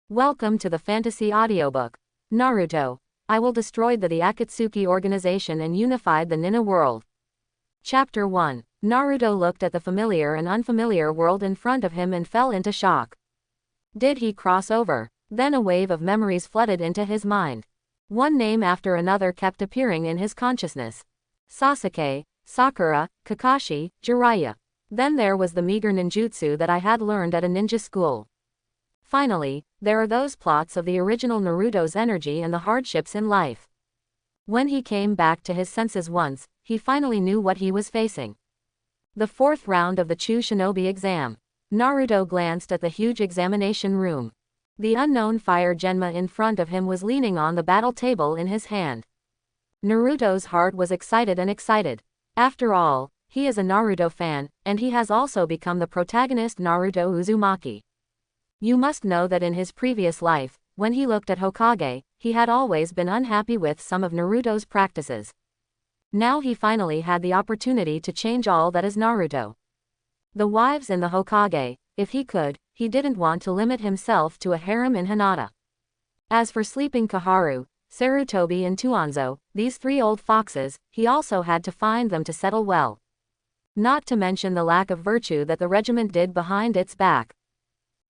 Welcome to the fantasy audiobook. Naruto. I will destroy the Akatsuki organization and unify the ninja world. Chapter 1. Naruto looked at the familiar and unfamiliar world in front of him and fell into shock. Did he cross over? Then a wave of memories flooded into his mind. One name after another kept appearing in his consciousness. Sasuke, Sakura, Kakashi, Jiraiya. Then there was the meager ninjutsu that I had learned at a ninja school. Finally, there are those plots of the original Naruto's energy and the hardships in life. When he came back to his senses once, he finally knew what he was facing. The fourth round of the Chu Shinobi exam. Naruto glanced at the huge examination room. The unknown fire Genma in front of him was leaning on the battle table in his hand. Naruto's heart was excited and excited. After all, he is a Naruto fan, and he has also become the protagonist Naruto Uzumaki. You must know that in his previous life, when he looked at Hokage, he had always been unhappy with some of Naruto's practices. Now he finally had the opportunity to change all that is Naruto. The wives in the Hokage, if he could, he didn't want to limit himself to a harem in Hinata. As for sleeping Koharu, Sarutobi and Tuanzo, these three old foxes, he also had to find them to settle well. Not to mention the lack of virtue that the regiment did behind its back.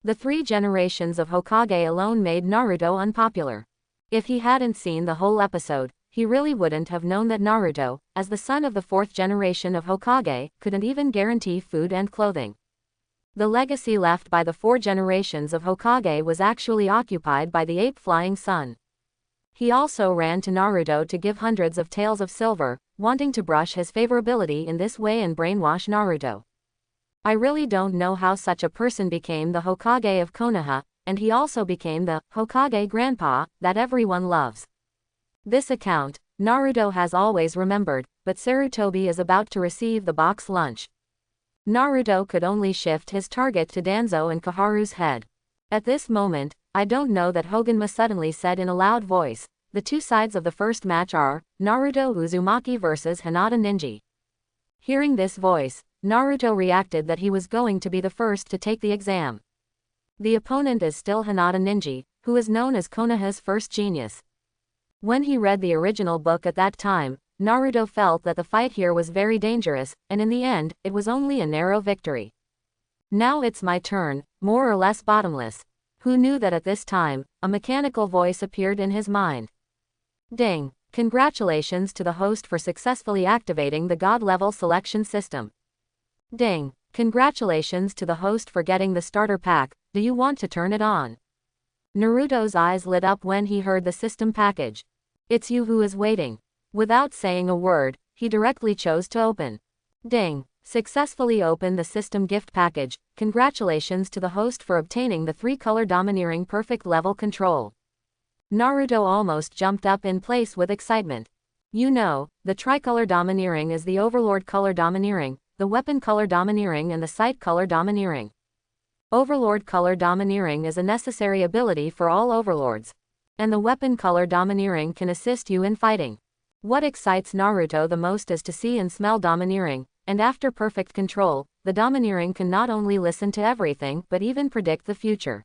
The 3 generations of Hokage alone made Naruto unpopular. If he hadn't seen the whole episode, he really wouldn't have known that Naruto, as the son of the 4th generation of Hokage, couldn't even guarantee food and clothing. The legacy left by the 4 generations of Hokage was actually occupied by the ape flying sun. He also ran to Naruto to give hundreds of taels of silver, wanting to brush his favorability in this way and brainwash Naruto. I really don't know how such a person became the Hokage of Konoha, and he also became the Hokage grandpa that everyone loves. This account, Naruto has always remembered, but Sarutobi is about to receive the box lunch. Naruto could only shift his target to Danzo and Koharu's head. At this moment, I don't know that Hoganma suddenly said in a loud voice, the 2 sides of the first match are, Naruto Uzumaki vs Hinata Ninja. Hearing this voice, Naruto reacted that he was going to be the first to take the exam. The opponent is still Hinata Ninja, who is known as Konoha's first genius. When he read the original book at that time, Naruto felt that the fight here was very dangerous, and in the end, it was only a narrow victory. Now it's my turn, more or less bottomless. Who knew that at this time, a mechanical voice appeared in his mind. Ding! Congratulations to the host for successfully activating the God-level selection system. Ding! Congratulations to the host for getting the starter pack, do you want to turn it on? Naruto's eyes lit up when he heard the system package. It's you who is waiting. Without saying a word, he directly chose to open. Ding! Successfully opened the system gift package, congratulations to the host for obtaining the 3-color domineering perfect level control. Naruto almost jumped up in place with excitement. You know, the tricolor domineering is the overlord color domineering, the weapon color domineering and the sight color domineering. Overlord color domineering is a necessary ability for all overlords. And the weapon color domineering can assist you in fighting. What excites Naruto the most is to see and smell domineering, and after perfect control, the domineering can not only listen to everything but even predict the future.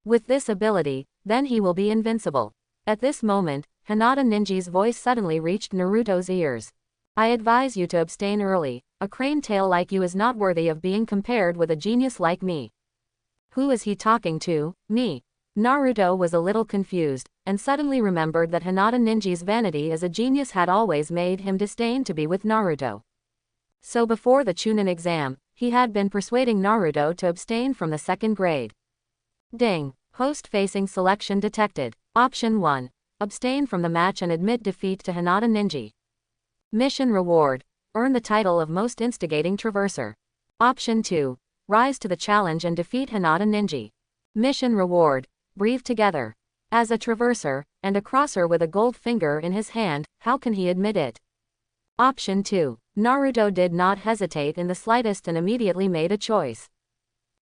With this ability, then he will be invincible. At this moment, Hinata Ninja's voice suddenly reached Naruto's ears. I advise you to abstain early. A crane tail like you is not worthy of being compared with a genius like me. Who is he talking to? Me? Naruto was a little confused, and suddenly remembered that Hinata Ninja's vanity as a genius had always made him disdain to be with Naruto. So before the Chunin exam, he had been persuading Naruto to abstain from the 2nd grade. Ding! Host facing selection detected. Option 1. Abstain from the match and admit defeat to Hinata Ninja. Mission reward. Earn the title of most instigating traverser. Option 2. Rise to the challenge and defeat Hinata Ninja. Mission reward. Breathe together. As a traverser, and a crosser with a gold finger in his hand, how can he admit it? Option 2. Naruto did not hesitate in the slightest and immediately made a choice.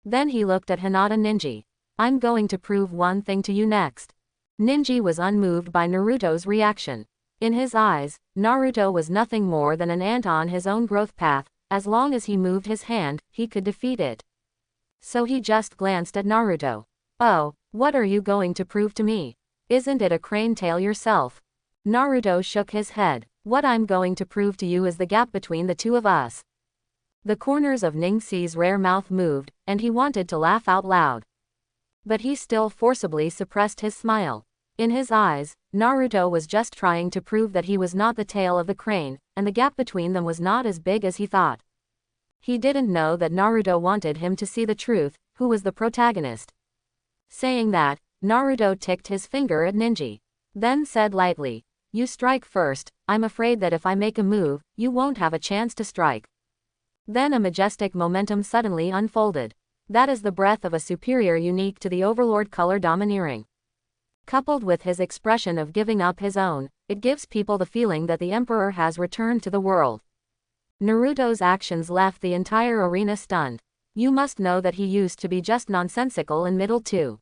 Then he looked at Hinata Ninja. I'm going to prove one thing to you next. Ninja was unmoved by Naruto's reaction. In his eyes, Naruto was nothing more than an ant on his own growth path. As long as he moved his hand, he could defeat it. So he just glanced at Naruto. Oh, What are you going to prove to me? Isn't it a crane tail yourself? Naruto shook his head. What I'm going to prove to you is the gap between the two of us. The corners of Ningxi's rare mouth moved, and he wanted to laugh out loud. But he still forcibly suppressed his smile. In his eyes, Naruto was just trying to prove that he was not the tail of the crane, and the gap between them was not as big as he thought. He didn't know that Naruto wanted him to see the truth, who was the protagonist. Saying that, Naruto ticked his finger at Neji. Then said lightly, "You strike first. I'm afraid that if I make a move, you won't have a chance to strike." Then a majestic momentum suddenly unfolded. That is the breath of a superior unique to the overlord color domineering. Coupled with his expression of giving up his own, it gives people the feeling that the emperor has returned to the world. Naruto's actions left the entire arena stunned. You must know that he used to be just nonsensical in middle too.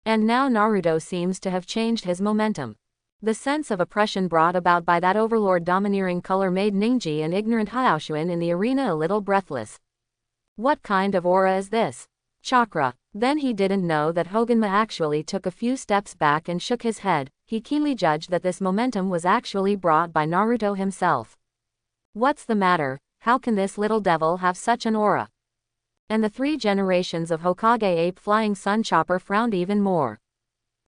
And now Naruto seems to have changed his momentum. The sense of oppression brought about by that overlord domineering color made Neji and ignorant Hyaoshuin in the arena a little breathless. What kind of aura is this? Chakra. Then he didn't know that Hoganma actually took a few steps back and shook his head. He keenly judged that this momentum was actually brought by Naruto himself. What's the matter? How can this little devil have such an aura? And the 3 generations of Hokage Ape Flying Sun Chopper frowned even more.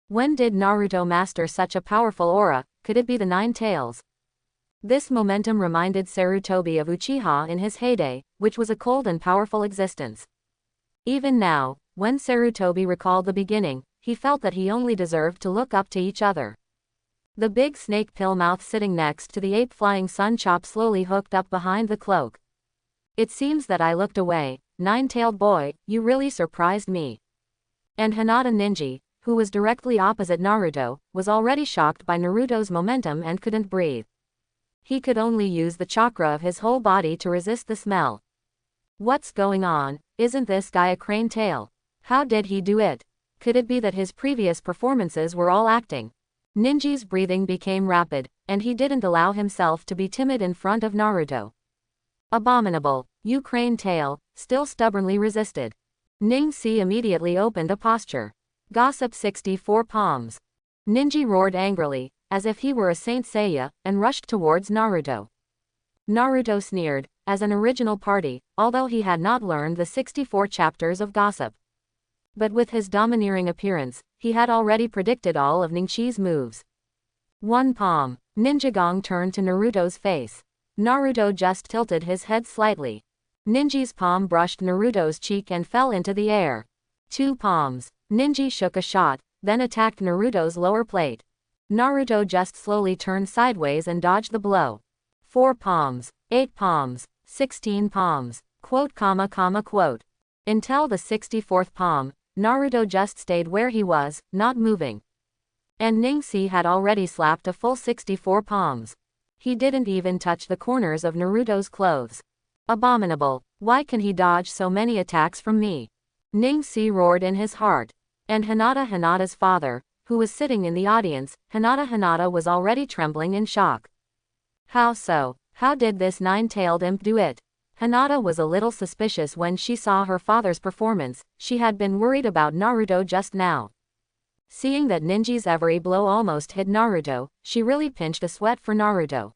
When did Naruto master such a powerful aura? Could it be the 9 tails? This momentum reminded Sarutobi of Uchiha in his heyday, which was a cold and powerful existence. Even now, when Sarutobi recalled the beginning, he felt that he only deserved to look up to each other. The big snake pill mouth sitting next to the ape flying sun chop slowly hooked up behind the cloak. It seems that I looked away. 9-tailed boy, you really surprised me. And Hinata Ninja, who was directly opposite Naruto, was already shocked by Naruto's momentum and couldn't breathe. He could only use the chakra of his whole body to resist the smell. What's going on? Isn't this guy a crane tail? How did he do it? Could it be that his previous performances were all acting? Ninja's breathing became rapid, and he didn't allow himself to be timid in front of Naruto. Abominable, you crane tail, still stubbornly resisted. Ningxi immediately opened a posture. Gossip 64 palms. Ninja roared angrily, as if he were a Saint Seiya, and rushed towards Naruto. Naruto sneered, as an original party, although he had not learned the 64 chapters of gossip. But with his domineering appearance, he had already predicted all of Ningxi's moves. 1 palm. Ninja Gong turned to Naruto's face. Naruto just tilted his head slightly. Ninja's palm brushed Naruto's cheek and fell into the air. 2 palms. Ninja shook a shot, then attacked Naruto's lower plate. Naruto just slowly turned sideways and dodged the blow. 4 palms. 8 palms. 16 palms. Quote, quote. Until the 64th palm, Naruto just stayed where he was, not moving. And Ningxi had already slapped a full 64 palms. He didn't even touch the corners of Naruto's clothes. Abominable, why can he dodge so many attacks from me? Ningxi roared in his heart. And Hinata's father, who was sitting in the audience, Hinata was already trembling in shock. How so? How did this 9-tailed imp do it? Hinata was a little suspicious when she saw her father's performance. She had been worried about Naruto just now. Seeing that Ninja's every blow almost hit Naruto, she really pinched a sweat for Naruto.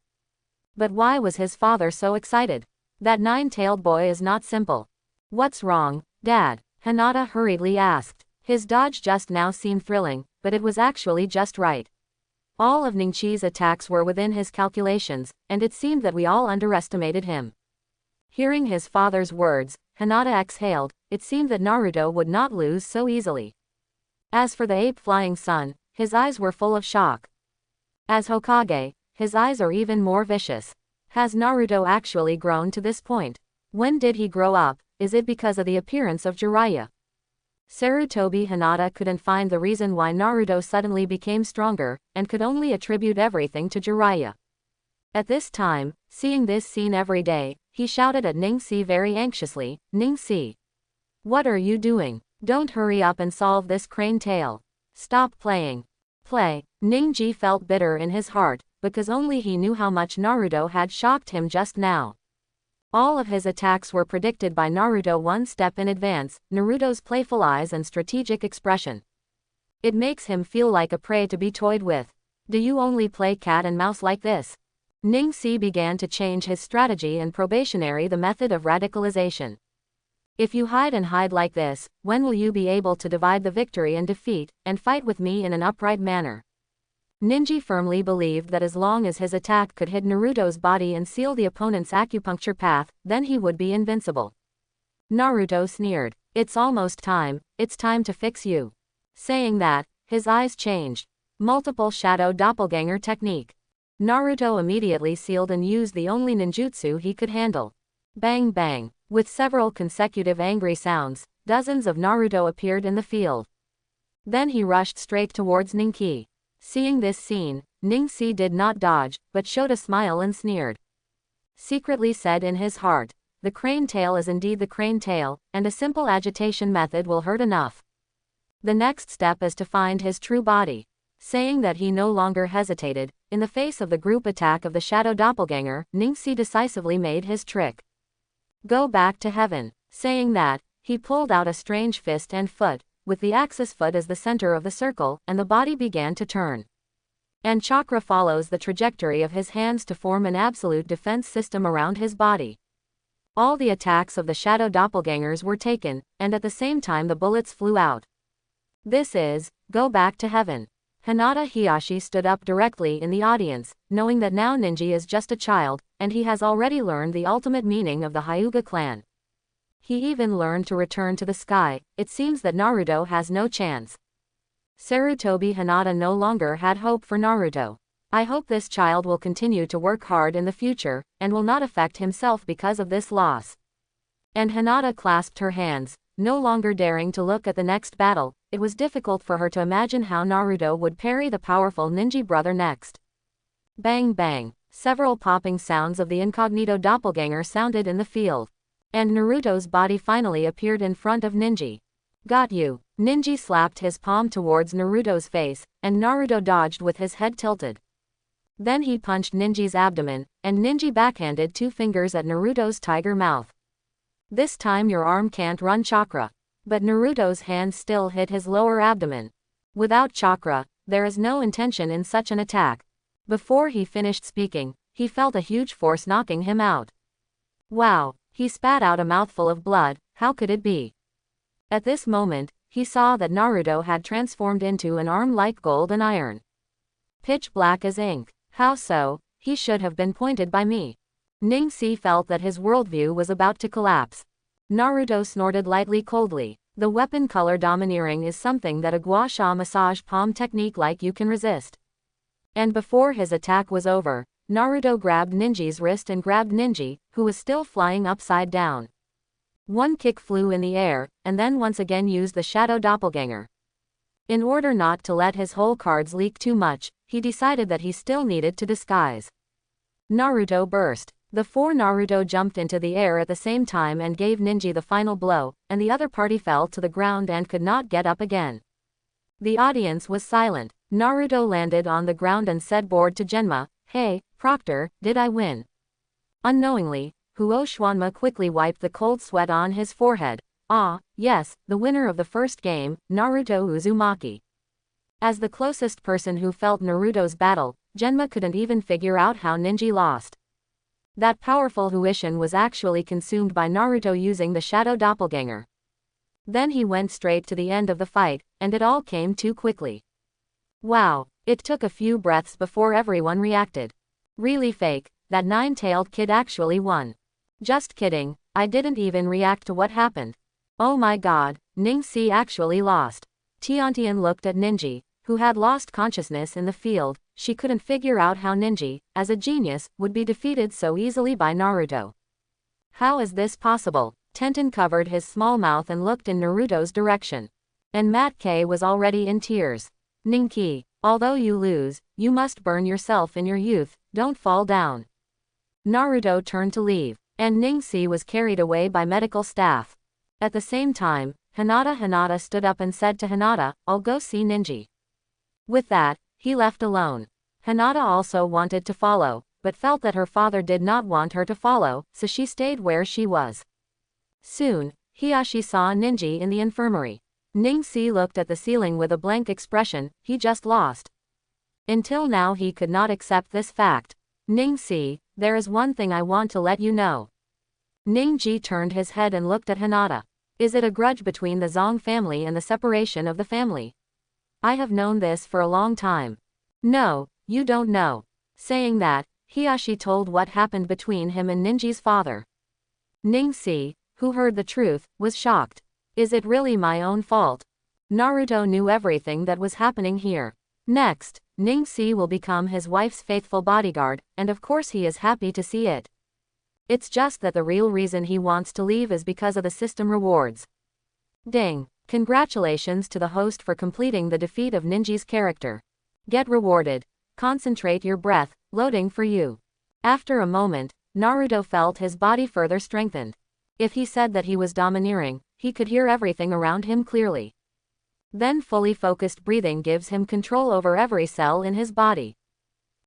But why was his father so excited? That 9-tailed boy is not simple. What's wrong, Dad? Hinata hurriedly asked. His dodge just now seemed thrilling, but it was actually just right. All of Ningxi's attacks were within his calculations, and it seemed that we all underestimated him. Hearing his father's words, Hinata exhaled. It seemed that Naruto would not lose so easily. As for the ape flying sun, his eyes were full of shock. As Hokage, his eyes are even more vicious. Has Naruto actually grown to this point? When did he grow up? Is it because of the appearance of Jiraiya? Sarutobi Hinata couldn't find the reason why Naruto suddenly became stronger, and could only attribute everything to Jiraiya. At this time, seeing this scene every day, he shouted at Ningxi very anxiously, "Ningxi! What are you doing? Don't hurry up and solve this crane tail. Stop playing." Play. Ningxi felt bitter in his heart, because only he knew how much Naruto had shocked him just now. All of his attacks were predicted by Naruto one step in advance, Naruto's playful eyes and strategic expression. It makes him feel like a prey to be toyed with. Do you only play cat and mouse like this? Ningxi began to change his strategy and probationary the method of radicalization. If you hide and hide like this, when will you be able to divide the victory and defeat, and fight with me in an upright manner? Neji firmly believed that as long as his attack could hit Naruto's body and seal the opponent's acupuncture path, then he would be invincible. Naruto sneered. It's almost time, it's time to fix you. Saying that, his eyes changed. Multiple shadow doppelganger technique. Naruto immediately sealed and used the only ninjutsu he could handle. Bang bang. With several consecutive angry sounds, dozens of Naruto appeared in the field. Then he rushed straight towards Ningxi. Seeing this scene, Ningxi did not dodge, but showed a smile and sneered. Secretly said in his heart, the crane tail is indeed the crane tail, and a simple agitation method will hurt enough. The next step is to find his true body. Saying that he no longer hesitated, in the face of the group attack of the shadow doppelganger, Ningxi decisively made his trick. Go back to heaven. Saying that, he pulled out a strange fist and foot, with the axis foot as the center of the circle, and the body began to turn. And chakra follows the trajectory of his hands to form an absolute defense system around his body. All the attacks of the shadow doppelgangers were taken, and at the same time the bullets flew out. This is, go back to heaven. Hinata Hiyashi stood up directly in the audience, knowing that now Neji is just a child, and he has already learned the ultimate meaning of the Hyuga clan. He even learned to return to the sky. It seems that Naruto has no chance. Sarutobi Hinata no longer had hope for Naruto. I hope this child will continue to work hard in the future, and will not affect himself because of this loss. And Hinata clasped her hands, no longer daring to look at the next battle. It was difficult for her to imagine how Naruto would parry the powerful ninja brother next. Bang bang. Several popping sounds of the incognito doppelganger sounded in the field. And Naruto's body finally appeared in front of Neji. Got you. Neji slapped his palm towards Naruto's face, and Naruto dodged with his head tilted. Then he punched Neji's abdomen, and Neji backhanded 2 fingers at Naruto's tiger mouth. This time your arm can't run chakra. But Naruto's hand still hit his lower abdomen. Without chakra, there is no intention in such an attack. Before he finished speaking, he felt a huge force knocking him out. Wow, he spat out a mouthful of blood. How could it be? At this moment, he saw that Naruto had transformed into an arm like gold and iron. Pitch black as ink. How so? He should have been pointed by me. Ningxi felt that his worldview was about to collapse. Naruto snorted lightly coldly. The weapon color domineering is something that a gua sha massage palm technique like you can resist. And before his attack was over, Naruto grabbed Ninji's wrist and grabbed Neji, who was still flying upside down. One kick flew in the air, and then once again used the shadow doppelganger. In order not to let his whole cards leak too much, he decided that he still needed to disguise. Naruto burst. The 4 Naruto jumped into the air at the same time and gave Neji the final blow, and the other party fell to the ground and could not get up again. The audience was silent. Naruto landed on the ground and said bored to Genma, "Hey, Proctor, did I win?" Unknowingly, Huoshwanma quickly wiped the cold sweat on his forehead. Ah, yes, the winner of the first game, Naruto Uzumaki. As the closest person who felt Naruto's battle, Genma couldn't even figure out how Neji lost. That powerful Huishin was actually consumed by Naruto using the shadow doppelganger. Then he went straight to the end of the fight, and it all came too quickly. Wow, it took a few breaths before everyone reacted. Really fake, that 9-tailed kid actually won. Just kidding, I didn't even react to what happened. Oh my god, Ningxi actually lost. Tiantian looked at Neji, who had lost consciousness in the field. She couldn't figure out how Neji, as a genius, would be defeated so easily by Naruto. How is this possible? Tenten covered his small mouth and looked in Naruto's direction. And Mat K was already in tears. Ningxi, although you lose, you must burn yourself in your youth, don't fall down. Naruto turned to leave, and Ningxi was carried away by medical staff. At the same time, Hinata stood up and said to Hinata, I'll go see Neji. With that, he left alone. Hinata also wanted to follow, but felt that her father did not want her to follow, so she stayed where she was. Soon, Hiyashi saw Neji in the infirmary. Ningxi looked at the ceiling with a blank expression. He just lost. Until now he could not accept this fact. Ningxi, there is one thing I want to let you know. Ningji turned his head and looked at Hinata. Is it a grudge between the Zong family and the separation of the family? I have known this for a long time. No, you don't know. Saying that, Hiashi told what happened between him and Ninji's father. Ningxi, who heard the truth, was shocked. Is it really my own fault? Naruto knew everything that was happening here. Next, Ningxi will become his wife's faithful bodyguard, and of course he is happy to see it. It's just that the real reason he wants to leave is because of the system rewards. Ding! Congratulations to the host for completing the defeat of Ninji's character. Get rewarded. Concentrate your breath, loading for you. After a moment, Naruto felt his body further strengthened. If he said that he was domineering, he could hear everything around him clearly. Then fully focused breathing gives him control over every cell in his body.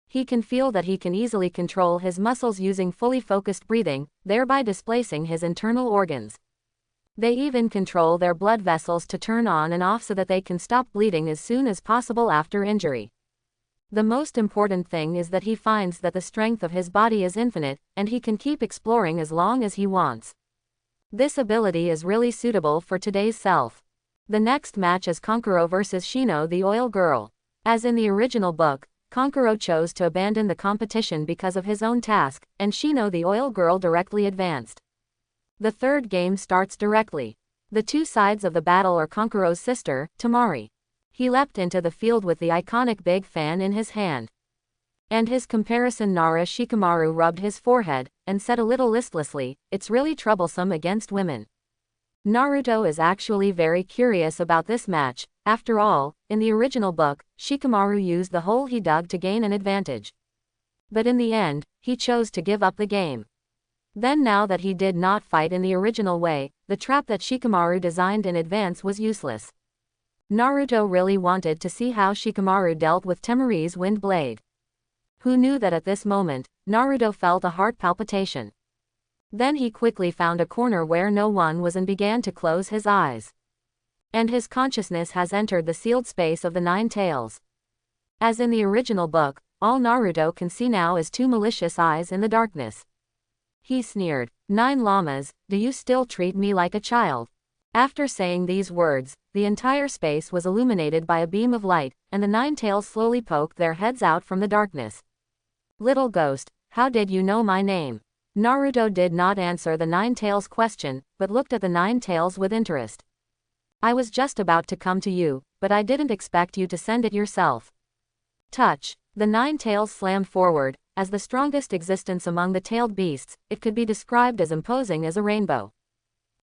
He can feel that he can easily control his muscles using fully focused breathing, thereby displacing his internal organs. They even control their blood vessels to turn on and off so that they can stop bleeding as soon as possible after injury. The most important thing is that he finds that the strength of his body is infinite, and he can keep exploring as long as he wants. This ability is really suitable for today's self. The next match is Kankuro vs Shino the Oil Girl. As in the original book, Kankuro chose to abandon the competition because of his own task, and Shino the Oil Girl directly advanced. The third game starts directly. The two sides of the battle are Kankuro's sister, Tamari. He leapt into the field with the iconic big fan in his hand. And his comparison Nara Shikamaru rubbed his forehead, and said a little listlessly, it's really troublesome against women. Naruto is actually very curious about this match. After all, in the original book, Shikamaru used the hole he dug to gain an advantage. But in the end, he chose to give up the game. Then now that he did not fight in the original way, the trap that Shikamaru designed in advance was useless. Naruto really wanted to see how Shikamaru dealt with Temari's wind blade. Who knew that at this moment, Naruto felt a heart palpitation. Then he quickly found a corner where no one was and began to close his eyes. And his consciousness has entered the sealed space of the Nine Tails. As in the original book, all Naruto can see now is two malicious eyes in the darkness. He sneered, 9 llamas, do you still treat me like a child? After saying these words, the entire space was illuminated by a beam of light, and the Nine Tails slowly poked their heads out from the darkness. Little ghost, how did you know my name? Naruto did not answer the Nine Tails' question, but looked at the Nine Tails with interest. I was just about to come to you, but I didn't expect you to send it yourself. Touch. The Nine Tails slammed forward. As the strongest existence among the tailed beasts, it could be described as imposing as a rainbow.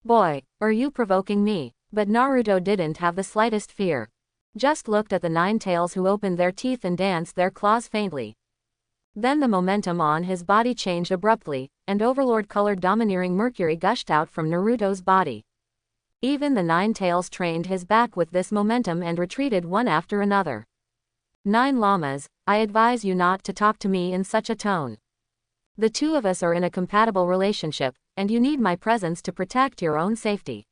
Boy, are you provoking me? But Naruto didn't have the slightest fear. Just looked at the Nine Tails who opened their teeth and danced their claws faintly. Then the momentum on his body changed abruptly, and overlord-colored domineering mercury gushed out from Naruto's body. Even the Nine Tails trained his back with this momentum and retreated one after another. 9 llamas, I advise you not to talk to me in such a tone. The two of us are in a compatible relationship, and you need my presence to protect your own safety.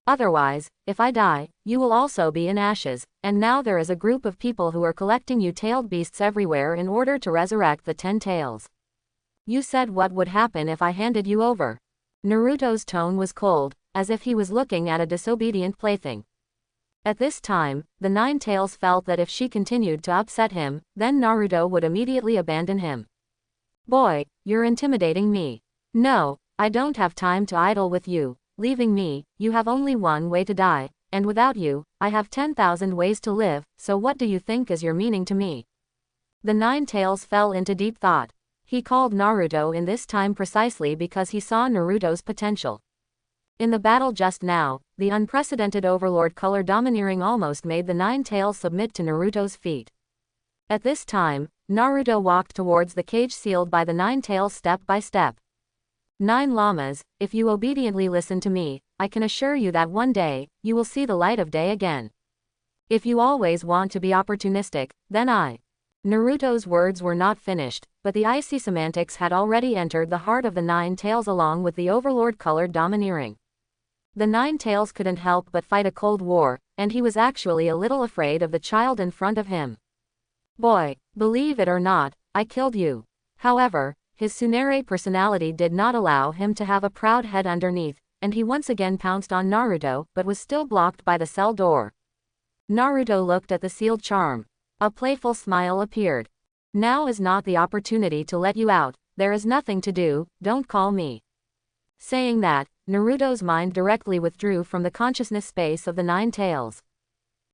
Otherwise, if I die, you will also be in ashes, and now there is a group of people who are collecting you tailed beasts everywhere in order to resurrect the 10 tails. You said what would happen if I handed you over. Naruto's tone was cold, as if he was looking at a disobedient plaything. At this time, the Nine Tails felt that if she continued to upset him, then Naruto would immediately abandon him. Boy, you're intimidating me. No, I don't have time to idle with you. Leaving me, you have only one way to die, and without you, I have 10,000 ways to live, so what do you think is your meaning to me? The Nine Tails fell into deep thought. He called Naruto in this time precisely because he saw Naruto's potential. In the battle just now, the unprecedented overlord color domineering almost made the Nine Tails submit to Naruto's feet. At this time, Naruto walked towards the cage sealed by the Nine Tails step by step. 9 llamas, if you obediently listen to me, I can assure you that one day, you will see the light of day again. If you always want to be opportunistic, then Naruto's words were not finished, but the icy semantics had already entered the heart of the Nine Tails along with the overlord colored domineering. The Nine Tails couldn't help but fight a cold war, and he was actually a little afraid of the child in front of him. Boy, believe it or not, I killed you. However, his Tsunade personality did not allow him to have a proud head underneath, and he once again pounced on Naruto but was still blocked by the cell door. Naruto looked at the sealed charm. A playful smile appeared. Now is not the opportunity to let you out, there is nothing to do, don't call me. Saying that, Naruto's mind directly withdrew from the consciousness space of the Nine Tails.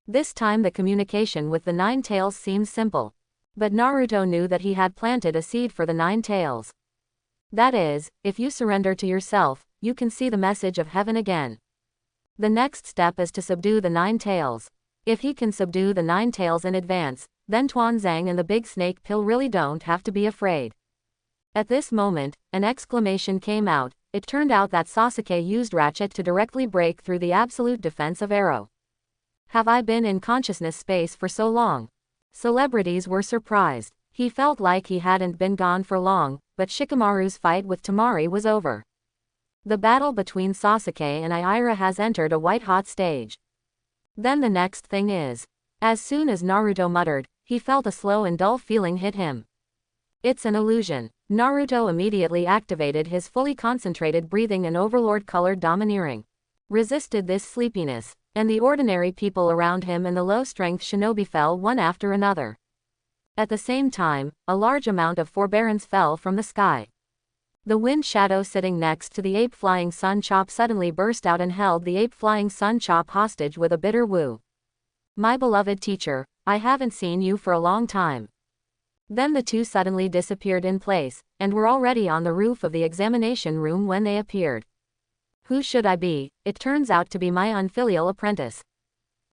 This time the communication with the Nine Tails seemed simple. But Naruto knew that he had planted a seed for the Nine Tails. That is, if you surrender to yourself, you can see the message of heaven again. The next step is to subdue the Nine Tails. If he can subdue the Nine Tails in advance, then Tuanzang and the Big Snake Pill really don't have to be afraid. At this moment, an exclamation came out. It turned out that Sasuke used Ratchet to directly break through the absolute defense of Arrow. Have I been in consciousness space for so long? Celebrities were surprised. He felt like he hadn't been gone for long, but Shikamaru's fight with Temari was over. The battle between Sasuke and Aira has entered a white-hot stage. Then the next thing is. As soon as Naruto muttered, he felt a slow and dull feeling hit him. It's an illusion. Naruto immediately activated his fully concentrated breathing and overlord-colored domineering. Resisted this sleepiness, and the ordinary people around him and the low-strength shinobi fell one after another. At the same time, a large amount of forbearance fell from the sky. The wind shadow sitting next to the ape flying sun chop suddenly burst out and held the ape flying sun chop hostage with a bitter woo. My beloved teacher, I haven't seen you for a long time. Then the two suddenly disappeared in place, and were already on the roof of the examination room when they appeared. Who should I be? It turns out to be my unfilial apprentice.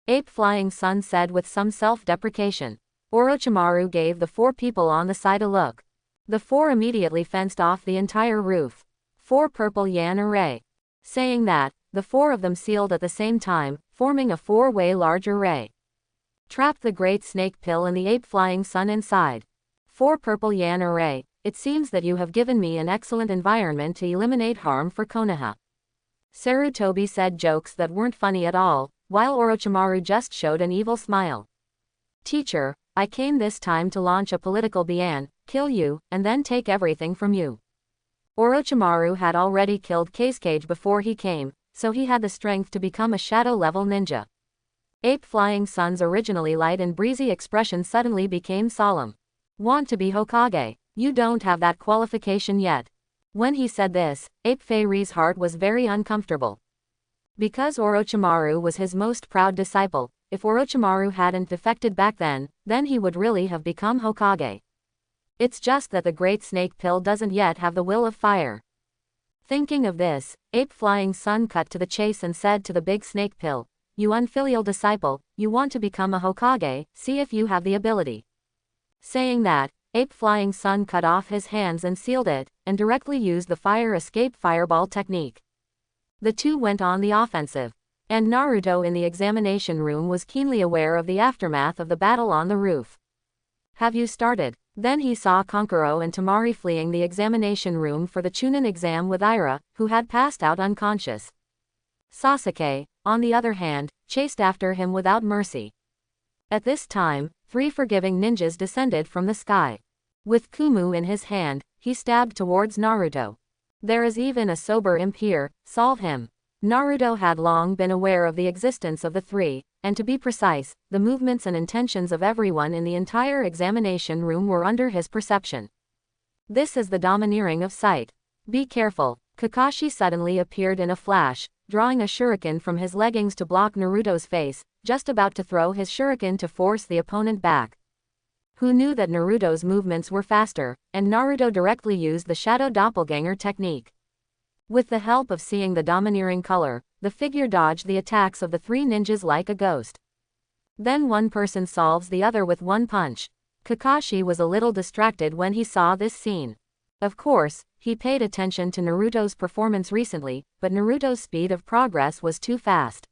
Ape Flying Sun said with some self-deprecation. Orochimaru gave the four people on the side a look. The four immediately fenced off the entire roof. 4 purple yan array. Saying that, the 4 of them sealed at the same time, forming a 4-way large array. Trapped the Great Snake Pill and the Ape Flying Sun inside. 4 purple yan array, it seems that you have given me an excellent environment to eliminate harm for Konoha. Sarutobi said jokes that weren't funny at all, while Orochimaru just showed an evil smile. Teacher, I came this time to launch a political ban, kill you, and then take everything from you. Orochimaru had already killed Kazekage before he came, so he had the strength to become a shadow-level ninja. Ape Flying Sun's originally light and breezy expression suddenly became solemn. Want to be Hokage? You don't have that qualification yet. When he said this, Ape Fairy's heart was very uncomfortable. Because Orochimaru was his most proud disciple, if Orochimaru hadn't defected back then he would really have become Hokage. It's just that the Great Snake Pill doesn't yet have the will of fire. Thinking of this, Ape Flying Sun cut to the chase and said to the Big Snake Pill, you unfilial disciple, you want to become a Hokage, see if you have the ability. Saying that, Ape Flying Sun cut off his hands and sealed it, and directly used the fire escape fireball technique. The two went on the offensive. And Naruto in the examination room was keenly aware of the aftermath of the battle on the roof. Have you started? Then he saw Kankuro and Temari fleeing the examination room for the Chunin exam with Aira, who had passed out unconscious. Sasuke, on the other hand, chased after him without mercy. At this time, 3 forgiving ninjas descended from the sky. With Kumu in his hand, he stabbed towards Naruto. There is even a sober imp here, solve him. Naruto had long been aware of the existence of the 3, and to be precise, the movements and intentions of everyone in the entire examination room were under his perception. This is the domineering of sight. Be careful. Kakashi suddenly appeared in a flash, drawing a shuriken from his leggings to block Naruto's face, just about to throw his shuriken to force the opponent back. Who knew that Naruto's movements were faster, and Naruto directly used the shadow doppelganger technique. With the help of seeing the domineering color, the figure dodged the attacks of the 3 ninjas like a ghost. Then one person solves the other with one punch. Kakashi was a little distracted when he saw this scene. Of course, he paid attention to Naruto's performance recently, but Naruto's speed of progress was too fast.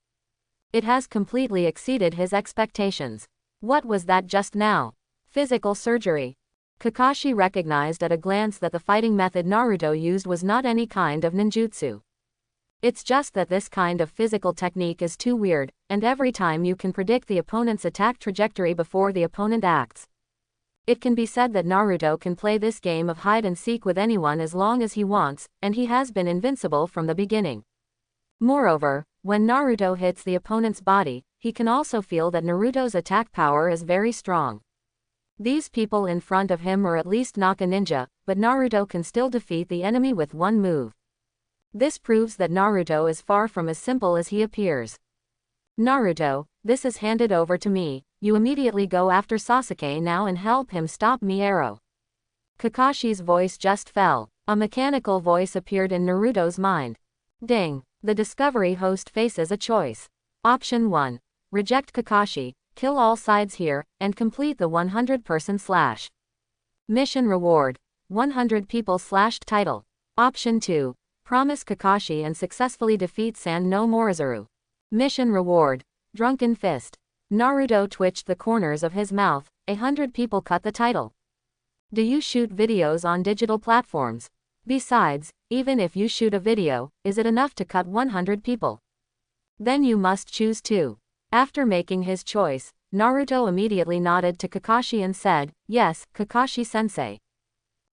It has completely exceeded his expectations. What was that just now? Physical surgery. Kakashi recognized at a glance that the fighting method Naruto used was not any kind of ninjutsu. It's just that this kind of physical technique is too weird, and every time you can predict the opponent's attack trajectory before the opponent acts. It can be said that Naruto can play this game of hide and seek with anyone as long as he wants, and he has been invincible from the beginning. Moreover, when Naruto hits the opponent's body, he can also feel that Naruto's attack power is very strong. These people in front of him are at least not a ninja, but Naruto can still defeat the enemy with one move. This proves that Naruto is far from as simple as he appears. Naruto, this is handed over to me, you immediately go after Sasuke now and help him stop me arrow. Kakashi's voice just fell. A mechanical voice appeared in Naruto's mind. Ding. The Discovery host faces a choice. Option 1. Reject Kakashi, kill all sides here, and complete the 100-person slash. Mission reward. 100 people slashed title. Option 2. Promise Kakashi and successfully defeat San no Morizaru. Mission reward. Drunken fist. Naruto twitched the corners of his mouth. 100 people cut the title. Do you shoot videos on digital platforms? Besides, even if you shoot a video, is it enough to cut 100 people? Then you must choose 2. After making his choice, Naruto immediately nodded to Kakashi and said, "Yes, Kakashi-sensei."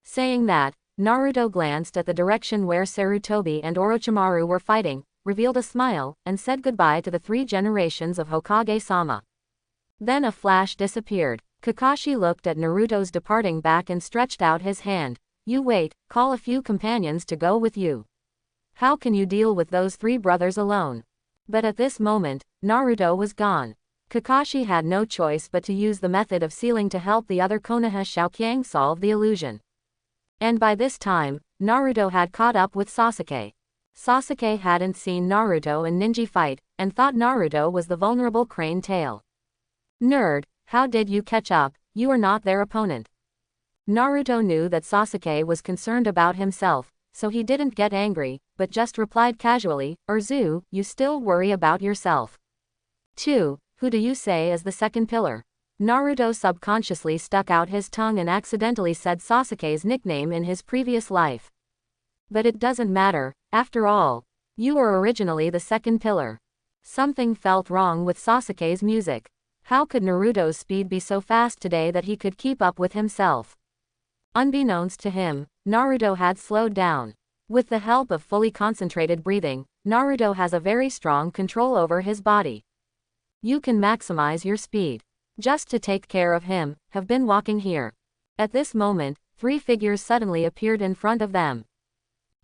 Saying that, Naruto glanced at the direction where Sarutobi and Orochimaru were fighting, revealed a smile, and said goodbye to the 3 generations of Hokage-sama. Then a flash disappeared. Kakashi looked at Naruto's departing back and stretched out his hand. You wait, call a few companions to go with you. How can you deal with those 3 brothers alone? But at this moment, Naruto was gone. Kakashi had no choice but to use the method of sealing to help the other Konoha Xiaoqiang solve the illusion. And by this time, Naruto had caught up with Sasuke. Sasuke hadn't seen Naruto and Neji fight, and thought Naruto was the vulnerable crane tail. Nerd, how did you catch up? You are not their opponent. Naruto knew that Sasuke was concerned about himself, so he didn't get angry, but just replied casually, Urzu, you still worry about yourself. 2. Who do you say is the second pillar? Naruto subconsciously stuck out his tongue and accidentally said Sasuke's nickname in his previous life. But it doesn't matter, after all. You were originally the second pillar. Something felt wrong with Sasuke's music. How could Naruto's speed be so fast today that he could keep up with himself? Unbeknownst to him, Naruto had slowed down. With the help of fully concentrated breathing, Naruto has a very strong control over his body. You can maximize your speed. Just to take care of him, have been walking here. At this moment, 3 figures suddenly appeared in front of them.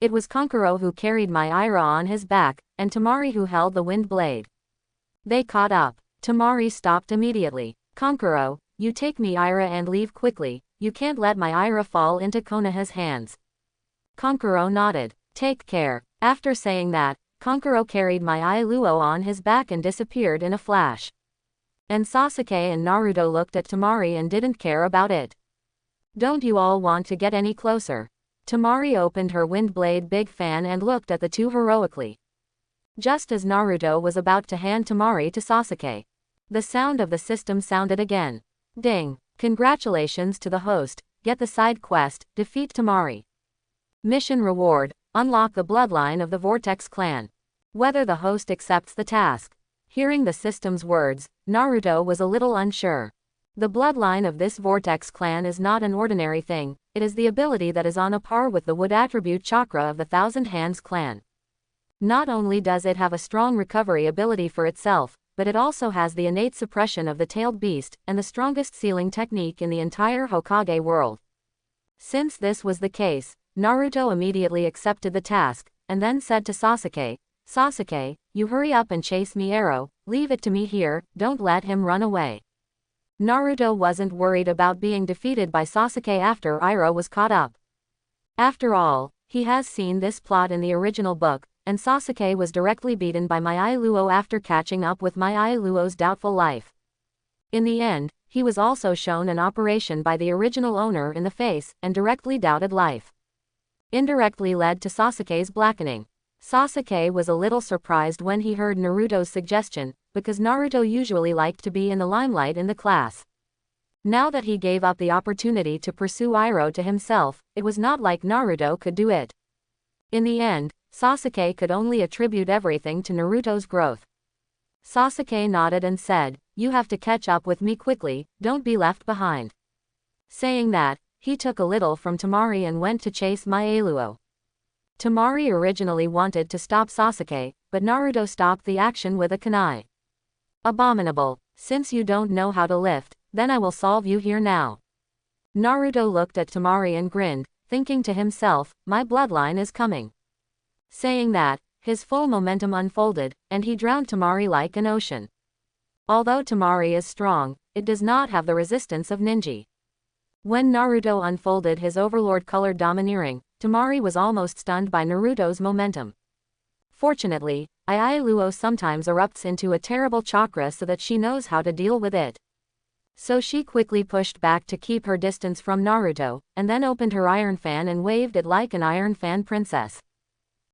It was Kankuro who carried my Ira on his back, and Temari who held the wind blade. They caught up. Temari stopped immediately. Kankuro, you take me Ira and leave quickly, you can't let my Ira fall into Konoha's hands. Kankuro nodded. Take care. After saying that, Kankuro carried my Iluo on his back and disappeared in a flash. And Sasuke and Naruto looked at Temari and didn't care about it. Don't you all want to get any closer? Temari opened her wind blade big fan and looked at the 2 heroically. Just as Naruto was about to hand Temari to Sasuke, the sound of the system sounded again. Ding. Congratulations to the host, get the side quest, defeat Temari. Mission reward, unlock the bloodline of the Vortex clan. Whether the host accepts the task. Hearing the system's words, Naruto was a little unsure. The bloodline of this Vortex clan is not an ordinary thing, it is the ability that is on a par with the wood attribute chakra of the Thousand Hands clan. Not only does it have a strong recovery ability for itself, but it also has the innate suppression of the tailed beast, and the strongest sealing technique in the entire Hokage world. Since this was the case, Naruto immediately accepted the task, and then said to Sasuke, Sasuke, you hurry up and chase me arrow, leave it to me here, don't let him run away. Naruto wasn't worried about being defeated by Sasuke after Iroh was caught up. After all, he has seen this plot in the original book, and Sasuke was directly beaten by my Iluo after catching up with my Iluo's doubtful life. In the end, he was also shown an operation by the original owner in the face, and directly doubted life. Indirectly led to Sasuke's blackening. Sasuke was a little surprised when he heard Naruto's suggestion, because Naruto usually liked to be in the limelight in the class. Now that he gave up the opportunity to pursue Iroh to himself, it was not like Naruto could do it. In the end, Sasuke could only attribute everything to Naruto's growth. Sasuke nodded and said, "You have to catch up with me quickly, don't be left behind." Saying that, he took a little from Temari and went to chase Maeluo. Temari originally wanted to stop Sasuke, but Naruto stopped the action with a kunai. "Abominable, since you don't know how to lift, then I will solve you here now." Naruto looked at Temari and grinned, thinking to himself, "My bloodline is coming." Saying that, his full momentum unfolded, and he drowned Temari like an ocean. Although Temari is strong, it does not have the resistance of Neji. When Naruto unfolded his overlord-colored domineering, Temari was almost stunned by Naruto's momentum. Fortunately, Ailuo sometimes erupts into a terrible chakra so that she knows how to deal with it. So she quickly pushed back to keep her distance from Naruto, and then opened her iron fan and waved it like an iron fan princess.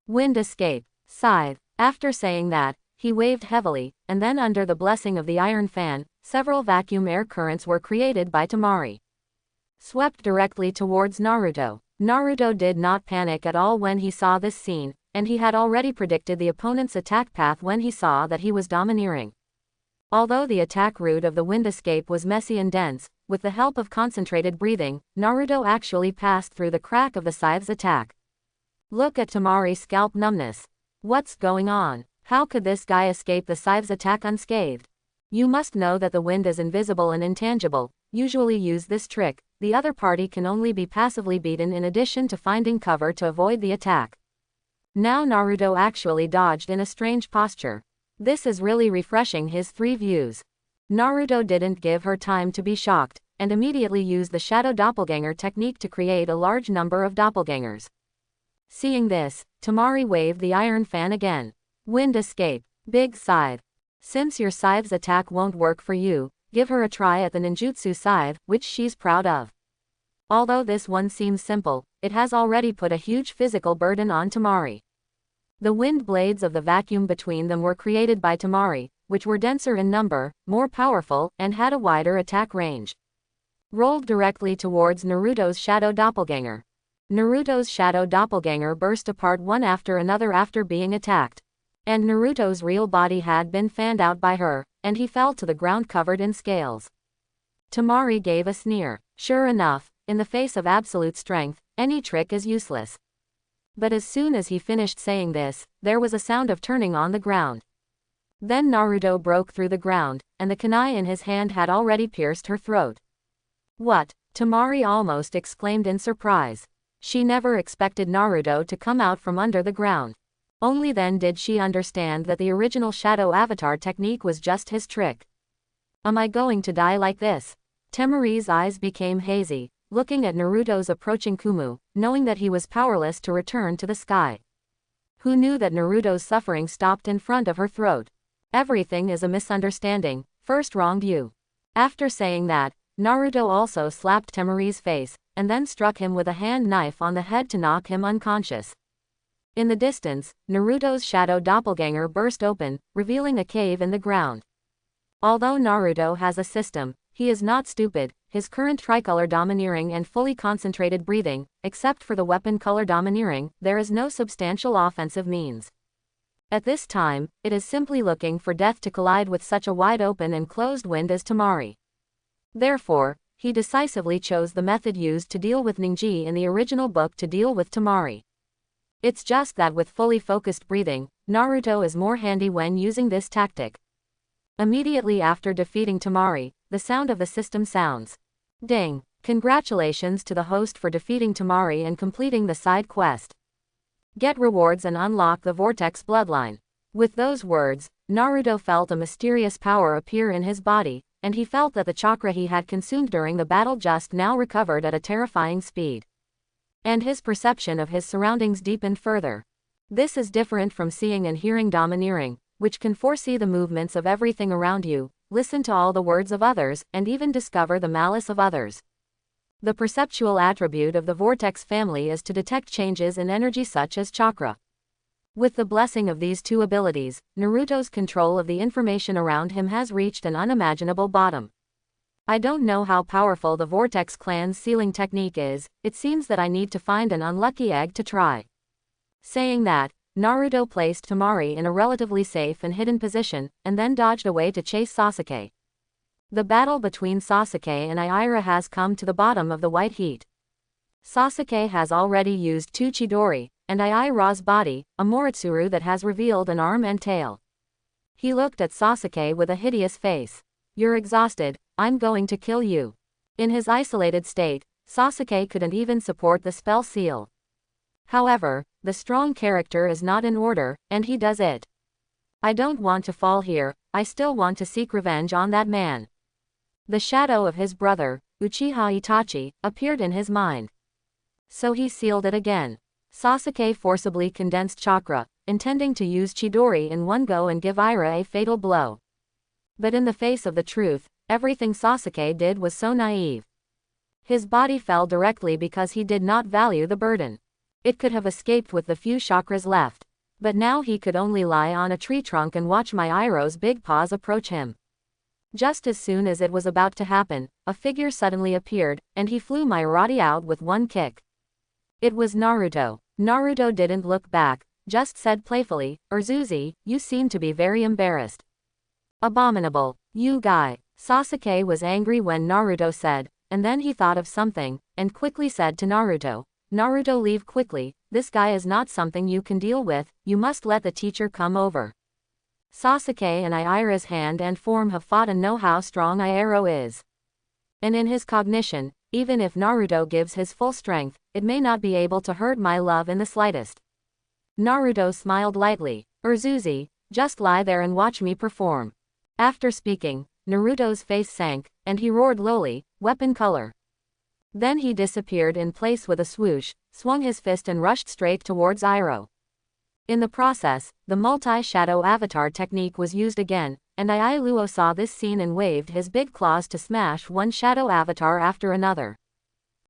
Wind escape. Scythe. After saying that, he waved heavily, and then under the blessing of the iron fan, several vacuum air currents were created by Temari. Swept directly towards Naruto. Naruto did not panic at all when he saw this scene, and he had already predicted the opponent's attack path when he saw that he was domineering. Although the attack route of the wind escape was messy and dense, with the help of concentrated breathing, Naruto actually passed through the crack of the scythe's attack. Look at Temari's scalp numbness. What's going on? How could this guy escape the scythe's attack unscathed? You must know that the wind is invisible and intangible. Usually use this trick, the other party can only be passively beaten in addition to finding cover to avoid the attack. Now Naruto actually dodged in a strange posture. This is really refreshing his three views. Naruto didn't give her time to be shocked, and immediately used the shadow doppelganger technique to create a large number of doppelgangers. Seeing this, Temari waved the iron fan again. Wind escape. Big scythe. Since your scythe's attack won't work for you, give her a try at the ninjutsu scythe, which she's proud of. Although this one seems simple, it has already put a huge physical burden on Temari. The wind blades of the vacuum between them were created by Temari, which were denser in number, more powerful, and had a wider attack range. Rolled directly towards Naruto's shadow doppelganger. Naruto's shadow doppelganger burst apart one after another after being attacked. And Naruto's real body had been fanned out by her, and he fell to the ground covered in scales. Temari gave a sneer. Sure enough, in the face of absolute strength, any trick is useless. But as soon as he finished saying this, there was a sound of turning on the ground. Then Naruto broke through the ground, and the kunai in his hand had already pierced her throat. What? Temari almost exclaimed in surprise. She never expected Naruto to come out from under the ground. Only then did she understand that the original shadow avatar technique was just his trick. Am I going to die like this? Temari's eyes became hazy, looking at Naruto's approaching Kumu, knowing that he was powerless to return to the sky. Who knew that Naruto's suffering stopped in front of her throat? Everything is a misunderstanding, first wronged you. After saying that, Naruto also slapped Temari's face, and then struck him with a hand knife on the head to knock him unconscious. In the distance, Naruto's shadow doppelganger burst open, revealing a cave in the ground. Although Naruto has a system, he is not stupid. His current tricolor domineering and fully concentrated breathing, except for the weapon color domineering, there is no substantial offensive means. At this time, it is simply looking for death to collide with such a wide open and closed wind as Temari. Therefore, he decisively chose the method used to deal with Neji in the original book to deal with Temari. It's just that with fully focused breathing, Naruto is more handy when using this tactic. Immediately after defeating Temari, the sound of the system sounds. Ding! Congratulations to the host for defeating Temari and completing the side quest. Get rewards and unlock the Vortex bloodline. With those words, Naruto felt a mysterious power appear in his body, and he felt that the chakra he had consumed during the battle just now recovered at a terrifying speed. And his perception of his surroundings deepened further. This is different from seeing and hearing domineering, which can foresee the movements of everything around you, listen to all the words of others, and even discover the malice of others. The perceptual attribute of the Vortex family is to detect changes in energy such as chakra. With the blessing of these two abilities, Naruto's control of the information around him has reached an unimaginable bottom. I don't know how powerful the Vortex clan's sealing technique is, it seems that I need to find an unlucky egg to try. Saying that, Naruto placed Temari in a relatively safe and hidden position, and then dodged away to chase Sasuke. The battle between Sasuke and Aira has come to the bottom of the white heat. Sasuke has already used 2 Chidori, and Aira's body, a Moritsuru that has revealed an arm and tail. He looked at Sasuke with a hideous face. "You're exhausted, I'm going to kill you." In his isolated state, Sasuke couldn't even support the spell seal. However, the strong character is not in order, and he does it. "I don't want to fall here, I still want to seek revenge on that man." The shadow of his brother, Uchiha Itachi, appeared in his mind. So he sealed it again. Sasuke forcibly condensed chakra, intending to use Chidori in one go and give Aira a fatal blow. But in the face of the truth, everything Sasuke did was so naive. His body fell directly because he did not value the burden. It could have escaped with the few chakras left. But now he could only lie on a tree trunk and watch Airo's big paws approach him. Just as soon as it was about to happen, a figure suddenly appeared, and he flew Mairati out with one kick. It was Naruto. Naruto didn't look back, just said playfully, "Urzuzi, you seem to be very embarrassed." "Abominable, you guy." Sasuke was angry when Naruto said, and then he thought of something, and quickly said to Naruto, "Naruto, leave quickly, this guy is not something you can deal with, you must let the teacher come over." Sasuke and Aira's hand and form have fought and know how strong Airo is. And in his cognition, even if Naruto gives his full strength, it may not be able to hurt my love in the slightest. Naruto smiled lightly. "Urzuzi, just lie there and watch me perform." After speaking, Naruto's face sank, and he roared lowly, "Weapon color." Then he disappeared in place with a swoosh, swung his fist and rushed straight towards Airo. In the process, the multi-shadow avatar technique was used again, and Ailuo saw this scene and waved his big claws to smash one shadow avatar after another.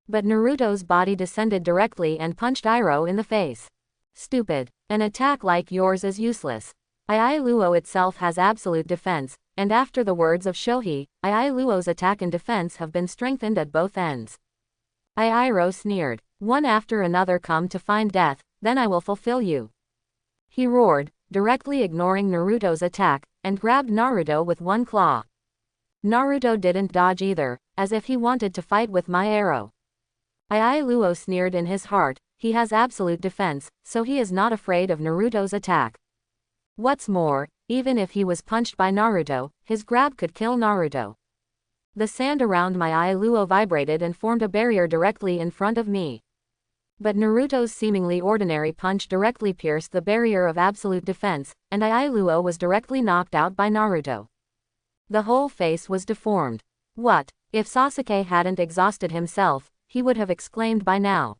But Naruto's body descended directly and punched Airo in the face. "Stupid. An attack like yours is useless. Ailuo itself has absolute defense, and after the words of Shohei, Ailuo's attack and defense have been strengthened at both ends." Airo sneered. "One after another come to find death, then I will fulfill you." He roared, directly ignoring Naruto's attack, and grabbed Naruto with one claw. Naruto didn't dodge either, as if he wanted to fight with my arrow. Ailuo sneered in his heart, he has absolute defense, so he is not afraid of Naruto's attack. What's more, even if he was punched by Naruto, his grab could kill Naruto. The sand around my Ailuo vibrated and formed a barrier directly in front of me. But Naruto's seemingly ordinary punch directly pierced the barrier of absolute defense, and Ailuo was directly knocked out by Naruto. The whole face was deformed. What? If Sasuke hadn't exhausted himself, he would have exclaimed by now.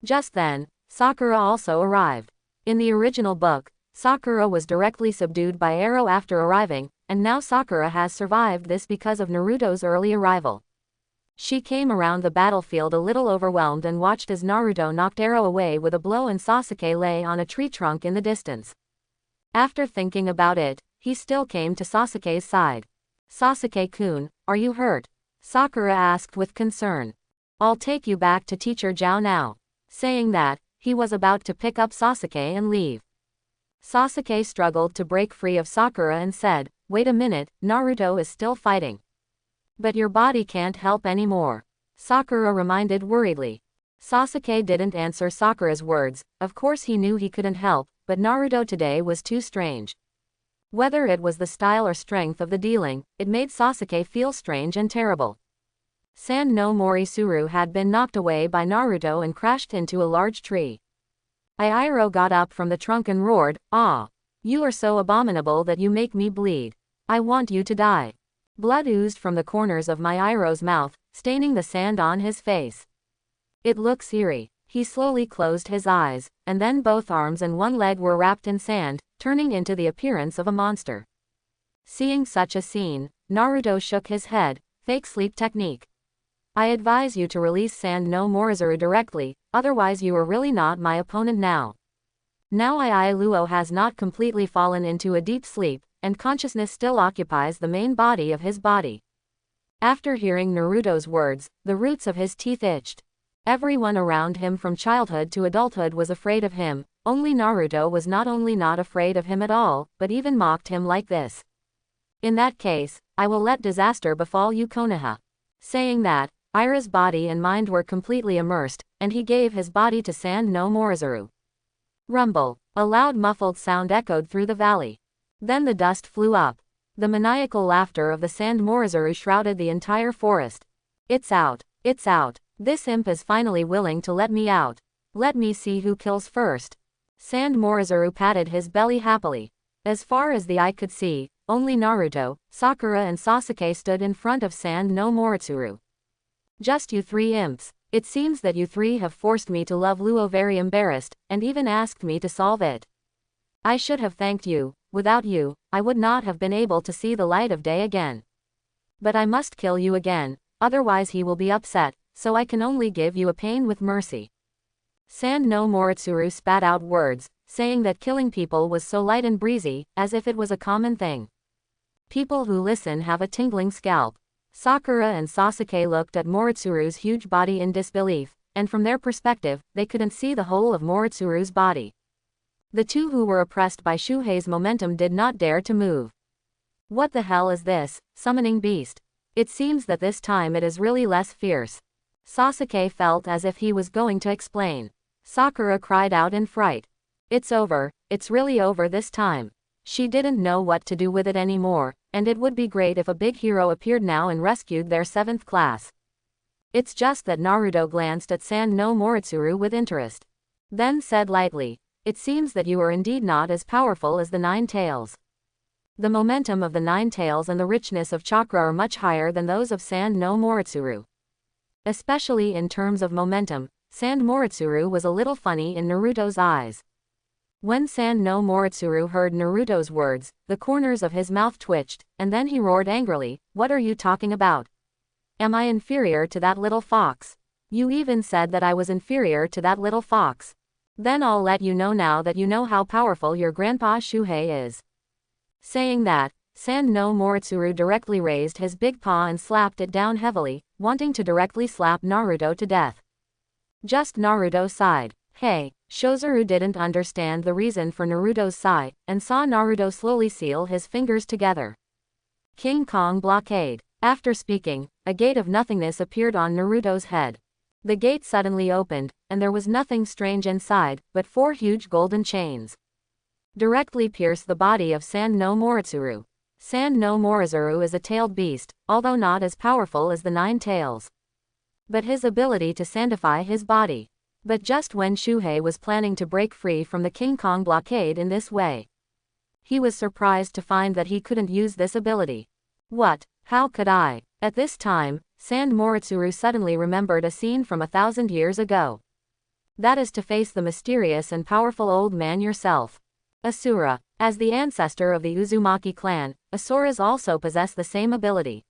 Just then, Sakura also arrived. In the original book, Sakura was directly subdued by arrow after arriving, and now Sakura has survived this because of Naruto's early arrival. She came around the battlefield a little overwhelmed and watched as Naruto knocked Arrow away with a blow and Sasuke lay on a tree trunk in the distance. After thinking about it, he still came to Sasuke's side. "Sasuke-kun, are you hurt?" Sakura asked with concern. "I'll take you back to Teacher Zhao now." Saying that, he was about to pick up Sasuke and leave. Sasuke struggled to break free of Sakura and said, "Wait a minute, Naruto is still fighting." "But your body can't help anymore," Sakura reminded worriedly. Sasuke didn't answer Sakura's words, of course he knew he couldn't help, but Naruto today was too strange. Whether it was the style or strength of the dealing, it made Sasuke feel strange and terrible. Sand no Morisuru had been knocked away by Naruto and crashed into a large tree. Airo got up from the trunk and roared, "Ah! You are so abominable that you make me bleed. I want you to die." Blood oozed from the corners of Airo's mouth, staining the sand on his face. It looks eerie. He slowly closed his eyes, and then both arms and one leg were wrapped in sand, turning into the appearance of a monster. Seeing such a scene, Naruto shook his head, "Fake sleep technique. I advise you to release Sand no Morizuru directly, otherwise you are really not my opponent now." Now Ailuo has not completely fallen into a deep sleep, and consciousness still occupies the main body of his body. After hearing Naruto's words, the roots of his teeth itched. Everyone around him from childhood to adulthood was afraid of him, Only Naruto was not only not afraid of him at all, but even mocked him like this. In that case, I will let disaster befall you, Konoha. Saying that, Ira's body and mind were completely immersed, and he gave his body to Sand no Morizuru. Rumble. A loud muffled sound echoed through the valley. Then the dust flew up. The maniacal laughter of the Sand Morizuru shrouded the entire forest. It's out. It's out. This imp is finally willing to let me out. Let me see who kills first. Sand Morizuru patted his belly happily. As far as the eye could see, only Naruto, Sakura and Sasuke stood in front of Sand no Morizuru. Just you three imps. It seems that you three have forced me to love Luo very embarrassed, and even asked me to solve it. I should have thanked you. Without you, I would not have been able to see the light of day again. But I must kill you again, otherwise he will be upset, so I can only give you a pain with mercy. Sand no Morizuru spat out words, saying that killing people was so light and breezy, as if it was a common thing. People who listen have a tingling scalp. Sakura and Sasuke looked at Moritsuru's huge body in disbelief, and from their perspective, they couldn't see the whole of Moritsuru's body. The two who were oppressed by Shuhei's momentum did not dare to move. What the hell is this, summoning beast? It seems that this time it is really less fierce. Sasuke felt as if he was going to explain. Sakura cried out in fright. It's over, it's really over this time. She didn't know what to do with it anymore, and it would be great if a big hero appeared now and rescued their 7th class. It's just that Naruto glanced at Sand no Morizuru with interest. Then said lightly, it seems that you are indeed not as powerful as the 9 tails. The momentum of the 9 tails and the richness of chakra are much higher than those of Sand no Morizuru. Especially in terms of momentum, Sand Morizuru was a little funny in Naruto's eyes. When Sand no Morizuru heard Naruto's words, the corners of his mouth twitched, and then he roared angrily, what are you talking about? Am I inferior to that little fox? You even said that I was inferior to that little fox. Then I'll let you know now that you know how powerful your grandpa Shuhei is. Saying that, Sand no Morizuru directly raised his big paw and slapped it down heavily, wanting to directly slap Naruto to death. Just Naruto sighed. Hey, Shozuru didn't understand the reason for Naruto's sigh, and saw Naruto slowly seal his fingers together. King Kong blockade. After speaking, a gate of nothingness appeared on Naruto's head. The gate suddenly opened, and there was nothing strange inside, but 4 huge golden chains. Directly pierced the body of Sand no Morizuru. Sand no Morizuru is a tailed beast, although not as powerful as the 9 tails. But his ability to sandify his body. But just when Shuhei was planning to break free from the King Kong blockade in this way, he was surprised to find that he couldn't use this ability. What? How could I? At this time, Sand Morizuru suddenly remembered a scene from 1,000 years ago. That is to face the mysterious and powerful old man yourself. Asura. As the ancestor of the Uzumaki clan, Asuras also possess the same ability.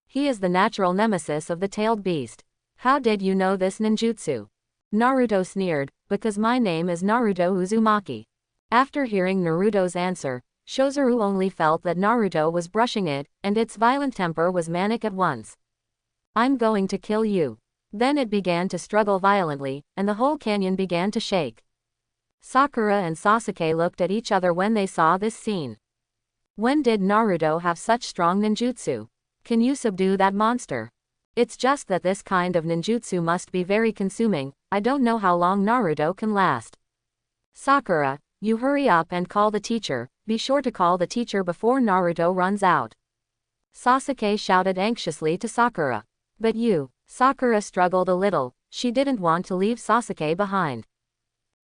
He is the natural nemesis of the tailed beast. How did you know this ninjutsu? Naruto sneered, because my name is Naruto Uzumaki. After hearing Naruto's answer, Shozuru only felt that Naruto was brushing it, and its violent temper was manic at once. I'm going to kill you. Then it began to struggle violently, and the whole canyon began to shake. Sakura and Sasuke looked at each other when they saw this scene. When did Naruto have such strong ninjutsu? Can you subdue that monster? It's just that this kind of ninjutsu must be very consuming. I don't know how long Naruto can last. Sakura, you hurry up and call the teacher. Be sure to call the teacher before Naruto runs out. Sasuke shouted anxiously to Sakura. But you, Sakura struggled a little. She didn't want to leave Sasuke behind.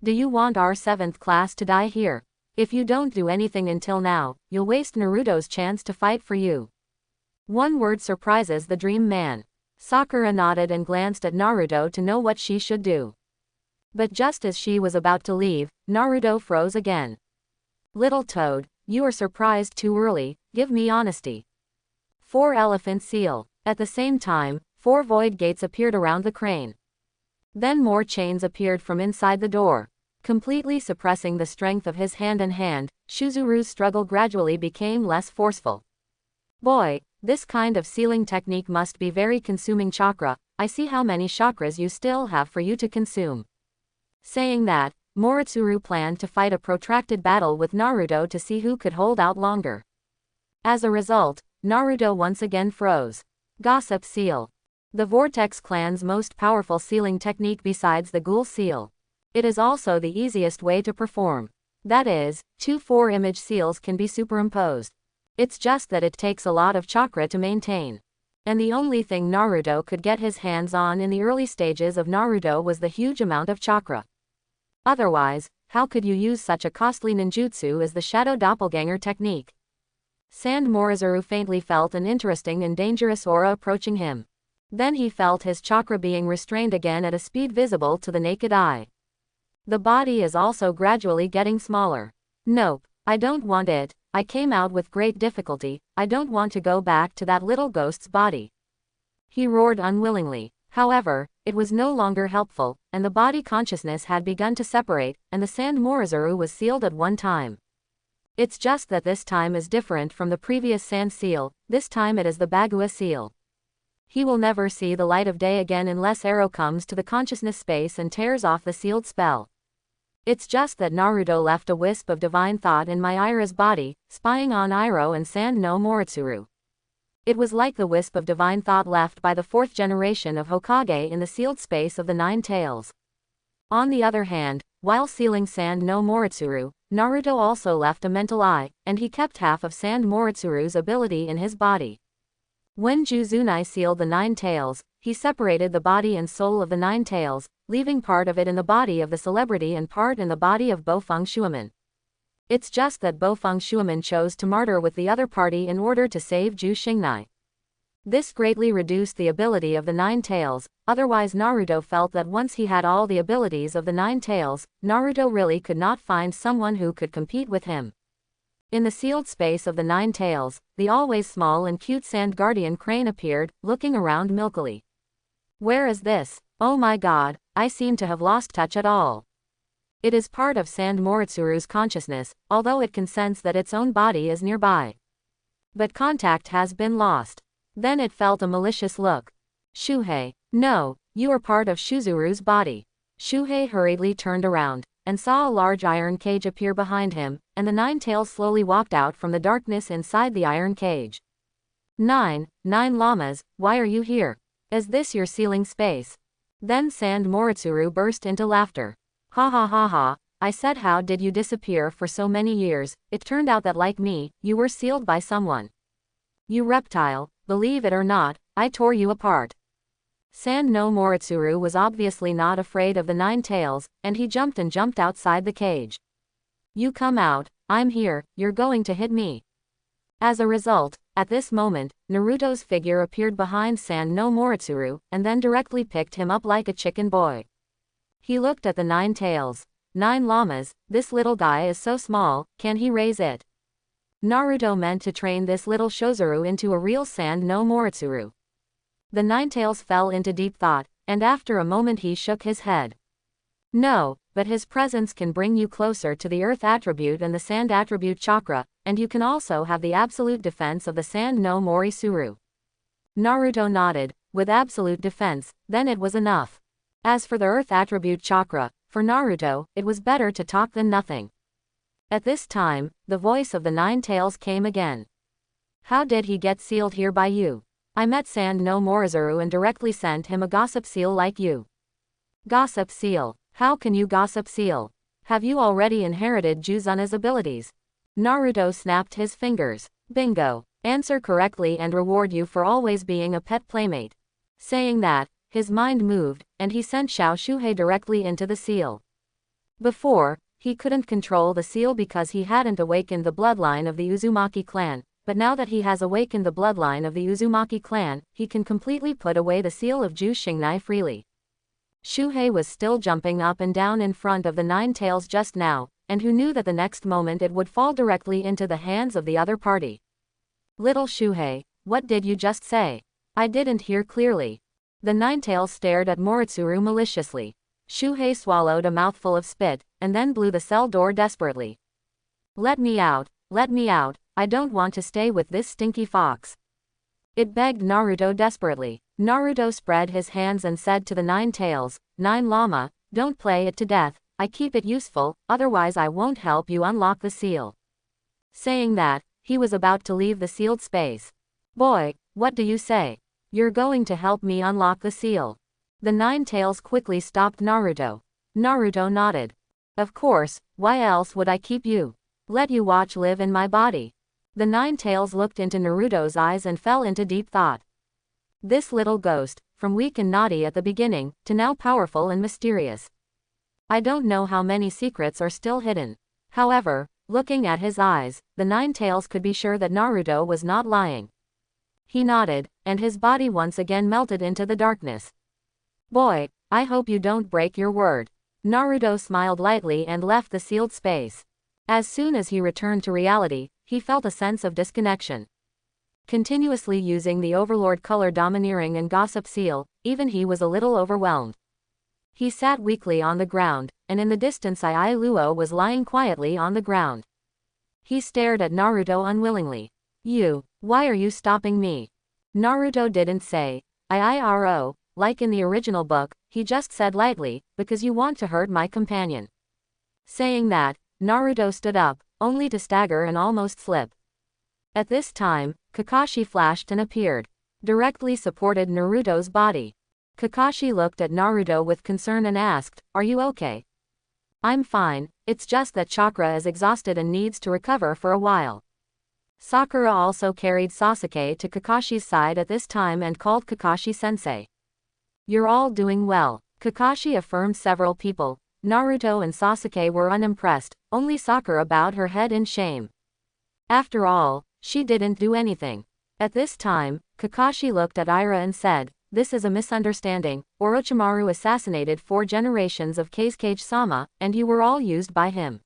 Do you want our 7th class to die here? If you don't do anything until now, you'll waste Naruto's chance to fight for you. One word surprises the dream man. Sakura nodded and glanced at Naruto to know what she should do. But just as she was about to leave, Naruto froze again. Little toad, you are surprised too early, give me honesty. 4 elephant seal. At the same time, 4 void gates appeared around the crane. Then more chains appeared from inside the door. Completely suppressing the strength of his hand in hand, Shuzuru's struggle gradually became less forceful. Boy, this kind of sealing technique must be very consuming chakra. I see how many chakras you still have for you to consume. Saying that, Moritsuru planned to fight a protracted battle with Naruto to see who could hold out longer. As a result, Naruto once again froze. Gossip Seal. The Vortex clan's most powerful sealing technique besides the Ghoul Seal. It is also the easiest way to perform. That is, 2 4-image seals can be superimposed. It's just that it takes a lot of chakra to maintain. And the only thing Naruto could get his hands on in the early stages of Naruto was the huge amount of chakra. Otherwise, how could you use such a costly ninjutsu as the Shadow Doppelganger technique? Sand Morizuru faintly felt an interesting and dangerous aura approaching him. Then he felt his chakra being restrained again at a speed visible to the naked eye. The body is also gradually getting smaller. Nope, I don't want it, I came out with great difficulty, I don't want to go back to that little ghost's body. He roared unwillingly. However, it was no longer helpful, and the body consciousness had begun to separate, and the Sand Morizuru was sealed at one time. It's just that this time is different from the previous sand seal, this time it is the Bagua seal. He will never see the light of day again unless Arrow comes to the consciousness space and tears off the sealed spell. It's just that Naruto left a wisp of divine thought in Mayura's body, spying on Iroh and Sand no Moritsuru. It was like the wisp of divine thought left by the 4th generation of Hokage in the sealed space of the 9 tails. On the other hand, while sealing Sand no Moritsuru, Naruto also left a mental eye, and he kept half of Sand Moritsuru's ability in his body. When Juzunai sealed the 9 tails, he separated the body and soul of the 9 tails, leaving part of it in the body of the celebrity and part in the body of Bofeng Shuaman. It's just that Bofeng Shuaman chose to martyr with the other party in order to save Ju Xingnai. This greatly reduced the ability of the 9 tails, otherwise Naruto felt that once he had all the abilities of the 9 tails, Naruto really could not find someone who could compete with him. In the sealed space of the 9 tails, the always small and cute Sand Guardian Crane appeared, looking around milkily. Where is this? Oh my god, I seem to have lost touch at all. It is part of Sand Moritsuru's consciousness, although it can sense that its own body is nearby. But contact has been lost. Then it felt a malicious look. Shuhei, no, you are part of Shuzuru's body. Shuhei hurriedly turned around, and saw a large iron cage appear behind him, and the 9 tails slowly walked out from the darkness inside the iron cage. Nine llamas, why are you here? Is this your sealing space? Then Sand Moritsuru burst into laughter. Ha ha ha ha, I said how did you disappear for so many years, it turned out that like me, you were sealed by someone. You reptile, believe it or not, I tore you apart. Sand no Moritsuru was obviously not afraid of the 9 tails, and he jumped outside the cage. You come out, I'm here, you're going to hit me. As a result, at this moment, Naruto's figure appeared behind Sand no Moritsuru, and then directly picked him up like a chicken boy. He looked at the 9 tails. 9 llamas, this little guy is so small, can he raise it? Naruto meant to train this little Shozuru into a real Sand no Moritsuru. The 9 tails fell into deep thought, and after a moment he shook his head. No, but his presence can bring you closer to the earth attribute and the sand attribute chakra, and you can also have the absolute defense of the Sand no Moritsuru. Naruto nodded. With absolute defense, then it was enough. As for the earth attribute chakra, for Naruto, it was better to talk than nothing. At this time, the voice of the 9 tails came again. How did he get sealed here by you? I met Sand no Moritsuru and directly sent him a gossip seal like you. Gossip seal? How can you gossip seal? Have you already inherited Juzuna's abilities? Naruto snapped his fingers. Bingo. Answer correctly and reward you for always being a pet playmate. Saying that, his mind moved, and he sent Xiao Shuhei directly into the seal. Before, he couldn't control the seal because he hadn't awakened the bloodline of the Uzumaki clan, but now that he has awakened the bloodline of the Uzumaki clan, he can completely put away the seal of Ju Xingnai freely. Shuhei was still jumping up and down in front of the 9 tails just now, and who knew that the next moment it would fall directly into the hands of the other party. Little Shuhei, what did you just say? I didn't hear clearly. The 9 tails stared at Moritsuru maliciously. Shuhei swallowed a mouthful of spit, and then blew the cell door desperately. Let me out, I don't want to stay with this stinky fox. It begged Naruto desperately. Naruto spread his hands and said to the 9 tails, 9 llama, don't play it to death, I keep it useful, otherwise I won't help you unlock the seal. Saying that, he was about to leave the sealed space. Boy, what do you say? You're going to help me unlock the seal. The Nine Tails quickly stopped Naruto. Naruto nodded. Of course, why else would I keep you? Let you watch live in my body. The Nine Tails looked into Naruto's eyes and fell into deep thought. This little ghost, from weak and naughty at the beginning, to now powerful and mysterious. I don't know how many secrets are still hidden. However, looking at his eyes, the Nine Tails could be sure that Naruto was not lying. He nodded, and his body once again melted into the darkness. Boy, I hope you don't break your word. Naruto smiled lightly and left the sealed space. As soon as he returned to reality, he felt a sense of disconnection. Continuously using the Overlord color domineering and gossip seal, even he was a little overwhelmed. He sat weakly on the ground, and in the distance Ai Luo was lying quietly on the ground. He stared at Naruto unwillingly. Why are you stopping me? Naruto didn't say, I-I-R-O, like in the original book, he just said lightly, because you want to hurt my companion. Saying that, Naruto stood up, only to stagger and almost slip. At this time, Kakashi flashed and appeared. Directly supported Naruto's body. Kakashi looked at Naruto with concern and asked, "Are you okay?" "I'm fine, it's just that Chakra is exhausted and needs to recover for a while." Sakura also carried Sasuke to Kakashi's side at this time and called Kakashi sensei. "You're all doing well," Kakashi affirmed. Several people, Naruto and Sasuke, were unimpressed, only Sakura bowed her head in shame. After all, she didn't do anything. At this time, Kakashi looked at Ira and said, "This is a misunderstanding. Orochimaru assassinated 4 generations of Kazekage-sama, and you were all used by him.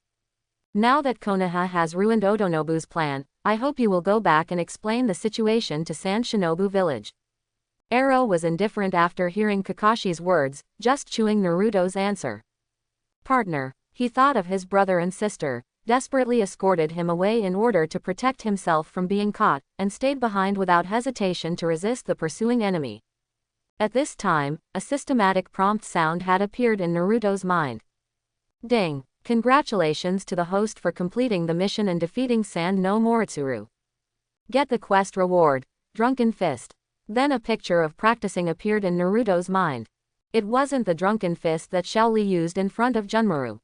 Now that Konoha has ruined Otonobu's plan, I hope you will go back and explain the situation to San Shinobu village." Ero was indifferent after hearing Kakashi's words, just chewing Naruto's answer. Partner, he thought of his brother and sister, desperately escorted him away in order to protect himself from being caught, and stayed behind without hesitation to resist the pursuing enemy. At this time, a systematic prompt sound had appeared in Naruto's mind. Ding! Congratulations to the host for completing the mission and defeating Sand no Moritsuru. Get the quest reward, Drunken Fist. Then a picture of practicing appeared in Naruto's mind. It wasn't the Drunken Fist that Xiao Li used in front of Junmaru.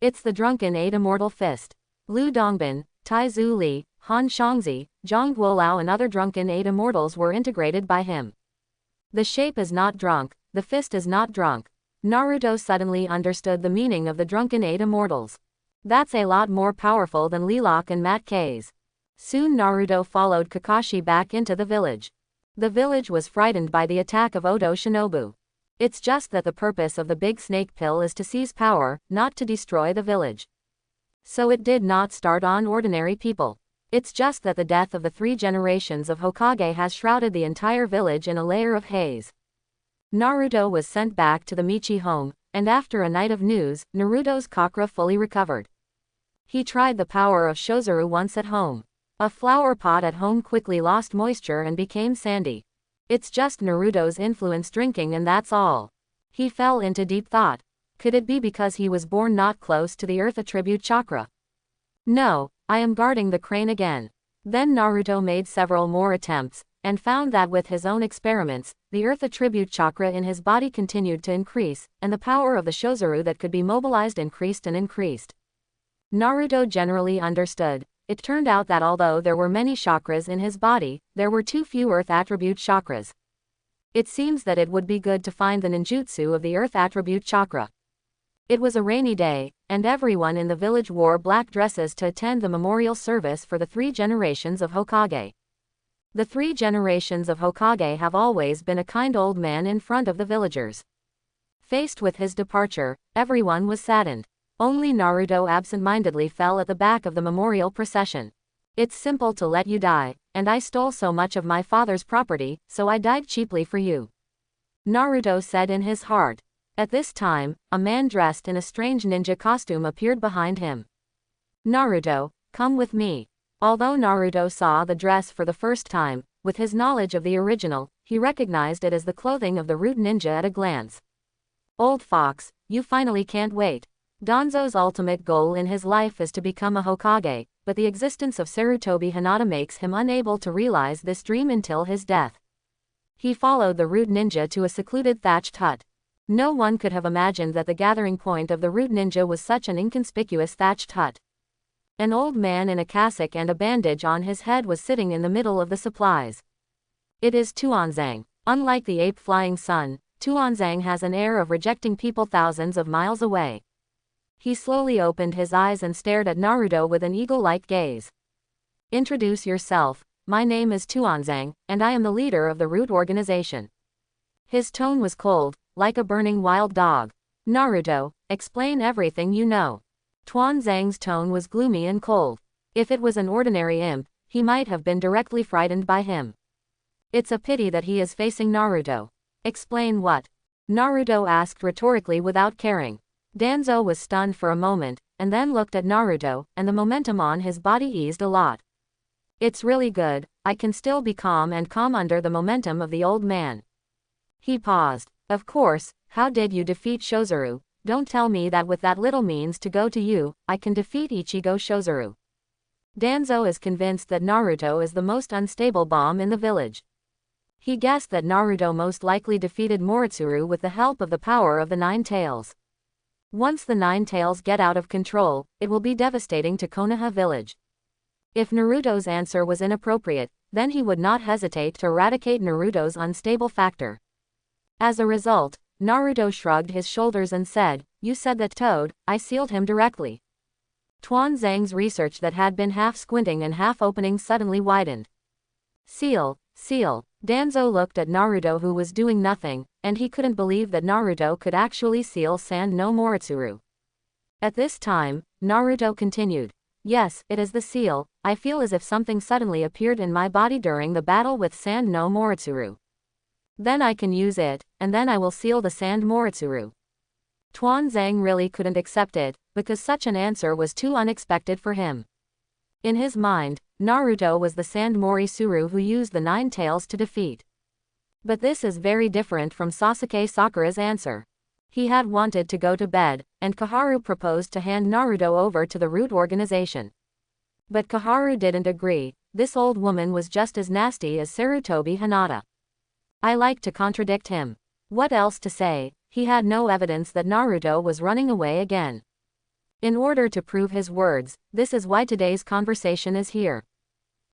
It's the Drunken 8 Immortal Fist. Lu Dongbin, Tai Zhu Li, Han Shangzi, Zhang Guolao and other Drunken 8 Immortals were integrated by him. The shape is not drunk, the fist is not drunk. Naruto suddenly understood the meaning of the Drunken 8 Immortals. That's a lot more powerful than Lilac and Mat K's. Soon Naruto followed Kakashi back into the village. The village was frightened by the attack of Oto Shinobu. It's just that the purpose of the big snake pill is to seize power, not to destroy the village. So it did not start on ordinary people. It's just that the death of the 3 generations of Hokage has shrouded the entire village in a layer of haze. Naruto was sent back to the Michi home, and after a night of news, Naruto's chakra fully recovered. He tried the power of Shozuru once at home. A flower pot at home quickly lost moisture and became sandy. It's just Naruto's influence drinking and that's all. He fell into deep thought. Could it be because he was born not close to the earth attribute chakra? No, I am guarding the crane again. Then Naruto made several more attempts, and found that with his own experiments, the earth attribute chakra in his body continued to increase, and the power of the Shozuru that could be mobilized increased and increased. Naruto generally understood. It turned out that although there were many chakras in his body, there were too few earth attribute chakras. It seems that it would be good to find the ninjutsu of the earth attribute chakra. It was a rainy day, and everyone in the village wore black dresses to attend the memorial service for the 3 generations of Hokage. The 3 generations of Hokage have always been a kind old man in front of the villagers. Faced with his departure, everyone was saddened. Only Naruto absent-mindedly fell at the back of the memorial procession. It's simple to let you die, and I stole so much of my father's property, so I died cheaply for you. Naruto said in his heart. At this time, a man dressed in a strange ninja costume appeared behind him. Naruto, come with me. Although Naruto saw the dress for the first time, with his knowledge of the original, he recognized it as the clothing of the root ninja at a glance. Old fox, you finally can't wait. Danzo's ultimate goal in his life is to become a Hokage, but the existence of Sarutobi Hinata makes him unable to realize this dream until his death. He followed the Root Ninja to a secluded thatched hut. No one could have imagined that the gathering point of the Root Ninja was such an inconspicuous thatched hut. An old man in a cassock and a bandage on his head was sitting in the middle of the supplies. It is Tuanzang. Unlike the ape flying sun, Tuanzang has an air of rejecting people thousands of miles away. He slowly opened his eyes and stared at Naruto with an eagle-like gaze. Introduce yourself. My name is Tuanzang, and I am the leader of the Root organization. His tone was cold, like a burning wild dog. Naruto, explain everything you know. Tuanzang's tone was gloomy and cold. If it was an ordinary imp, he might have been directly frightened by him. It's a pity that he is facing Naruto. Explain what? Naruto asked rhetorically without caring. Danzo was stunned for a moment, and then looked at Naruto, and the momentum on his body eased a lot. It's really good, I can still be calm and calm under the momentum of the old man. He paused. Of course, how did you defeat Shozuru? Don't tell me that with that little means to go to you, I can defeat Ichigo Shozuru. Danzo is convinced that Naruto is the most unstable bomb in the village. He guessed that Naruto most likely defeated Moritsuru with the help of the power of the Nine Tails. Once the Nine Tails get out of control, it will be devastating to Konoha village. If Naruto's answer was inappropriate, then he would not hesitate to eradicate Naruto's unstable factor. As a result, Naruto shrugged his shoulders and said, "You said that Toad, I sealed him directly." Tuanzang's research that had been half squinting and half opening suddenly widened. Seal. Danzo looked at Naruto who was doing nothing, and he couldn't believe that Naruto could actually seal Sand no Moritsuru. At this time, Naruto continued. Yes, it is the seal. I feel as if something suddenly appeared in my body during the battle with Sand no Moritsuru. Then I can use it, and then I will seal the Sand Moritsuru. Tuanzang really couldn't accept it, because such an answer was too unexpected for him. In his mind, Naruto was the Sand Moritsuru who used the Nine Tails to defeat. But this is very different from Sasuke Sakura's answer. He had wanted to go to bed, and Koharu proposed to hand Naruto over to the Root organization. But Koharu didn't agree. This old woman was just as nasty as Sarutobi Hinata. I like to contradict him. What else to say? He had no evidence that Naruto was running away again. In order to prove his words, this is why today's conversation is here.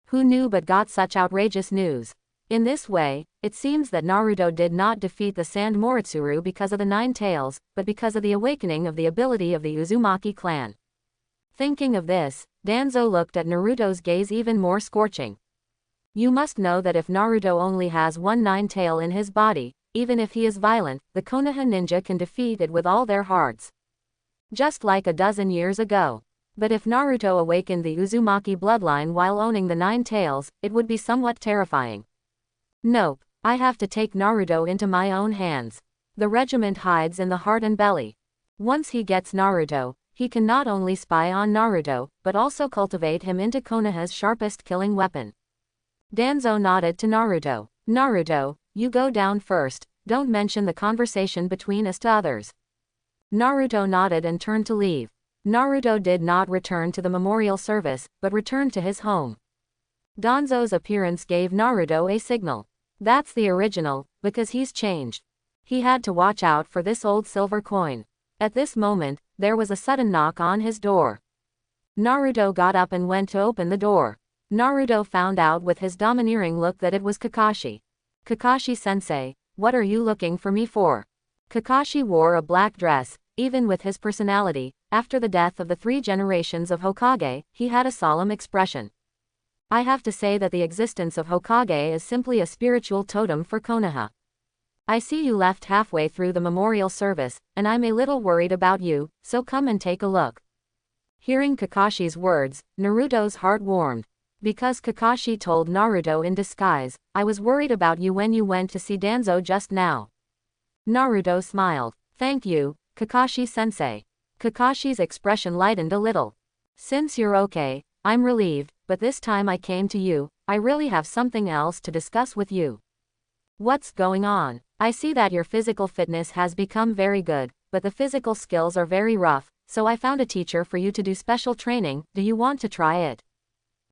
Who knew but got such outrageous news? In this way, it seems that Naruto did not defeat the Sand Moritsuru because of the Nine Tails, but because of the awakening of the ability of the Uzumaki clan. Thinking of this, Danzo looked at Naruto's gaze even more scorching. You must know that if Naruto only has one Nine Tail in his body, even if he is violent, the Konoha ninja can defeat it with all their hearts. Just like a dozen years ago. But if Naruto awakened the Uzumaki bloodline while owning the Nine Tails, it would be somewhat terrifying. Nope, I have to take Naruto into my own hands. The regiment hides in the heart and belly. Once he gets Naruto, he can not only spy on Naruto, but also cultivate him into Konoha's sharpest killing weapon. Danzo nodded to Naruto. Naruto, you go down first, don't mention the conversation between us to others. Naruto nodded and turned to leave. Naruto did not return to the memorial service, but returned to his home. Danzo's appearance gave Naruto a signal. That's the original, because he's changed. He had to watch out for this old silver coin. At this moment, there was a sudden knock on his door. Naruto got up and went to open the door. Naruto found out with his domineering look that it was Kakashi. Kakashi-sensei, what are you looking for me for? Kakashi wore a black dress. Even with his personality, after the death of the 3 generations of Hokage, he had a solemn expression. I have to say that the existence of Hokage is simply a spiritual totem for Konoha. I see you left halfway through the memorial service, and I'm a little worried about you, so come and take a look. Hearing Kakashi's words, Naruto's heart warmed. Because Kakashi told Naruto in disguise, I was worried about you when you went to see Danzo just now. Naruto smiled. Thank you, Kakashi-sensei. Kakashi's expression lightened a little. Since you're okay, I'm relieved, but this time I came to you, I really have something else to discuss with you. What's going on? I see that your physical fitness has become very good, but the physical skills are very rough, so I found a teacher for you to do special training, do you want to try it?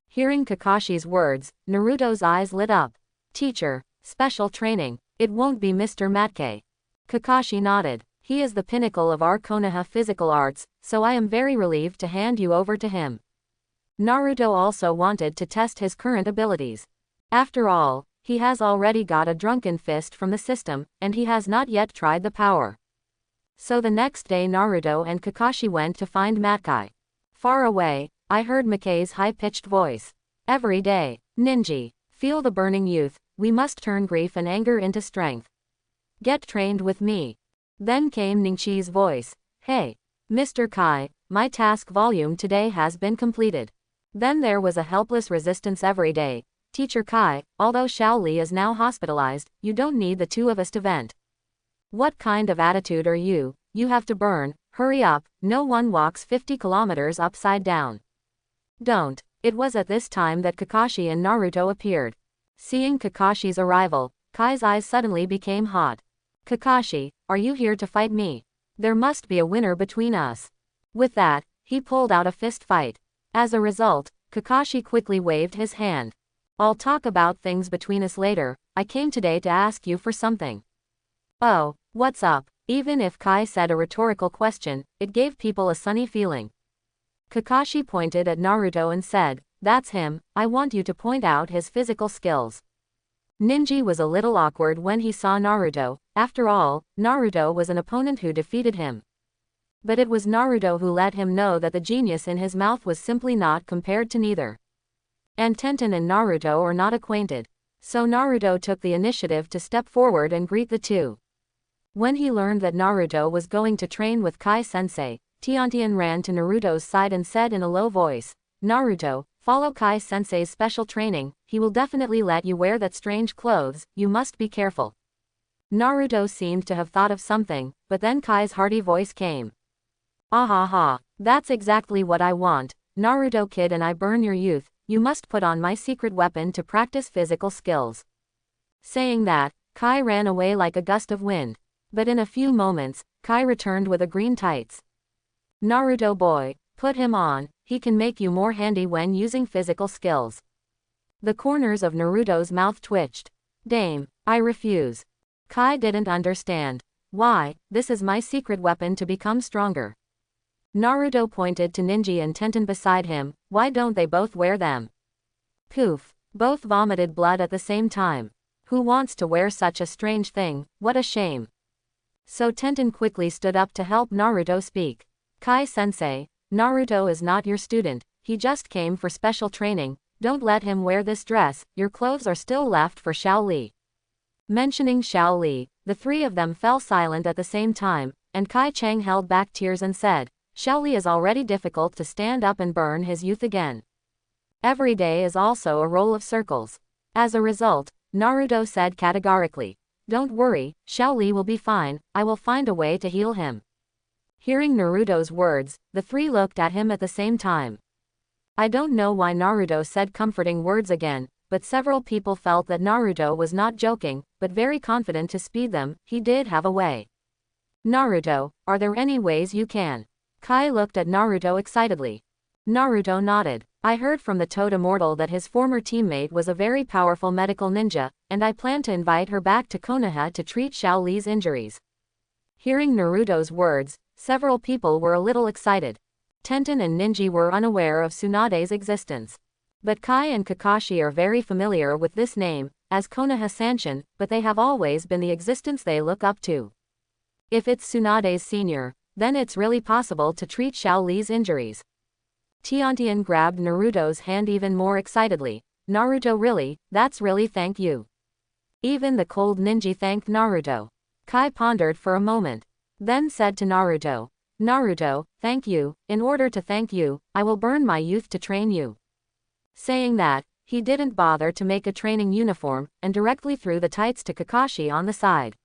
Hearing Kakashi's words, Naruto's eyes lit up. Teacher, special training, it won't be Mr. Matke. Kakashi nodded. He is the pinnacle of our Konoha physical arts, so I am very relieved to hand you over to him. Naruto also wanted to test his current abilities. After all, he has already got a drunken fist from the system, and he has not yet tried the power. So the next day Naruto and Kakashi went to find Matkai. Far away, I heard Mackay's high-pitched voice. Every day, Ninji, feel the burning youth, we must turn grief and anger into strength. Get trained with me. Then came Ningqi's voice. Hey, Mr. Kai, my task volume today has been completed. Then there was a helpless resistance every day. Teacher Kai, although Xiao Li is now hospitalized, you don't need the two of us to vent. What kind of attitude are you? You have to burn, hurry up, no one walks 50 kilometers upside down. Don't. It was at this time that Kakashi and Naruto appeared. Seeing Kakashi's arrival, Kai's eyes suddenly became hot. Kakashi, are you here to fight me? There must be a winner between us. With that, he pulled out a fist fight. As a result, Kakashi quickly waved his hand. I'll talk about things between us later, I came today to ask you for something. Oh, what's up? Even if Kai said a rhetorical question, it gave people a sunny feeling. Kakashi pointed at Naruto and said, that's him, I want you to point out his physical skills. Ninji was a little awkward when he saw Naruto, after all, Naruto was an opponent who defeated him. But it was Naruto who let him know that the genius in his mouth was simply not compared to neither. And Tenten and Naruto are not acquainted. So Naruto took the initiative to step forward and greet the two. When he learned that Naruto was going to train with Kai-sensei, Tiantian ran to Naruto's side and said in a low voice, Naruto, follow Kai-sensei's special training, he will definitely let you wear that strange clothes, you must be careful. Naruto seemed to have thought of something, but then Kai's hearty voice came. Ah ha ha, that's exactly what I want, Naruto kid, and I burn your youth, you must put on my secret weapon to practice physical skills. Saying that, Kai ran away like a gust of wind. But in a few moments, Kai returned with a green tights. Naruto boy, put him on, he can make you more handy when using physical skills. The corners of Naruto's mouth twitched. Dame, I refuse. Kai didn't understand. Why, this is my secret weapon to become stronger. Naruto pointed to Ninji and Tenten beside him, why don't they both wear them? Poof, both vomited blood at the same time. Who wants to wear such a strange thing, what a shame. So Tenten quickly stood up to help Naruto speak. Kai-sensei, Naruto is not your student, he just came for special training, don't let him wear this dress, your clothes are still left for Xiao Li. Mentioning Xiao Li, the three of them fell silent at the same time, and Kai Chang held back tears and said, Xiao Li is already difficult to stand up and burn his youth again. Every day is also a roll of circles. As a result, Naruto said categorically, don't worry, Xiao Li will be fine, I will find a way to heal him. Hearing Naruto's words, the three looked at him at the same time. I don't know why Naruto said comforting words again, but several people felt that Naruto was not joking, but very confident to speed them, he did have a way. Naruto, are there any ways you can? Kai looked at Naruto excitedly. Naruto nodded. I heard from the Toad Immortal that his former teammate was a very powerful medical ninja, and I plan to invite her back to Konoha to treat Xiao Li's injuries. Hearing Naruto's words, several people were a little excited. Tenten and Ninji were unaware of Tsunade's existence. But Kai and Kakashi are very familiar with this name, as Konoha Sanshin, but they have always been the existence they look up to. If it's Tsunade's senior, then it's really possible to treat Xiao Li's injuries. Tiantian grabbed Naruto's hand even more excitedly. Naruto really, that's really thank you. Even the cold Ninja thanked Naruto. Kai pondered for a moment. Then said to Naruto, Naruto, thank you, in order to thank you, I will burn my youth to train you. Saying that, he didn't bother to make a training uniform, and directly threw the tights to Kakashi on the side.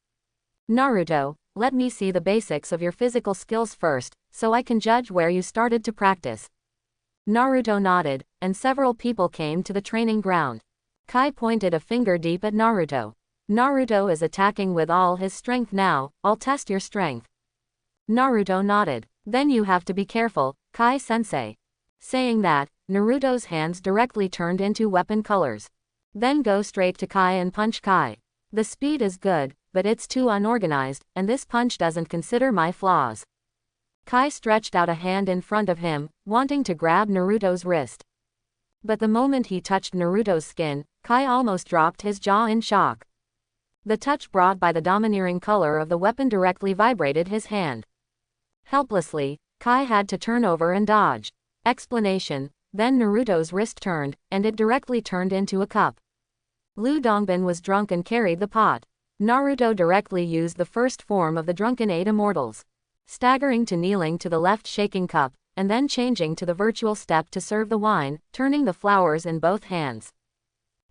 Naruto, let me see the basics of your physical skills first, so I can judge where you started to practice. Naruto nodded, and several people came to the training ground. Kai pointed a finger deep at Naruto. Naruto is attacking with all his strength now, I'll test your strength. Naruto nodded. Then you have to be careful, Kai-sensei. Saying that, Naruto's hands directly turned into weapon colors. Then go straight to Kai and punch Kai. The speed is good, but it's too unorganized, and this punch doesn't consider my flaws. Kai stretched out a hand in front of him, wanting to grab Naruto's wrist. But the moment he touched Naruto's skin, Kai almost dropped his jaw in shock. The touch brought by the domineering color of the weapon directly vibrated his hand. Helplessly, Kai had to turn over and dodge. Explanation: then Naruto's wrist turned, and it directly turned into a cup. Lu Dongbin was drunk and carried the pot. Naruto directly used the first form of the Drunken Eight Immortals. Staggering to kneeling to the left shaking cup, and then changing to the virtual step to serve the wine, turning the flowers in both hands.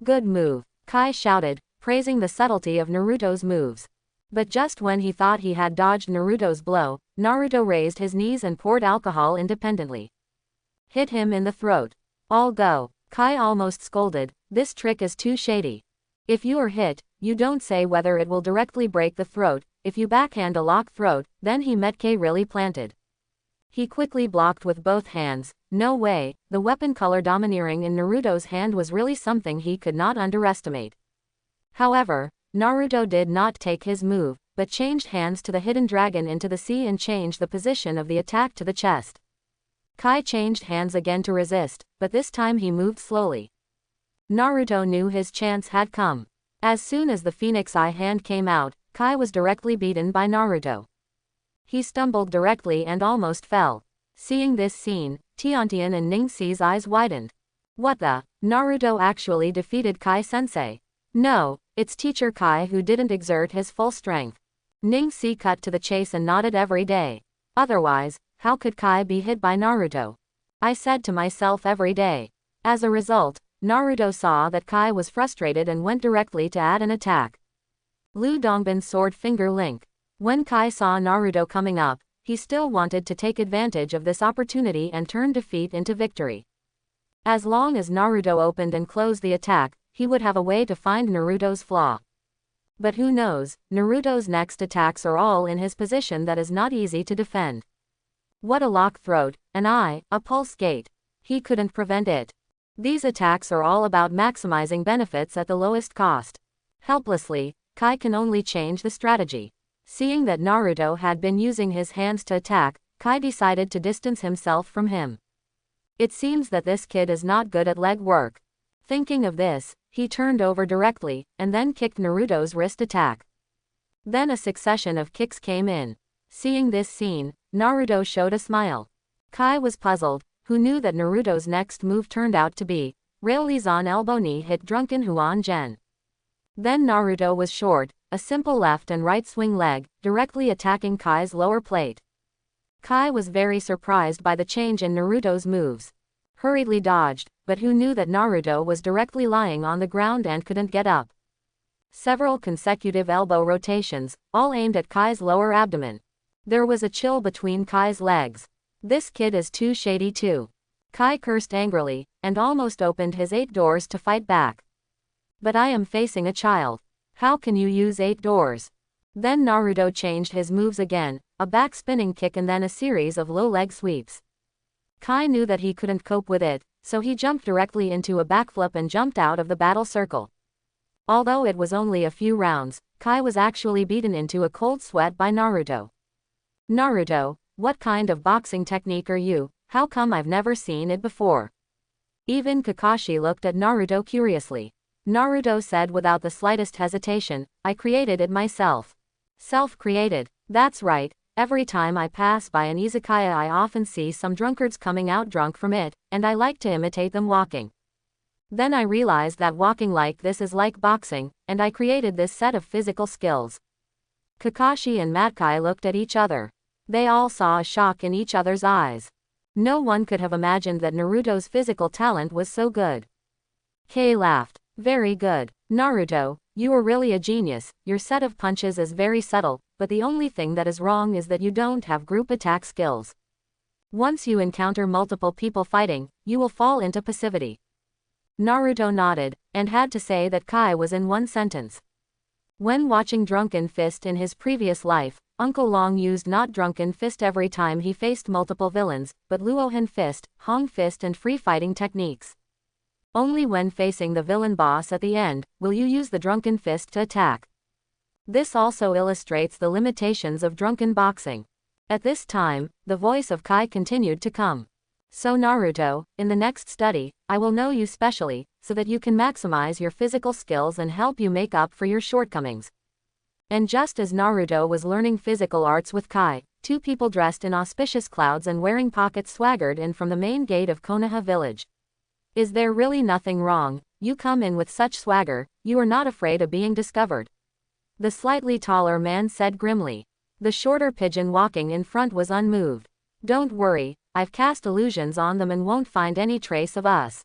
Good move, Kai shouted, praising the subtlety of Naruto's moves. But just when he thought he had dodged Naruto's blow, Naruto raised his knees and poured alcohol independently. Hit him in the throat. All go, Kai almost scolded, this trick is too shady. If you are hit, you don't say whether it will directly break the throat. If you backhand a lock throat, then he metke really planted. He quickly blocked with both hands. No way, the weapon color domineering in Naruto's hand was really something he could not underestimate. However, Naruto did not take his move, but changed hands to the hidden dragon into the sea and changed the position of the attack to the chest. Kai changed hands again to resist, but this time he moved slowly. Naruto knew his chance had come. As soon as the Phoenix Eye hand came out, Kai was directly beaten by Naruto. He stumbled directly and almost fell. Seeing this scene, Tiantian and Ningxi's eyes widened. What the? Naruto actually defeated Kai-sensei. No, it's teacher Kai who didn't exert his full strength. Ningxi cut to the chase and nodded every day. Otherwise, how could Kai be hit by Naruto? I said to myself every day. As a result, Naruto saw that Kai was frustrated and went directly to add an attack. Lu Dongbin's sword finger link. When Kai saw Naruto coming up, he still wanted to take advantage of this opportunity and turn defeat into victory. As long as Naruto opened and closed the attack, he would have a way to find Naruto's flaw. But who knows, Naruto's next attacks are all in his position that is not easy to defend. What a lock throat, an eye, a pulse gate. He couldn't prevent it. These attacks are all about maximizing benefits at the lowest cost. Helplessly, Kai can only change the strategy. Seeing that Naruto had been using his hands to attack, Kai decided to distance himself from him. It seems that this kid is not good at leg work. Thinking of this, he turned over directly, and then kicked Naruto's wrist attack. Then a succession of kicks came in. Seeing this scene, Naruto showed a smile. Kai was puzzled, who knew that Naruto's next move turned out to be, Railizan elbow knee hit Drunken Huan Gen. Then Naruto was short, a simple left and right swing leg, directly attacking Kai's lower plate. Kai was very surprised by the change in Naruto's moves. Hurriedly dodged, but who knew that Naruto was directly lying on the ground and couldn't get up. Several consecutive elbow rotations, all aimed at Kai's lower abdomen. There was a chill between Kai's legs. This kid is too shady too. Kai cursed angrily, and almost opened his 8 doors to fight back. But I am facing a child. How can you use 8 doors? Then Naruto changed his moves again, a back spinning kick and then a series of low leg sweeps. Kai knew that he couldn't cope with it, so he jumped directly into a backflip and jumped out of the battle circle. Although it was only a few rounds, Kai was actually beaten into a cold sweat by Naruto. Naruto, what kind of boxing technique are you? How come I've never seen it before? Even Kakashi looked at Naruto curiously. Naruto said without the slightest hesitation, I created it myself. Self-created. That's right, every time I pass by an izakaya I often see some drunkards coming out drunk from it, and I like to imitate them walking. Then I realized that walking like this is like boxing, and I created this set of physical skills. Kakashi and Matkai looked at each other. They all saw a shock in each other's eyes. No one could have imagined that Naruto's physical talent was so good. Kei laughed. Very good. Naruto, you are really a genius, your set of punches is very subtle, but the only thing that is wrong is that you don't have group attack skills. Once you encounter multiple people fighting, you will fall into passivity. Naruto nodded, and had to say that Kai was in one sentence. When watching Drunken Fist in his previous life, Uncle Long used not Drunken Fist every time he faced multiple villains, but Luohan Fist, Hong Fist and free fighting techniques. Only when facing the villain boss at the end, will you use the Drunken Fist to attack. This also illustrates the limitations of drunken boxing. At this time, the voice of Kai continued to come. So Naruto, in the next study, I will know you specially, so that you can maximize your physical skills and help you make up for your shortcomings. And just as Naruto was learning physical arts with Kai, two people dressed in auspicious clouds and wearing pockets swaggered in from the main gate of Konoha village. Is there really nothing wrong? You come in with such swagger, you are not afraid of being discovered. The slightly taller man said grimly. The shorter pigeon walking in front was unmoved. Don't worry, I've cast illusions on them and won't find any trace of us.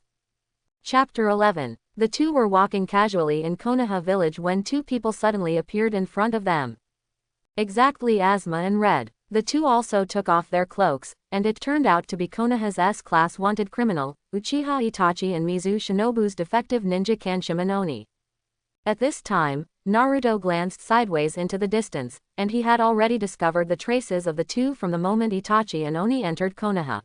Chapter 11. The two were walking casually in Konoha village when two people suddenly appeared in front of them. Exactly Asma and Red. The two also took off their cloaks, and it turned out to be Konoha's S-class wanted criminal, Uchiha Itachi and Mizu Shinobu's defective ninja Kanshima Oni. At this time, Naruto glanced sideways into the distance, and he had already discovered the traces of the two from the moment Itachi and Oni entered Konoha.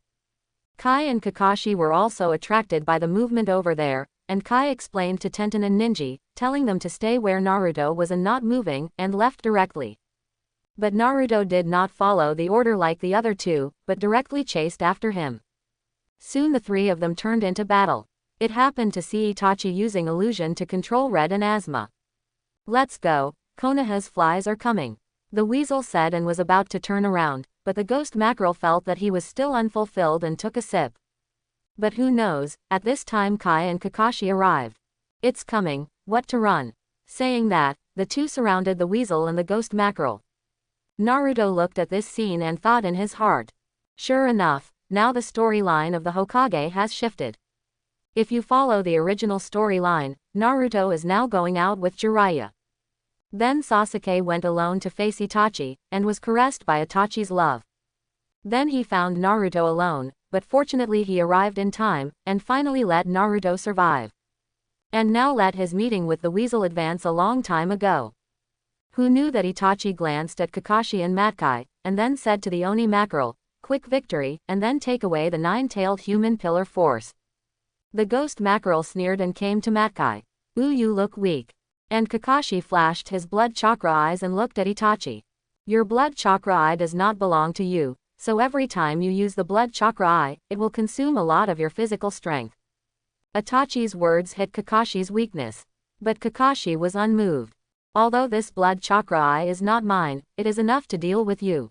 Kai and Kakashi were also attracted by the movement over there, and Kai explained to Tenten and Neji, telling them to stay where Naruto was and not moving, and left directly. But Naruto did not follow the order like the other two, but directly chased after him. Soon the three of them turned into battle. It happened to see Itachi using illusion to control Red and Asma. Let's go, Konoha's flies are coming. The weasel said and was about to turn around, but the ghost mackerel felt that he was still unfulfilled and took a sip. But who knows, at this time Kai and Kakashi arrived. It's coming, what to run? Saying that, the two surrounded the weasel and the ghost mackerel. Naruto looked at this scene and thought in his heart. Sure enough, now the storyline of the Hokage has shifted. If you follow the original storyline, Naruto is now going out with Jiraiya. Then Sasuke went alone to face Itachi, and was caressed by Itachi's love. Then he found Naruto alone, but fortunately he arrived in time, and finally let Naruto survive. And now let his meeting with the weasel advance a long time ago. Who knew that Itachi glanced at Kakashi and Matkai, and then said to the Oni mackerel, quick victory, and then take away the nine-tailed human pillar force. The ghost mackerel sneered and came to Matkai. Ooh, you look weak. And Kakashi flashed his blood chakra eyes and looked at Itachi. Your blood chakra eye does not belong to you, so every time you use the blood chakra eye, it will consume a lot of your physical strength. Itachi's words hit Kakashi's weakness. But Kakashi was unmoved. Although this blood chakra eye is not mine, it is enough to deal with you.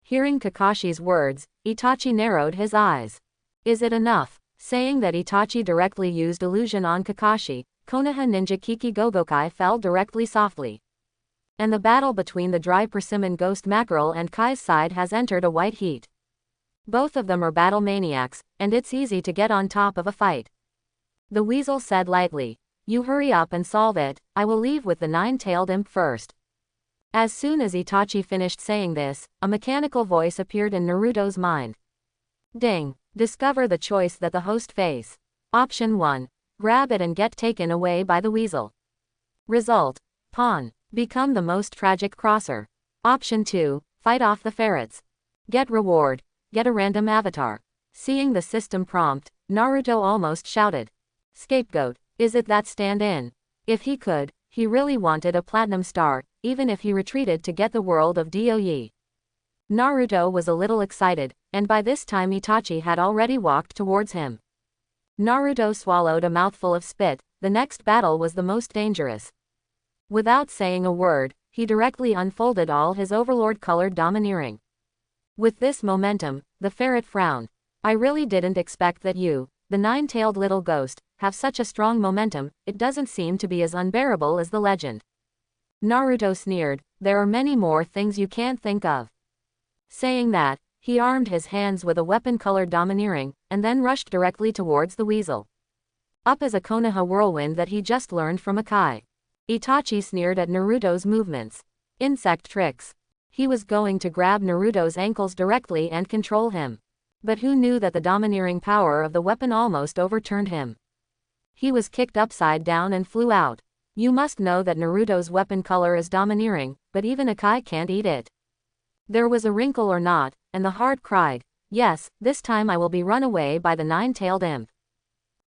Hearing Kakashi's words, Itachi narrowed his eyes. Is it enough? Saying that Itachi directly used illusion on Kakashi, Konoha ninja Kiki Gogokai fell directly softly. And the battle between the dry persimmon ghost mackerel and Kai's side has entered a white heat. Both of them are battle maniacs, and it's easy to get on top of a fight. The weasel said lightly, you hurry up and solve it, I will leave with the nine-tailed imp first. As soon as Itachi finished saying this, a mechanical voice appeared in Naruto's mind. Ding. Discover the choice that the host face. Option 1. Grab it and get taken away by the weasel. Result. Pawn. Become the most tragic crosser. Option 2. Fight off the ferrets. Get reward. Get a random avatar. Seeing the system prompt, Naruto almost shouted. Scapegoat. Is it that stand-in? If he could, he really wanted a platinum star, even if he retreated to get the world of Doye. Naruto was a little excited, and by this time Itachi had already walked towards him. Naruto swallowed a mouthful of spit. The next battle was the most dangerous. Without saying a word, he directly unfolded all his overlord-colored domineering. With this momentum, the ferret frowned. I really didn't expect that you, the nine-tailed little ghost, have such a strong momentum, it doesn't seem to be as unbearable as the legend. Naruto sneered, there are many more things you can't think of. Saying that, he armed his hands with a weapon-colored domineering, and then rushed directly towards the weasel. Up as a Konoha whirlwind that he just learned from Akai. Itachi sneered at Naruto's movements. Insect tricks. He was going to grab Naruto's ankles directly and control him. But who knew that the domineering power of the weapon almost overturned him? He was kicked upside down and flew out. You must know that Naruto's weapon color is domineering, but even Akai can't eat it. There was a wrinkle or not, and the heart cried, yes, this time I will be run away by the nine-tailed imp.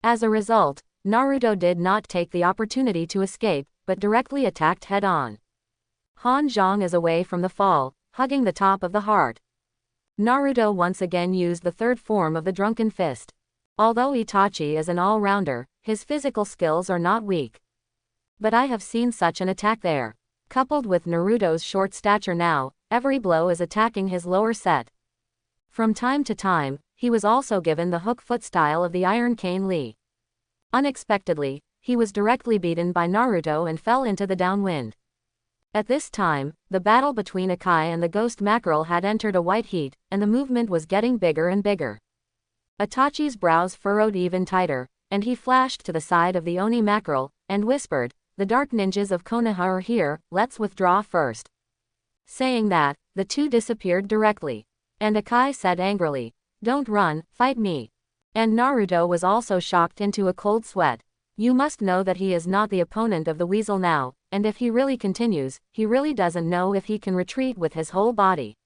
As a result, Naruto did not take the opportunity to escape, but directly attacked head-on. Han Zhang is away from the fall, hugging the top of the heart. Naruto once again used the third form of the Drunken Fist. Although Itachi is an all-rounder, his physical skills are not weak. But I have seen such an attack there. Coupled with Naruto's short stature now, every blow is attacking his lower set. From time to time, he was also given the hook foot style of the Iron Cane Lee. Unexpectedly, he was directly beaten by Naruto and fell into the downwind. At this time, the battle between Akai and the ghost mackerel had entered a white heat, and the movement was getting bigger and bigger. Itachi's brows furrowed even tighter, and he flashed to the side of the Oni mackerel, and whispered, "The dark ninjas of Konoha are here, let's withdraw first." Saying that, the two disappeared directly. And Akai said angrily, "Don't run, fight me." And Naruto was also shocked into a cold sweat. You must know that he is not the opponent of the weasel now, and if he really continues, he really doesn't know if he can retreat with his whole body.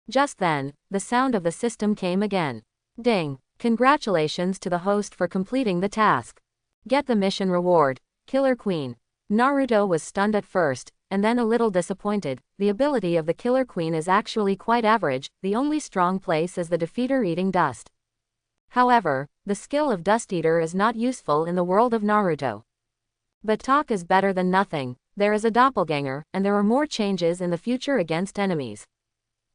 Just then, the sound of the system came again. Ding! Congratulations to the host for completing the task. Get the mission reward, Killer Queen. Naruto was stunned at first, and then a little disappointed. The ability of the Killer Queen is actually quite average, the only strong place is the defeater eating dust. However, the skill of Dust Eater is not useful in the world of Naruto. But talk is better than nothing, there is a doppelganger, and there are more changes in the future against enemies.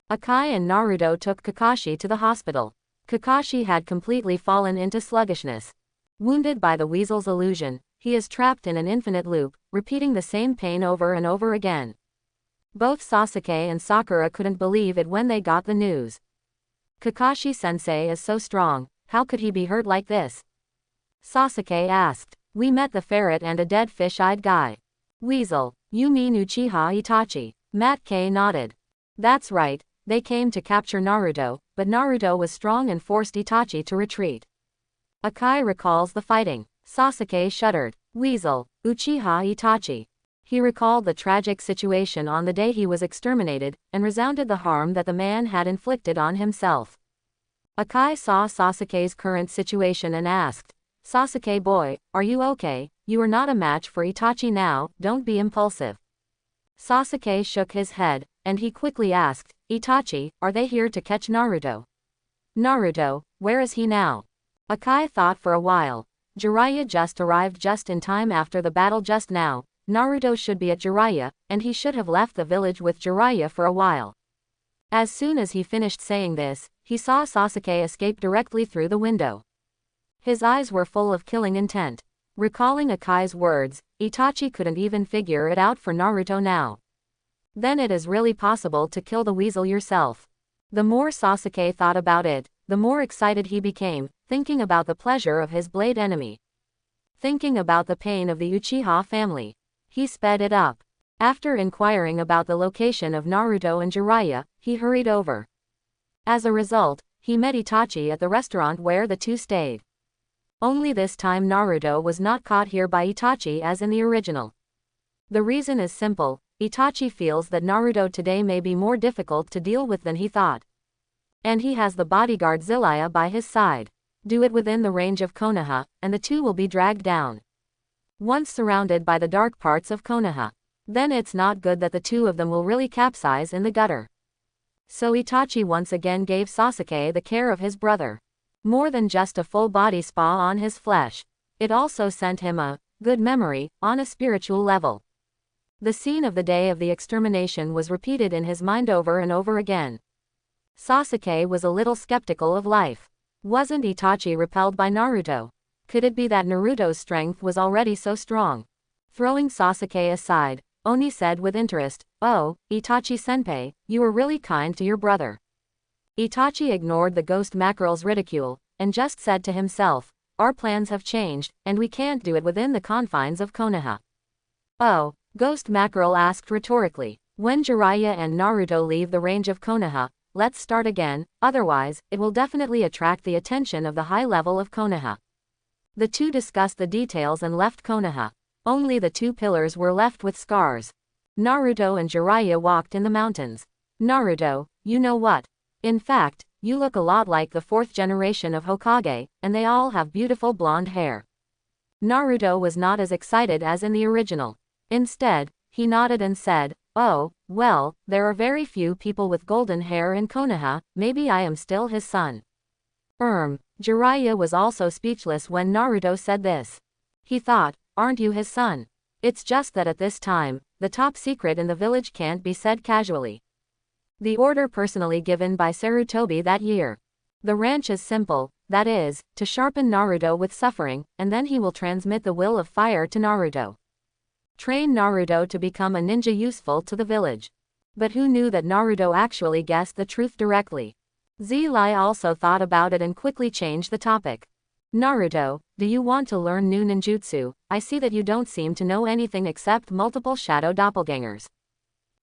Akai and Naruto took Kakashi to the hospital. Kakashi had completely fallen into sluggishness. Wounded by the weasel's illusion, he is trapped in an infinite loop, repeating the same pain over and over again. Both Sasuke and Sakura couldn't believe it when they got the news. Kakashi-sensei is so strong, how could he be hurt like this? Sasuke asked. We met the ferret and a dead fish-eyed guy. Weasel, you mean Uchiha Itachi? Matt K nodded. That's right, they came to capture Naruto, but Naruto was strong and forced Itachi to retreat. Akai recalls the fighting. Sasuke shuddered. Weasel, Uchiha Itachi. He recalled the tragic situation on the day he was exterminated, and resounded the harm that the man had inflicted on himself. Akai saw Sasuke's current situation and asked, Sasuke boy, are you okay? You are not a match for Itachi now, don't be impulsive. Sasuke shook his head, and he quickly asked, Itachi, are they here to catch Naruto? Naruto, where is he now? Akai thought for a while. Jiraiya just arrived just in time after the battle just now. Naruto should be at Jiraiya, and he should have left the village with Jiraiya for a while. As soon as he finished saying this, he saw Sasuke escape directly through the window. His eyes were full of killing intent. Recalling Akai's words, Itachi couldn't even figure it out for Naruto now. Then it is really possible to kill the weasel yourself. The more Sasuke thought about it, the more excited he became, thinking about the pleasure of his blade enemy. Thinking about the pain of the Uchiha family. He sped it up. After inquiring about the location of Naruto and Jiraiya, he hurried over. As a result, he met Itachi at the restaurant where the two stayed. Only this time Naruto was not caught here by Itachi as in the original. The reason is simple, Itachi feels that Naruto today may be more difficult to deal with than he thought. And he has the bodyguard Zilaya by his side. Do it within the range of Konoha, and the two will be dragged down. Once surrounded by the dark parts of Konoha, then it's not good that the two of them will really capsize in the gutter. So Itachi once again gave Sasuke the care of his brother. More than just a full body spa on his flesh. It also sent him a good memory on a spiritual level. The scene of the day of the extermination was repeated in his mind over and over again. Sasuke was a little skeptical of life. Wasn't Itachi repelled by Naruto? Could it be that Naruto's strength was already so strong? Throwing Sasuke aside, Oni said with interest, "Oh, Itachi-senpai, you were really kind to your brother." Itachi ignored the ghost mackerel's ridicule, and just said to himself, "Our plans have changed, and we can't do it within the confines of Konoha." "Oh?" Ghost mackerel asked rhetorically. "When Jiraiya and Naruto leave the range of Konoha, let's start again, otherwise, it will definitely attract the attention of the high level of Konoha." The two discussed the details and left Konoha. Only the two pillars were left with scars. Naruto and Jiraiya walked in the mountains. Naruto, you know what? In fact, you look a lot like the fourth generation of Hokage, and they all have beautiful blonde hair. Naruto was not as excited as in the original. Instead, he nodded and said, "Oh, well, there are very few people with golden hair in Konoha, maybe I am still his son." Jiraiya was also speechless when Naruto said this. He thought, aren't you his son? It's just that at this time, the top secret in the village can't be said casually. The order personally given by Sarutobi that year. The ranch is simple, that is, to sharpen Naruto with suffering, and then he will transmit the will of fire to Naruto. Train Naruto to become a ninja useful to the village. But who knew that Naruto actually guessed the truth directly? Zilai also thought about it and quickly changed the topic. Naruto, do you want to learn new ninjutsu? I see that you don't seem to know anything except multiple shadow doppelgangers.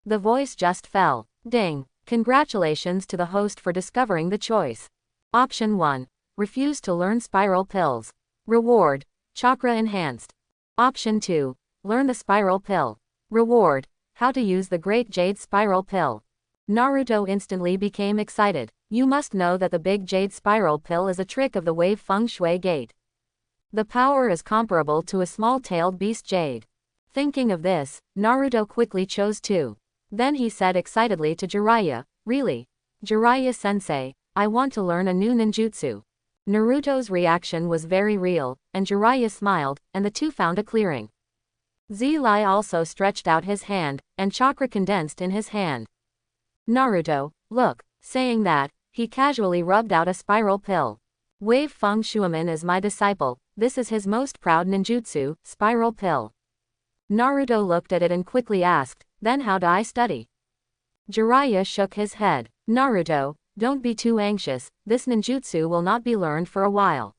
The voice just fell. Ding. Congratulations to the host for discovering the choice. Option 1. Refuse to learn spiral pills. Reward. Chakra enhanced. Option 2. Learn the spiral pill. Reward. How to use the Great Jade Spiral Pill. Naruto instantly became excited. You must know that the Big Jade Spiral Pill is a trick of the Wave Feng Shui Gate. The power is comparable to a small-tailed beast jade. Thinking of this, Naruto quickly chose 2. Then he said excitedly to Jiraiya, "Really? Jiraiya-sensei, I want to learn a new ninjutsu." Naruto's reaction was very real, and Jiraiya smiled, and the two found a clearing. Zilai also stretched out his hand, and chakra condensed in his hand. Naruto, look. Saying that, he casually rubbed out a spiral pill. Wave Feng Shuiman is my disciple, this is his most proud ninjutsu, spiral pill. Naruto looked at it and quickly asked, then how do I study? Jiraiya shook his head. Naruto, don't be too anxious, this ninjutsu will not be learned for a while.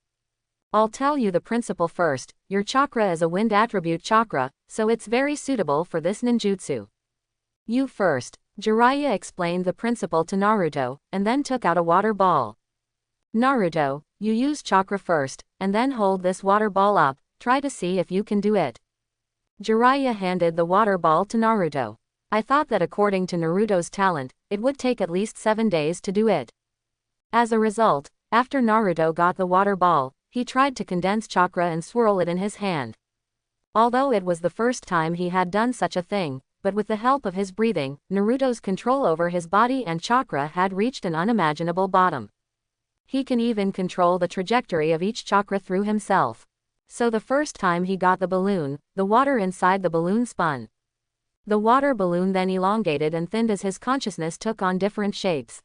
I'll tell you the principle first, your chakra is a wind attribute chakra, so it's very suitable for this ninjutsu. You first. Jiraiya explained the principle to Naruto, and then took out a water ball. Naruto, you use chakra first, and then hold this water ball up, try to see if you can do it. Jiraiya handed the water ball to Naruto. I thought that according to Naruto's talent, it would take at least 7 days to do it. As a result, after Naruto got the water ball, he tried to condense chakra and swirl it in his hand. Although it was the first time he had done such a thing, but with the help of his breathing, Naruto's control over his body and chakra had reached an unimaginable bottom. He can even control the trajectory of each chakra through himself. So the first time he got the balloon, the water inside the balloon spun. The water balloon then elongated and thinned as his consciousness took on different shapes.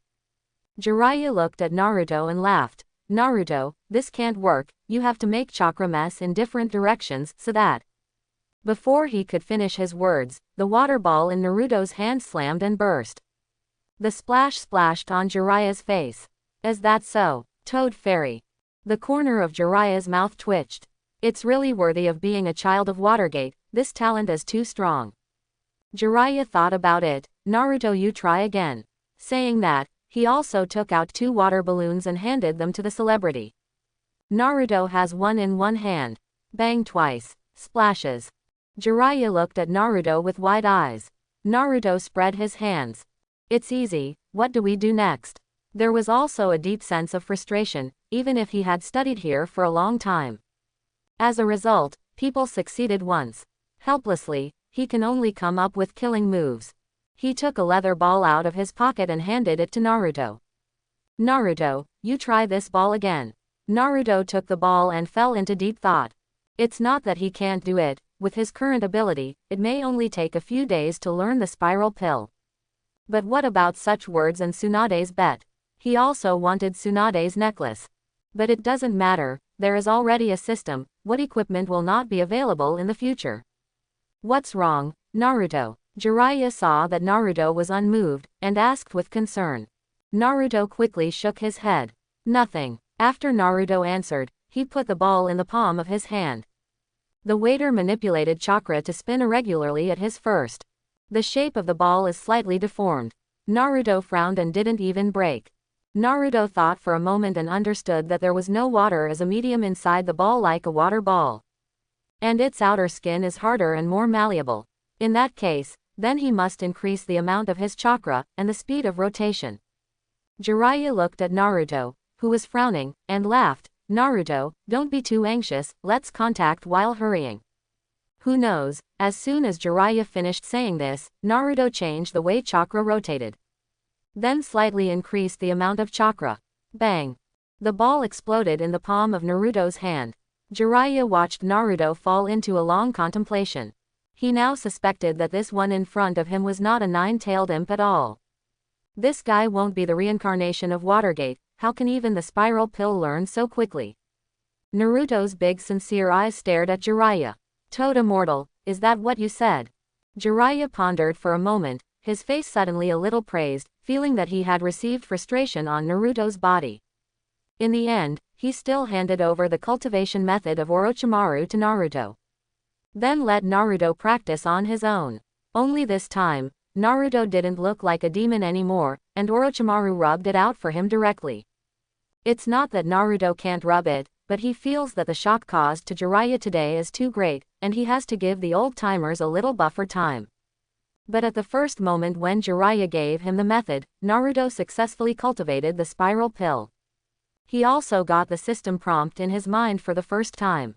Jiraiya looked at Naruto and laughed. Naruto, this can't work, you have to make chakra mess in different directions so that. Before he could finish his words, the water ball in Naruto's hand slammed and burst. The splash splashed on Jiraiya's face. Is that so? Toad Fairy. The corner of Jiraiya's mouth twitched. It's really worthy of being a child of Watergate, this talent is too strong. Jiraiya thought about it. Naruto, you try again. Saying that, he also took out 2 water balloons and handed them to the celebrity. Naruto has one in one hand. Bang twice. Splashes. Jiraiya looked at Naruto with wide eyes. Naruto spread his hands. It's easy, what do we do next? There was also a deep sense of frustration, even if he had studied here for a long time. As a result, people succeeded once. Helplessly, he can only come up with killing moves. He took a leather ball out of his pocket and handed it to Naruto. Naruto, you try this ball again. Naruto took the ball and fell into deep thought. It's not that he can't do it. With his current ability, it may only take a few days to learn the spiral pill. But what about such words and Tsunade's bet? He also wanted Tsunade's necklace. But it doesn't matter, there is already a system, what equipment will not be available in the future? What's wrong, Naruto? Jiraiya saw that Naruto was unmoved, and asked with concern. Naruto quickly shook his head. Nothing. After Naruto answered, he put the ball in the palm of his hand. The waiter manipulated chakra to spin irregularly at his first. The shape of the ball is slightly deformed. Naruto frowned and didn't even break. Naruto thought for a moment and understood that there was no water as a medium inside the ball like a water ball. And its outer skin is harder and more malleable. In that case, Then he must increase the amount of his chakra, and the speed of rotation. Jiraiya looked at Naruto, who was frowning, and laughed. Naruto, don't be too anxious, let's contact while hurrying. Who knows, as soon as Jiraiya finished saying this, Naruto changed the way chakra rotated. Then slightly increased the amount of chakra. Bang! The ball exploded in the palm of Naruto's hand. Jiraiya watched Naruto fall into a long contemplation. He now suspected that this one in front of him was not a nine-tailed imp at all. This guy won't be the reincarnation of Watergate. How can even the spiral pill learn so quickly? Naruto's big sincere eyes stared at Jiraiya. Toad immortal, is that what you said? Jiraiya pondered for a moment, his face suddenly a little praised, feeling that he had received frustration on Naruto's body. In the end, he still handed over the cultivation method of Orochimaru to Naruto. Then let Naruto practice on his own. Only this time, Naruto didn't look like a demon anymore, and Orochimaru rubbed it out for him directly. It's not that Naruto can't rub it, but he feels that the shock caused to Jiraiya today is too great, and he has to give the old-timers a little buffer time. But at the first moment when Jiraiya gave him the method, Naruto successfully cultivated the spiral pill. He also got the system prompt in his mind for the first time.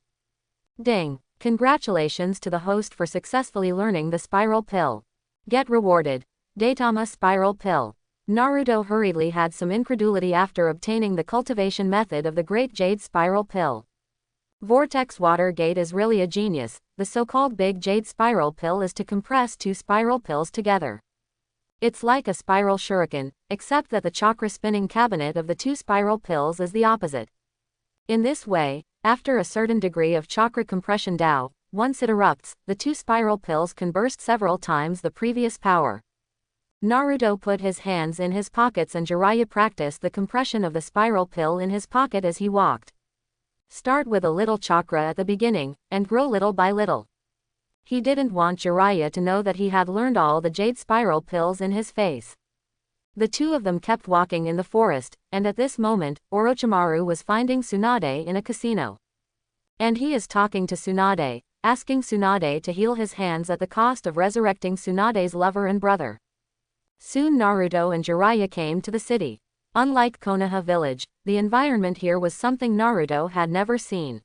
Ding! Congratulations to the host for successfully learning the spiral pill. Get rewarded. Daitama spiral pill. Naruto hurriedly had some incredulity after obtaining the cultivation method of the Great Jade Spiral Pill. Vortex Water Gate is really a genius. The so-called Big Jade Spiral Pill is to compress two spiral pills together. It's like a spiral shuriken, except that the chakra spinning cabinet of the two spiral pills is the opposite. In this way, after a certain degree of chakra compression Tao, once it erupts, the two spiral pills can burst several times the previous power. Naruto put his hands in his pockets and Jiraiya practiced the compression of the spiral pill in his pocket as he walked. Start with a little chakra at the beginning, and grow little by little. He didn't want Jiraiya to know that he had learned all the jade spiral pills in his face. The two of them kept walking in the forest, and at this moment, Orochimaru was finding Tsunade in a casino. And he is talking to Tsunade, asking Tsunade to heal his hands at the cost of resurrecting Tsunade's lover and brother. Soon Naruto and Jiraiya came to the city. Unlike Konoha village, the environment here was something Naruto had never seen.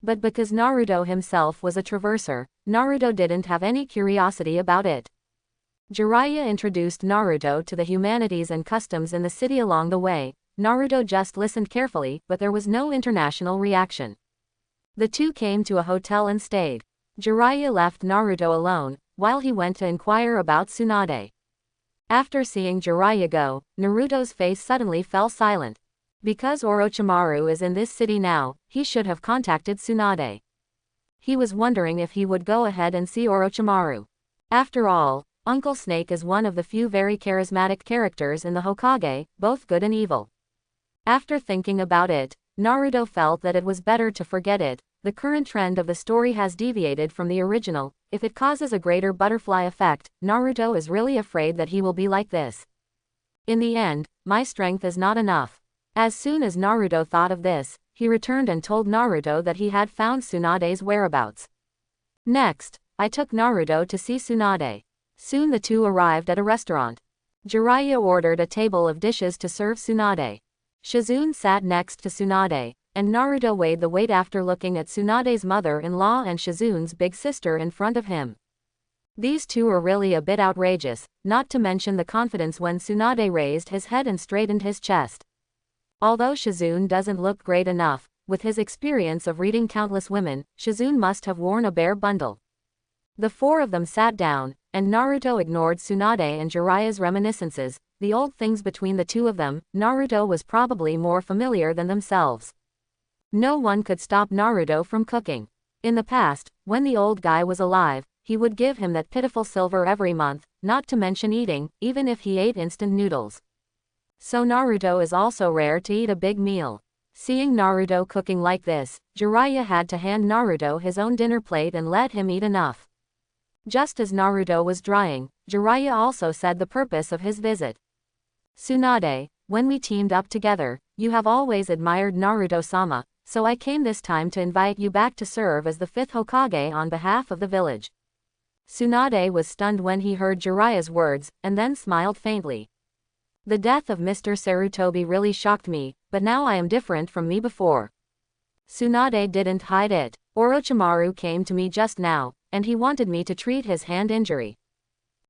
But because Naruto himself was a traverser, Naruto didn't have any curiosity about it. Jiraiya introduced Naruto to the humanities and customs in the city along the way. Naruto just listened carefully, but there was no international reaction. The two came to a hotel and stayed. Jiraiya left Naruto alone, while he went to inquire about Tsunade. After seeing Jiraiya go, Naruto's face suddenly fell silent. Because Orochimaru is in this city now, he should have contacted Tsunade. He was wondering if he would go ahead and see Orochimaru. After all, Uncle Snake is one of the few very charismatic characters in the Hokage, both good and evil. After thinking about it, Naruto felt that it was better to forget it. The current trend of the story has deviated from the original. If it causes a greater butterfly effect, Naruto is really afraid that he will be like this. In the end, my strength is not enough. As soon as Naruto thought of this, he returned and told Naruto that he had found Tsunade's whereabouts. Next, I took Naruto to see Tsunade. Soon the two arrived at a restaurant. Jiraiya ordered a table of dishes to serve Tsunade. Shizune sat next to Tsunade, and Naruto weighed the weight after looking at Tsunade's mother-in-law and Shizune's big sister in front of him. These two are really a bit outrageous, not to mention the confidence when Tsunade raised his head and straightened his chest. Although Shizune doesn't look great enough, with his experience of reading countless women, Shizune must have worn a bare bundle. The four of them sat down, and Naruto ignored Tsunade and Jiraiya's reminiscences, the old things between the two of them. Naruto was probably more familiar than themselves. No one could stop Naruto from cooking. In the past, when the old guy was alive, he would give him that pitiful silver every month, not to mention eating, even if he ate instant noodles. So Naruto is also rare to eat a big meal. Seeing Naruto cooking like this, Jiraiya had to hand Naruto his own dinner plate and let him eat enough. Just as Naruto was drying, Jiraiya also said the purpose of his visit. Tsunade, when we teamed up together, you have always admired Naruto-sama, so I came this time to invite you back to serve as the 5th Hokage on behalf of the village. Tsunade was stunned when he heard Jiraiya's words, and then smiled faintly. The death of Mr. Sarutobi really shocked me, but now I am different from me before. Tsunade didn't hide it. Orochimaru came to me just now, and he wanted me to treat his hand injury.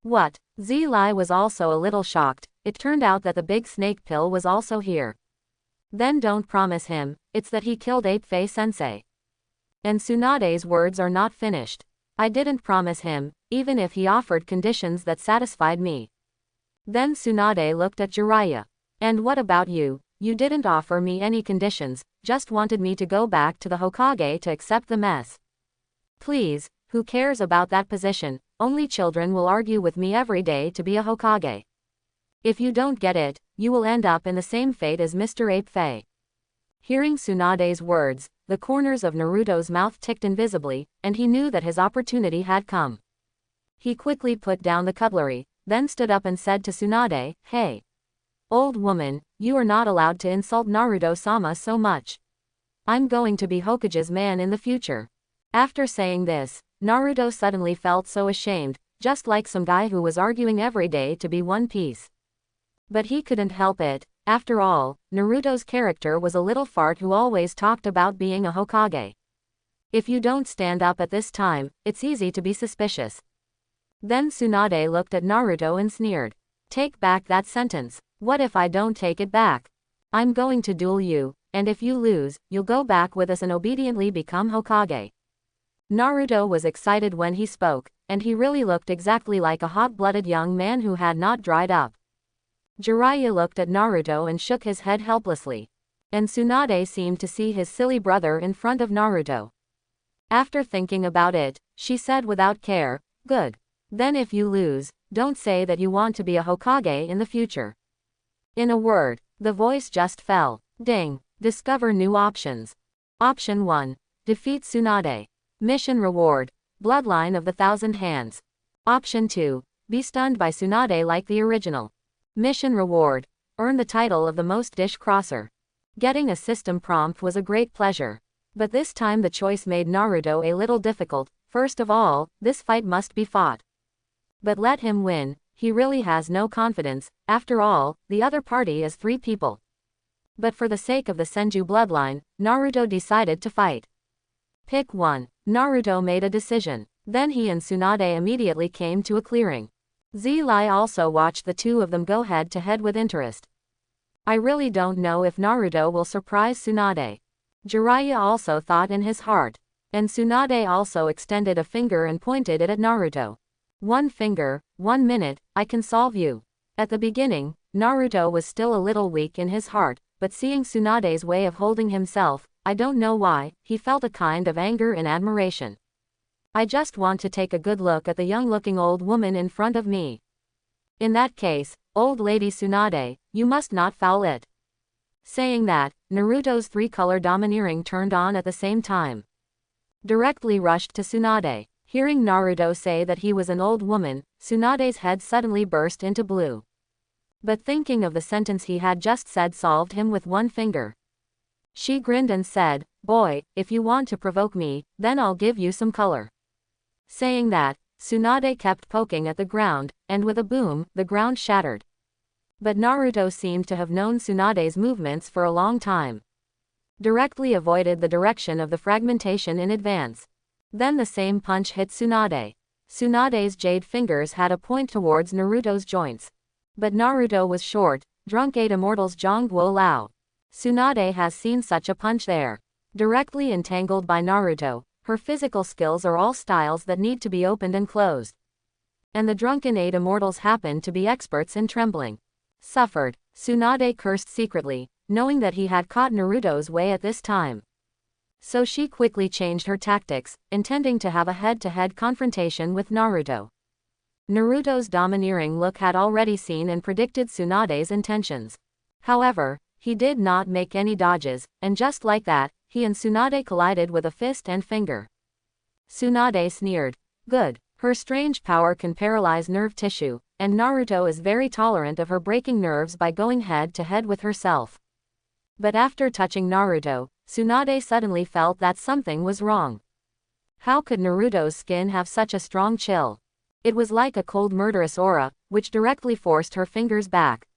What? Zilai was also a little shocked. It turned out that the big snake pill was also here. Then don't promise him, it's that he killed Ape-Fei-sensei. And Tsunade's words are not finished. I didn't promise him, even if he offered conditions that satisfied me. Then Tsunade looked at Jiraiya. And what about you? You didn't offer me any conditions, just wanted me to go back to the Hokage to accept the mess. Please, who cares about that position? Only children will argue with me every day to be a Hokage. If you don't get it, you will end up in the same fate as Mr. Ape-Fei. Hearing Tsunade's words, the corners of Naruto's mouth ticked invisibly, and he knew that his opportunity had come. He quickly put down the cutlery, then stood up and said to Tsunade, "Hey, old woman, you are not allowed to insult Naruto-sama so much. I'm going to be Hokage's man in the future." After saying this, Naruto suddenly felt so ashamed, just like some guy who was arguing every day to be One Piece. But he couldn't help it. After all, Naruto's character was a little fart who always talked about being a Hokage. If you don't stand up at this time, it's easy to be suspicious. Then Tsunade looked at Naruto and sneered. Take back that sentence. What if I don't take it back? I'm going to duel you, and if you lose, you'll go back with us and obediently become Hokage. Naruto was excited when he spoke, and he really looked exactly like a hot-blooded young man who had not dried up. Jiraiya looked at Naruto and shook his head helplessly. And Tsunade seemed to see his silly brother in front of Naruto. After thinking about it, she said without care, "Good. Then if you lose, don't say that you want to be a Hokage in the future." In a word, the voice just fell. Ding. Discover new options. Option 1. Defeat Tsunade. Mission reward. Bloodline of the Thousand Hands. Option 2. Be stunned by Tsunade like the original. Mission reward. Earn the title of the most dish crosser. Getting a system prompt was a great pleasure. But this time the choice made Naruto a little difficult. First of all, this fight must be fought. But let him win, he really has no confidence. After all, the other party is 3 people. But for the sake of the Senju bloodline, Naruto decided to fight. Pick 1. Naruto made a decision. Then he and Tsunade immediately came to a clearing. Zilai also watched the two of them go head to head with interest. I really don't know if Naruto will surprise Tsunade. Jiraiya also thought in his heart. And Tsunade also extended a finger and pointed it at Naruto. 1 finger, 1 minute, I can solve you. At the beginning, Naruto was still a little weak in his heart, but seeing Tsunade's way of holding himself, I don't know why, he felt a kind of anger and admiration. I just want to take a good look at the young-looking old woman in front of me. In that case, old lady Tsunade, you must not foul it. Saying that, Naruto's 3-color domineering turned on at the same time. Directly rushed to Tsunade. Hearing Naruto say that he was an old woman, Tsunade's head suddenly burst into blue. But thinking of the sentence he had just said solved him with 1 finger. She grinned and said, "Boy, if you want to provoke me, then I'll give you some color." Saying that, Tsunade kept poking at the ground, and with a boom, the ground shattered. But Naruto seemed to have known Tsunade's movements for a long time. Directly avoided the direction of the fragmentation in advance. Then the same punch hit Tsunade. Tsunade's jade fingers had a point towards Naruto's joints. But Naruto was short. Drunk 8 Immortals Zhongguo Lao. Tsunade has seen such a punch there. Directly entangled by Naruto, her physical skills are all styles that need to be opened and closed. And the Drunken 8 Immortals happen to be experts in trembling. Suffered. Tsunade cursed secretly, knowing that he had caught Naruto's way at this time. So she quickly changed her tactics, intending to have a head-to-head confrontation with Naruto. Naruto's domineering look had already seen and predicted Tsunade's intentions. However, he did not make any dodges, and just like that, he and Tsunade collided with a fist and finger. Tsunade sneered. Good. Her strange power can paralyze nerve tissue, and Naruto is very tolerant of her breaking nerves by going head-to-head with herself. But after touching Naruto, Tsunade suddenly felt that something was wrong. How could Naruto's skin have such a strong chill? It was like a cold murderous aura, which directly forced her fingers back.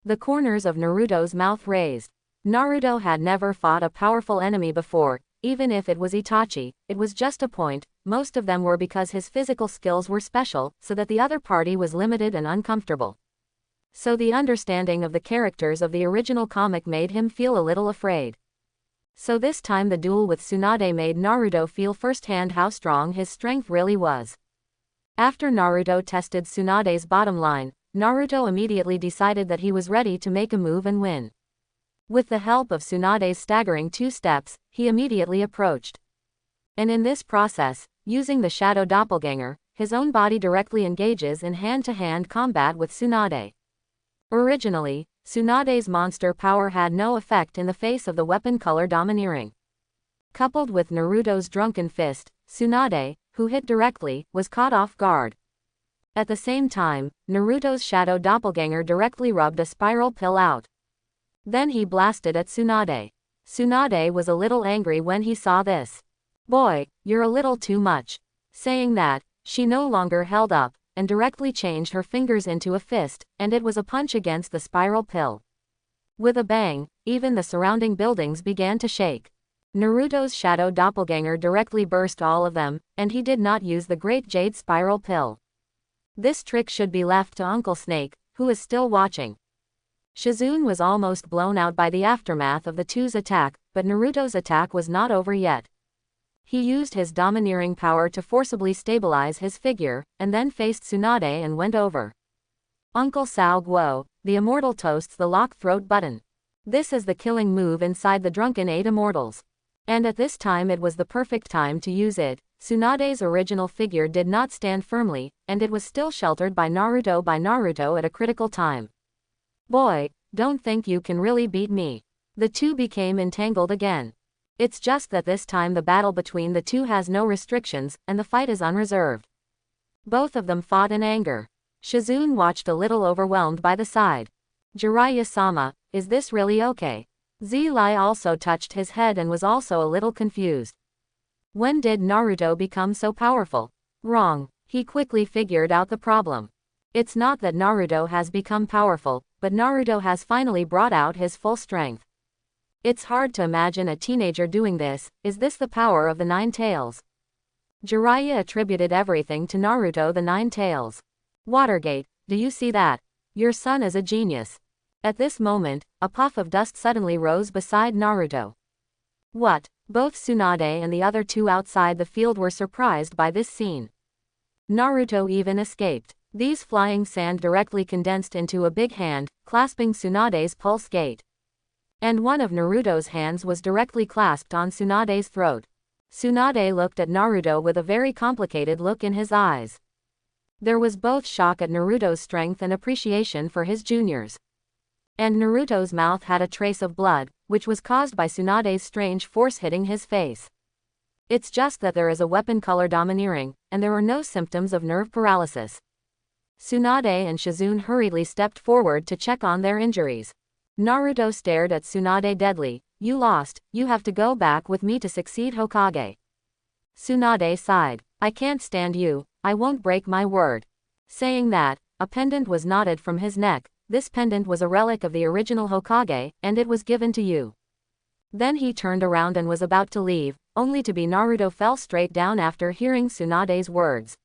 The corners of Naruto's mouth raised. Naruto had never fought a powerful enemy before, even if it was Itachi, it was just a point, most of them were because his physical skills were special, so that the other party was limited and uncomfortable. So the understanding of the characters of the original comic made him feel a little afraid. So this time the duel with Tsunade made Naruto feel firsthand how strong his strength really was. After Naruto tested Tsunade's bottom line, Naruto immediately decided that he was ready to make a move and win. With the help of Tsunade's staggering 2 steps, he immediately approached. And in this process, using the shadow doppelganger, his own body directly engages in hand-to-hand combat with Tsunade. Originally, Tsunade's monster power had no effect in the face of the weapon color domineering. Coupled with Naruto's drunken fist, Tsunade, who hit directly, was caught off guard. At the same time, Naruto's shadow doppelganger directly rubbed a spiral pill out. Then he blasted at Tsunade. Tsunade was a little angry when he saw this. "Boy, you're a little too much." Saying that, she no longer held up, and directly changed her fingers into a fist, and it was a punch against the spiral pill. With a bang, even the surrounding buildings began to shake. Naruto's shadow doppelganger directly burst all of them, and he did not use the Great Jade Spiral Pill. This trick should be left to Uncle Snake, who is still watching. Shizune was almost blown out by the aftermath of the two's attack, but Naruto's attack was not over yet. He used his domineering power to forcibly stabilize his figure, and then faced Tsunade and went over. Uncle Sao Guo, the immortal toasts the lock throat button. This is the killing move inside the Drunken 8 Immortals. And at this time it was the perfect time to use it. Tsunade's original figure did not stand firmly, and it was still sheltered by Naruto at a critical time. "Boy, don't think you can really beat me." The two became entangled again. It's just that this time the battle between the two has no restrictions, and the fight is unreserved. Both of them fought in anger. Shizune watched a little overwhelmed by the side. "Jiraiya-sama, is this really okay?" Zilai also touched his head and was also a little confused. When did Naruto become so powerful? Wrong. He quickly figured out the problem. It's not that Naruto has become powerful, but Naruto has finally brought out his full strength. It's hard to imagine a teenager doing this. Is this the power of the 9 tails? Jiraiya attributed everything to Naruto the 9 tails. "Watergate, do you see that? Your son is a genius." At this moment, a puff of dust suddenly rose beside Naruto. What? Both Tsunade and the other two outside the field were surprised by this scene. Naruto even escaped. These flying sand directly condensed into a big hand, clasping Tsunade's pulse gate. And one of Naruto's hands was directly clasped on Tsunade's throat. Tsunade looked at Naruto with a very complicated look in his eyes. There was both shock at Naruto's strength and appreciation for his juniors. And Naruto's mouth had a trace of blood, which was caused by Tsunade's strange force hitting his face. It's just that there is a weapon color domineering, and there are no symptoms of nerve paralysis. Tsunade and Shizune hurriedly stepped forward to check on their injuries. Naruto stared at Tsunade deadly. "You lost, you have to go back with me to succeed Hokage." Tsunade sighed. "I can't stand you, I won't break my word." Saying that, a pendant was knotted from his neck. This pendant was a relic of the original Hokage, and it was given to you. Then he turned around and was about to leave, only to be Naruto fell straight down after hearing Tsunade's words.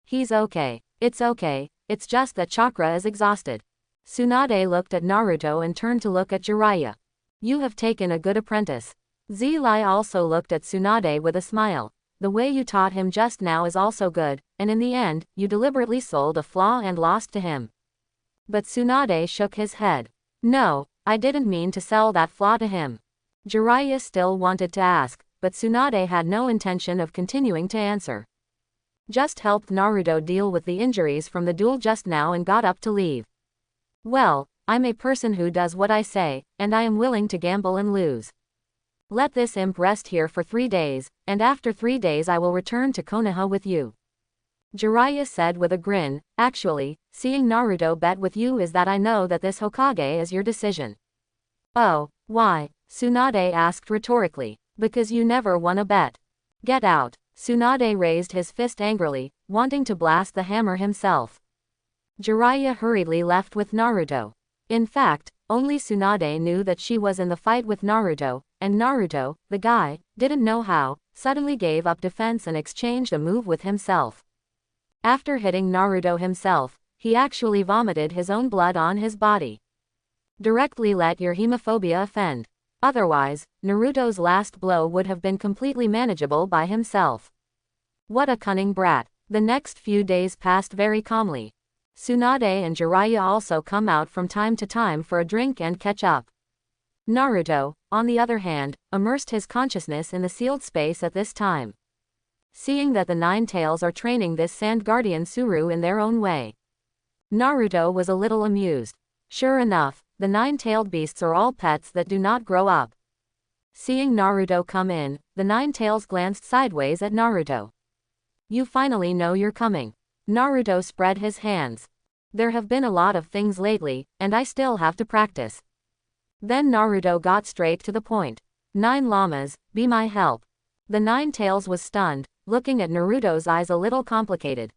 "He's okay. It's okay, it's just that chakra is exhausted." Tsunade looked at Naruto and turned to look at Jiraiya. "You have taken a good apprentice." Zilai also looked at Tsunade with a smile. "The way you taught him just now is also good, and in the end, you deliberately sold a flaw and lost to him." But Tsunade shook his head. "No, I didn't mean to sell that flaw to him." Jiraiya still wanted to ask, but Tsunade had no intention of continuing to answer. Just helped Naruto deal with the injuries from the duel just now and got up to leave. "Well, I'm a person who does what I say, and I am willing to gamble and lose. Let this imp rest here for 3 days, and after 3 days I will return to Konoha with you." Jiraiya said with a grin, "Actually, seeing Naruto bet with you is that I know that this Hokage is your decision." "Oh, why?" Tsunade asked rhetorically. "Because you never won a bet. Get out." Tsunade raised his fist angrily, wanting to blast the hammer himself. Jiraiya hurriedly left with Naruto. In fact, only Tsunade knew that she was in the fight with Naruto, and Naruto, the guy, didn't know how, suddenly gave up defense and exchanged a move with himself. After hitting Naruto himself, he actually vomited his own blood on his body. Directly let your hemophobia offend. Otherwise, Naruto's last blow would have been completely manageable by himself. What a cunning brat. The next few days passed very calmly. Tsunade and Jiraiya also come out from time to time for a drink and catch up. Naruto, on the other hand, immersed his consciousness in the sealed space at this time. Seeing that the Nine Tails are training this Sand Guardian Suru in their own way, Naruto was a little amused. Sure enough, the nine-tailed beasts are all pets that do not grow up. Seeing Naruto come in, the Nine Tails glanced sideways at Naruto. You finally know you're coming. Naruto spread his hands. There have been a lot of things lately, and I still have to practice. Then Naruto got straight to the point. 9 llamas, be my help. The Nine Tails was stunned, looking at Naruto's eyes a little complicated.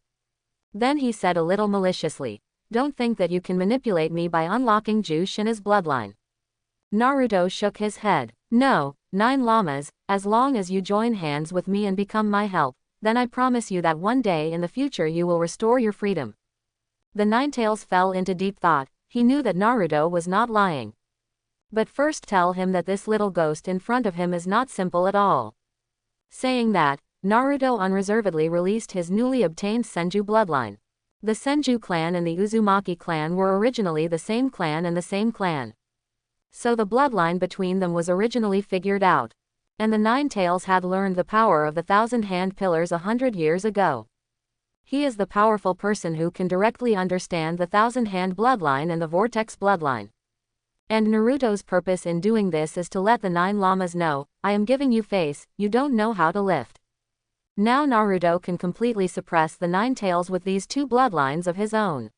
Then he said a little maliciously, don't think that you can manipulate me by unlocking Jushina's bloodline. Naruto shook his head. No, 9 llamas, as long as you join hands with me and become my help, then I promise you that one day in the future you will restore your freedom. The Nine Tails fell into deep thought. He knew that Naruto was not lying. But first tell him that this little ghost in front of him is not simple at all. Saying that, Naruto unreservedly released his newly obtained Senju bloodline. The Senju clan and the Uzumaki clan were originally the same clan and the same clan. So the bloodline between them was originally figured out. And the Nine Tails had learned the power of the 1,000-hand pillars 100 years ago. He is the powerful person who can directly understand the 1,000-hand bloodline and the Vortex bloodline. And Naruto's purpose in doing this is to let the 9 llamas know, I am giving you face, you don't know how to lift. Now Naruto can completely suppress the Nine Tails with these 2 bloodlines of his own.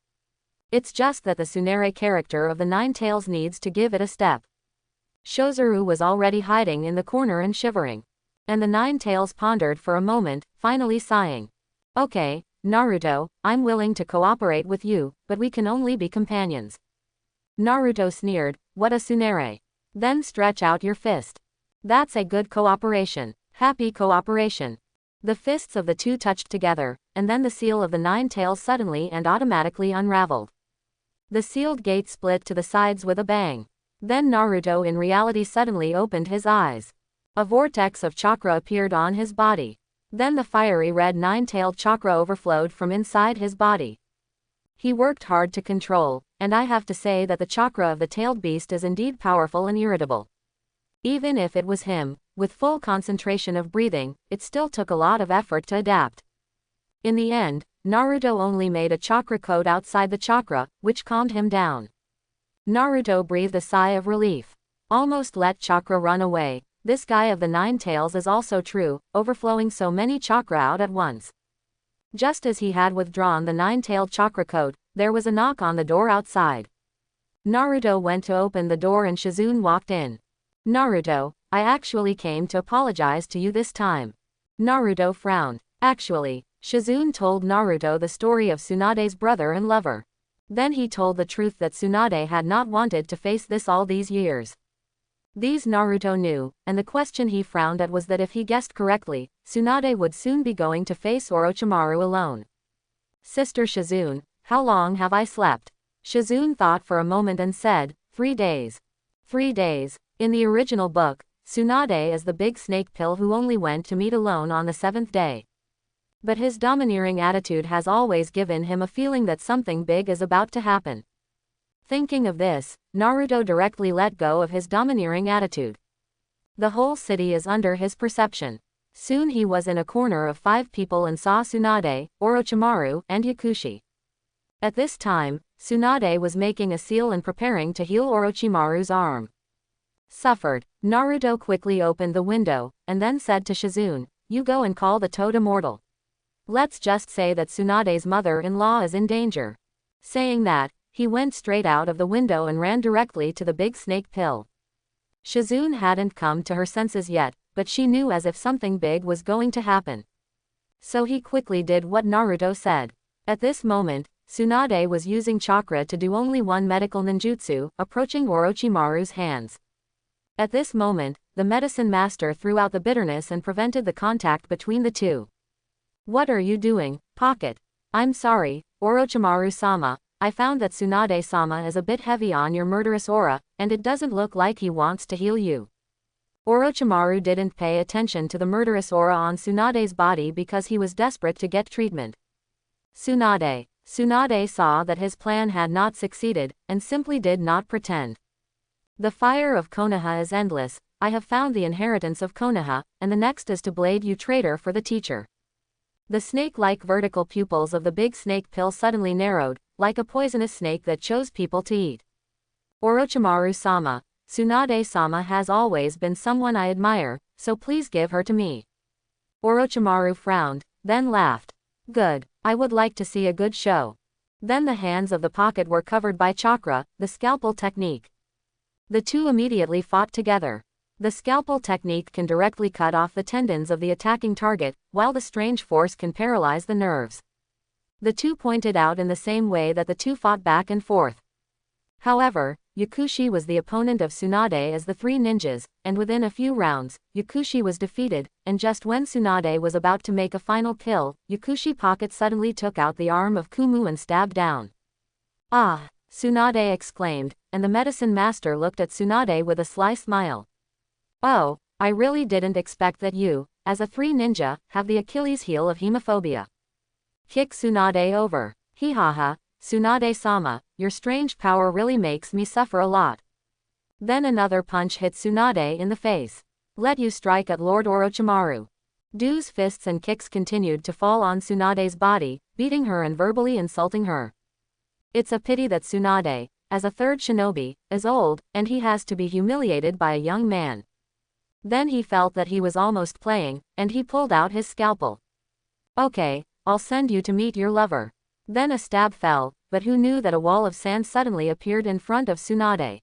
It's just that the Tsunade character of the Nine Tails needs to give it a step. Shozuru was already hiding in the corner and shivering. And the Nine Tails pondered for a moment, finally sighing. Okay, Naruto, I'm willing to cooperate with you, but we can only be companions. Naruto sneered, what a Tsunade. Then stretch out your fist. That's a good cooperation. Happy cooperation. The fists of the 2 touched together, and then the seal of the Nine Tails suddenly and automatically unraveled. The sealed gate split to the sides with a bang. Then Naruto in reality suddenly opened his eyes. A vortex of chakra appeared on his body. Then the fiery red nine-tailed chakra overflowed from inside his body. He worked hard to control, and I have to say that the chakra of the tailed beast is indeed powerful and irritable. Even if it was him, with full concentration of breathing, it still took a lot of effort to adapt. In the end, Naruto only made a chakra coat outside the chakra, which calmed him down. Naruto breathed a sigh of relief. Almost let chakra run away. This guy of the Nine Tails is also true, overflowing so many chakra out at once. Just as he had withdrawn the nine-tailed chakra coat, there was a knock on the door outside. Naruto went to open the door and Shizune walked in. Naruto, I actually came to apologize to you this time. Naruto frowned. Actually, Shizune told Naruto the story of Tsunade's brother and lover. Then he told the truth that Tsunade had not wanted to face this all these years. These Naruto knew, and the question he frowned at was that if he guessed correctly, Tsunade would soon be going to face Orochimaru alone. Sister Shizune, how long have I slept? Shizune thought for a moment and said, 3 days. 3 days. In the original book, Tsunade is the big snake pill who only went to meet alone on the 7th day. But his domineering attitude has always given him a feeling that something big is about to happen. Thinking of this, Naruto directly let go of his domineering attitude. The whole city is under his perception. Soon he was in a corner of 5 people and saw Tsunade, Orochimaru, and Yakushi. At this time, Tsunade was making a seal and preparing to heal Orochimaru's arm. Suffered. Naruto quickly opened the window, and then said to Shizune, you go and call the Toad Immortal. Let's just say that Tsunade's mother-in-law is in danger. Saying that, he went straight out of the window and ran directly to the big snake pill. Shizune hadn't come to her senses yet, but she knew as if something big was going to happen. So he quickly did what Naruto said. At this moment, Tsunade was using chakra to do only one medical ninjutsu, approaching Orochimaru's hands. At this moment, the medicine master threw out the bitterness and prevented the contact between the two. What are you doing, Pocket? I'm sorry, Orochimaru-sama, I found that Tsunade-sama is a bit heavy on your murderous aura, and it doesn't look like he wants to heal you. Orochimaru didn't pay attention to the murderous aura on Tsunade's body because he was desperate to get treatment. Tsunade saw that his plan had not succeeded, and simply did not pretend. The fire of Konoha is endless, I have found the inheritance of Konoha, and the next is to blade you traitor for the teacher. The snake-like vertical pupils of the big snake pill suddenly narrowed, like a poisonous snake that chose people to eat. Orochimaru-sama, Tsunade-sama has always been someone I admire, so please give her to me. Orochimaru frowned, then laughed. Good, I would like to see a good show. Then the hands of the Pocket were covered by chakra, the scalpel technique. The two immediately fought together. The scalpel technique can directly cut off the tendons of the attacking target, while the strange force can paralyze the nerves. The two pointed out in the same way that the two fought back and forth. However, Yakushi was the opponent of Tsunade as the three ninjas, and within a few rounds, Yakushi was defeated, and just when Tsunade was about to make a final kill, Yakushi Pocket suddenly took out the arm of Kumu and stabbed down. Ah! Tsunade exclaimed, and the medicine master looked at Tsunade with a sly smile. Oh, I really didn't expect that you, as a three ninja, have the Achilles heel of hemophobia. Kick Tsunade over. Hihaha, Tsunade-sama, your strange power really makes me suffer a lot. Then another punch hit Tsunade in the face. Let you strike at Lord Orochimaru. Du's fists and kicks continued to fall on Tsunade's body, beating her and verbally insulting her. It's a pity that Tsunade, as a third shinobi, is old, and he has to be humiliated by a young man. Then he felt that he was almost playing, and he pulled out his scalpel. Okay, I'll send you to meet your lover. Then a stab fell, but who knew that a wall of sand suddenly appeared in front of Tsunade?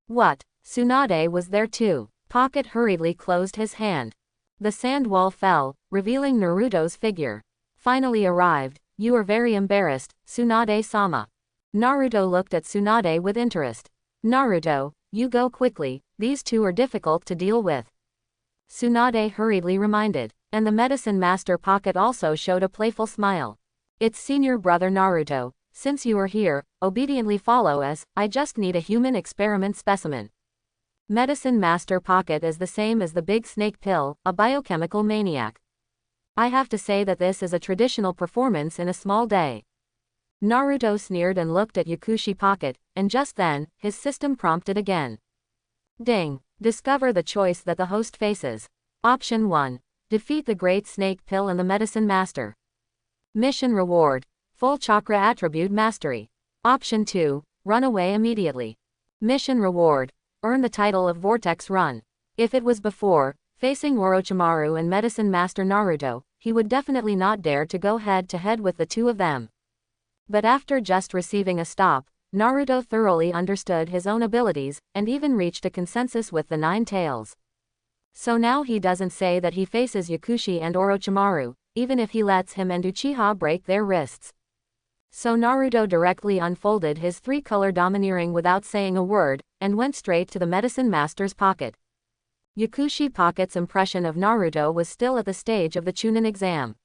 What? Tsunade was there too. Pocket hurriedly closed his hand. The sand wall fell, revealing Naruto's figure. Finally arrived, you are very embarrassed, Tsunade-sama. Naruto looked at Tsunade with interest. Naruto, you go quickly, these two are difficult to deal with. Tsunade hurriedly reminded, and the medicine master Pocket also showed a playful smile. It's senior brother Naruto, since you are here, obediently follow us, I just need a human experiment specimen. Medicine master Pocket is the same as the big snake pill, a biochemical maniac. I have to say that this is a traditional performance in a small day. Naruto sneered and looked at Yakushi Pocket, and just then, his system prompted again. Ding! Discover the choice that the host faces. Option 1. Defeat the Great Snake Pill and the Medicine Master. Mission reward. Full Chakra Attribute Mastery. Option 2. Run away immediately. Mission reward. Earn the title of Vortex Run. If it was before, facing Orochimaru and Medicine Master Naruto, he would definitely not dare to go head-to-head with the two of them. But after just receiving a stop, Naruto thoroughly understood his own abilities, and even reached a consensus with the Nine Tails. So now he doesn't say that he faces Yakushi and Orochimaru, even if he lets him and Uchiha break their wrists. So Naruto directly unfolded his three-color domineering without saying a word, and went straight to the medicine master's Pocket. Yakushi Pocket's impression of Naruto was still at the stage of the Chunin exam.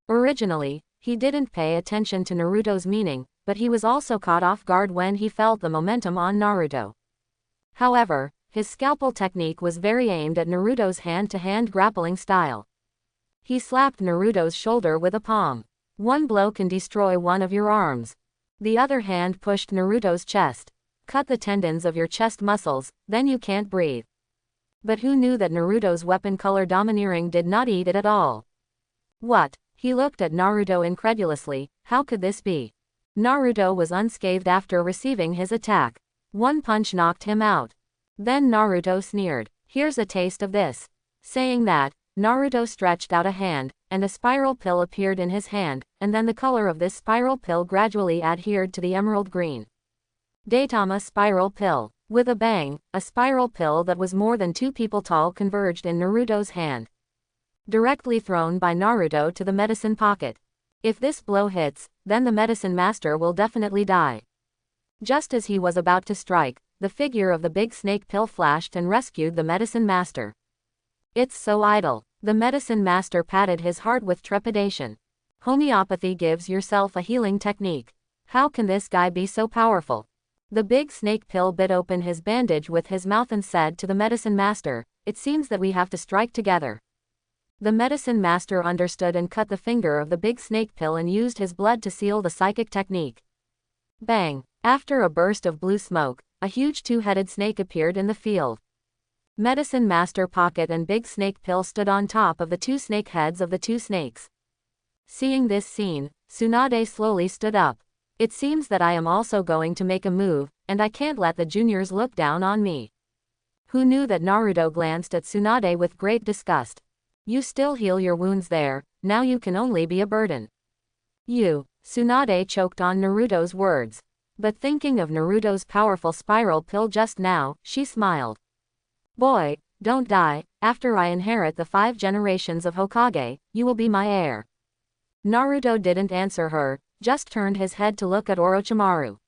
Originally, he didn't pay attention to Naruto's meaning, but he was also caught off guard when he felt the momentum on Naruto. However, his scalpel technique was very aimed at Naruto's hand-to-hand grappling style. He slapped Naruto's shoulder with a palm. One blow can destroy one of your arms. The other hand pushed Naruto's chest. Cut the tendons of your chest muscles, then you can't breathe. But who knew that Naruto's weapon color domineering did not eat it at all? What? He looked at Naruto incredulously, how could this be? Naruto was unscathed after receiving his attack. One punch knocked him out. Then Naruto sneered, here's a taste of this. Saying that, Naruto stretched out a hand, and a spiral pill appeared in his hand, and then the color of this spiral pill gradually adhered to the emerald green. Daitama Spiral Pill. With a bang, a spiral pill that was more than 2 people tall converged in Naruto's hand. directly thrown by Naruto to the medicine pocket. If this blow hits, then the medicine master will definitely die. Just as he was about to strike, the figure of the big snake pill flashed and rescued the medicine master. It's so idle. The medicine master patted his heart with trepidation. Homeopathy gives yourself a healing technique. How can this guy be so powerful? The big snake pill bit open his bandage with his mouth and said to the medicine master, "It seems that we have to strike together." The medicine master understood and cut the finger of the big snake pill and used his blood to seal the psychic technique. Bang! After a burst of blue smoke, a huge two-headed snake appeared in the field. Medicine Master Pocket and Big Snake Pill stood on top of the two snake heads of the two snakes. Seeing this scene, Tsunade slowly stood up. It seems that I am also going to make a move, and I can't let the juniors look down on me. Who knew that? Naruto glanced at Tsunade with great disgust. You still heal your wounds there, now you can only be a burden. Tsunade choked on Naruto's words. But thinking of Naruto's powerful spiral pill just now, she smiled. Boy, don't die, after I inherit the 5 generations of Hokage, you will be my heir. Naruto didn't answer her, just turned his head to look at Orochimaru.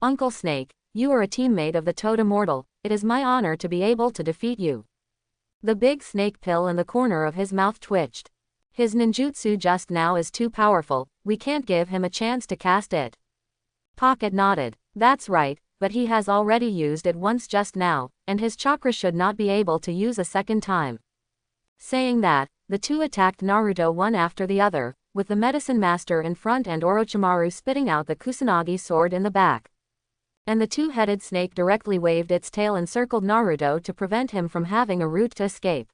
Uncle Snake, you are a teammate of the Toad Immortal, it is my honor to be able to defeat you. The big snake pill in the corner of his mouth twitched. His ninjutsu just now is too powerful, we can't give him a chance to cast it. Pocket nodded. That's right, but he has already used it once just now, and his chakra should not be able to use a second time. Saying that, the two attacked Naruto one after the other, with the medicine master in front and Orochimaru spitting out the Kusanagi sword in the back. And the two-headed snake directly waved its tail and circled Naruto to prevent him from having a route to escape.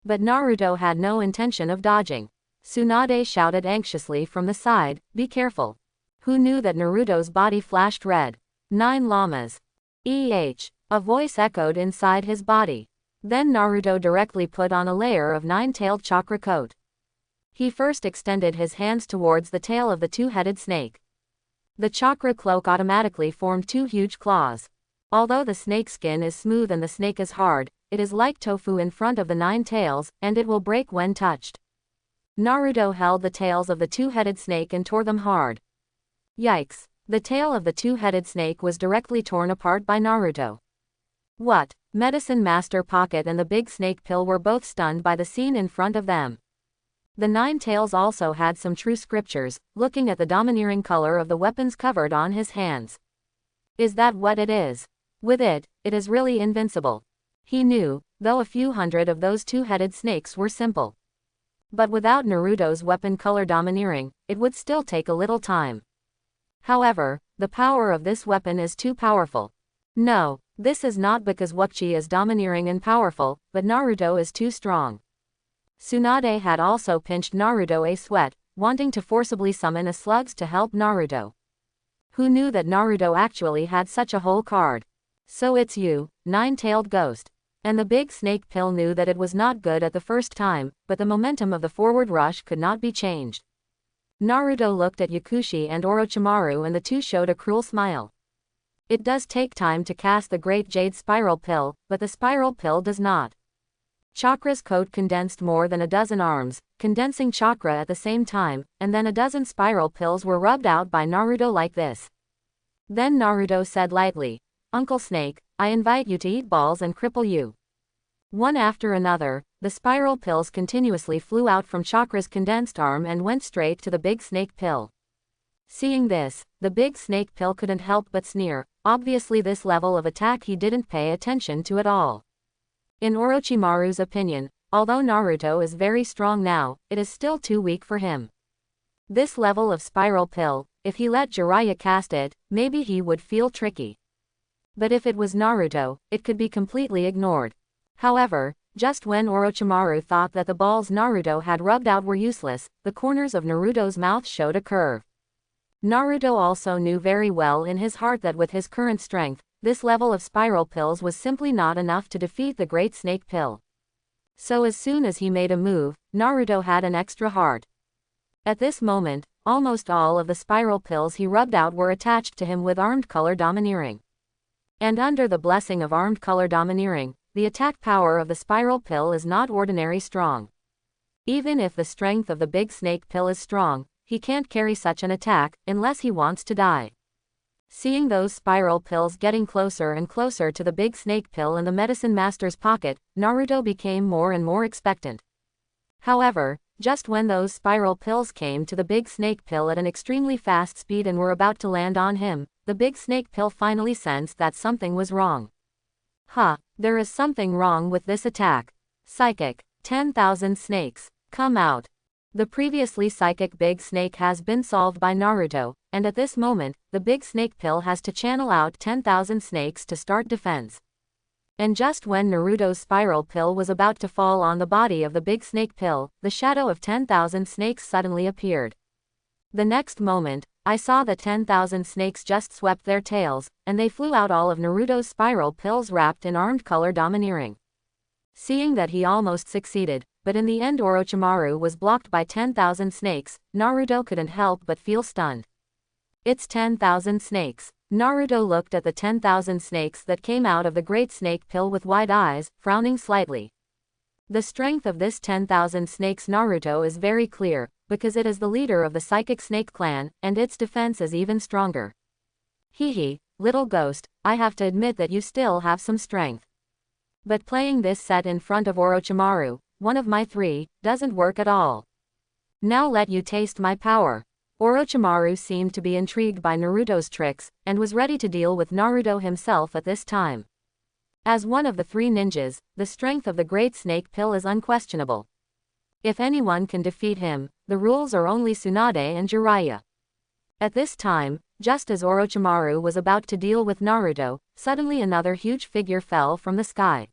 But Naruto had no intention of dodging. Tsunade shouted anxiously from the side, "Be careful." Who knew that Naruto's body flashed red? 9 llamas. A voice echoed inside his body. Then Naruto directly put on a layer of 9-tailed chakra coat. He first extended his hands towards the tail of the two-headed snake. The chakra cloak automatically formed 2 huge claws. Although the snake skin is smooth and the snake is hard, it is like tofu in front of the 9 tails, and it will break when touched. Naruto held the tails of the two-headed snake and tore them hard. Yikes! The tail of the two-headed snake was directly torn apart by Naruto. What? Medicine Master Pocket and the big snake pill were both stunned by the scene in front of them. The 9 tails also had some true scriptures, looking at the domineering color of the weapons covered on his hands. Is that what it is? With it, it is really invincible. He knew, though a few hundred of those two-headed snakes were simple. But without Naruto's weapon color domineering, it would still take a little time. However, the power of this weapon is too powerful. No, this is not because Wukchi is domineering and powerful, but Naruto is too strong. Tsunade had also pinched Naruto a sweat, wanting to forcibly summon a slugs to help Naruto. Who knew that Naruto actually had such a whole card? So it's you, 9-tailed ghost. And the big snake pill knew that it was not good at the first time, but the momentum of the forward rush could not be changed. Naruto looked at Yakushi and Orochimaru and the two showed a cruel smile. It does take time to cast the Great Jade Spiral Pill, but the Spiral Pill does not. Chakra's coat condensed more than a dozen arms, condensing chakra at the same time, and then a dozen spiral pills were rubbed out by Naruto like this. Then Naruto said lightly, "Uncle Snake, I invite you to eat balls and cripple you." One after another, the spiral pills continuously flew out from Chakra's condensed arm and went straight to the big snake pill. Seeing this, the big snake pill couldn't help but sneer. Obviously this level of attack he didn't pay attention to at all. In Orochimaru's opinion, although Naruto is very strong now, it is still too weak for him. This level of spiral pill, if he let Jiraiya cast it, maybe he would feel tricky. But if it was Naruto, it could be completely ignored. However, just when Orochimaru thought that the balls Naruto had rubbed out were useless, the corners of Naruto's mouth showed a curve. Naruto also knew very well in his heart that with his current strength, this level of spiral pills was simply not enough to defeat the Great Snake Pill. So as soon as he made a move, Naruto had an extra heart. At this moment, almost all of the spiral pills he rubbed out were attached to him with Armed Color Domineering. And under the blessing of Armed Color Domineering, the attack power of the spiral pill is not ordinary strong. Even if the strength of the big snake pill is strong, he can't carry such an attack, unless he wants to die. Seeing those spiral pills getting closer and closer to the big snake pill in the medicine master's pocket, Naruto became more and more expectant. However, just when those spiral pills came to the big snake pill at an extremely fast speed and were about to land on him, the big snake pill finally sensed that something was wrong. There is something wrong with this attack. Psychic. 10,000 snakes. Come out. The previously psychic big snake has been solved by Naruto, and at this moment, the big snake pill has to channel out 10,000 snakes to start defense. And just when Naruto's spiral pill was about to fall on the body of the big snake pill, the shadow of 10,000 snakes suddenly appeared. The next moment, I saw the 10,000 snakes just swept their tails, and they flew out all of Naruto's spiral pills wrapped in armed color domineering. Seeing that he almost succeeded, but in the end Orochimaru was blocked by 10,000 snakes, Naruto couldn't help but feel stunned. It's 10,000 snakes. Naruto looked at the 10,000 snakes that came out of the great snake pill with wide eyes, frowning slightly. The strength of this 10,000 snakes Naruto is very clear, because it is the leader of the psychic snake clan, and its defense is even stronger. Hehe, little ghost, I have to admit that you still have some strength. But playing this set in front of Orochimaru, one of my three, doesn't work at all. Now let you taste my power. Orochimaru seemed to be intrigued by Naruto's tricks, and was ready to deal with Naruto himself at this time. As one of the three ninjas, the strength of the great snake pill is unquestionable. If anyone can defeat him, the rules are only Tsunade and Jiraiya. At this time, just as Orochimaru was about to deal with Naruto, suddenly another huge figure fell from the sky.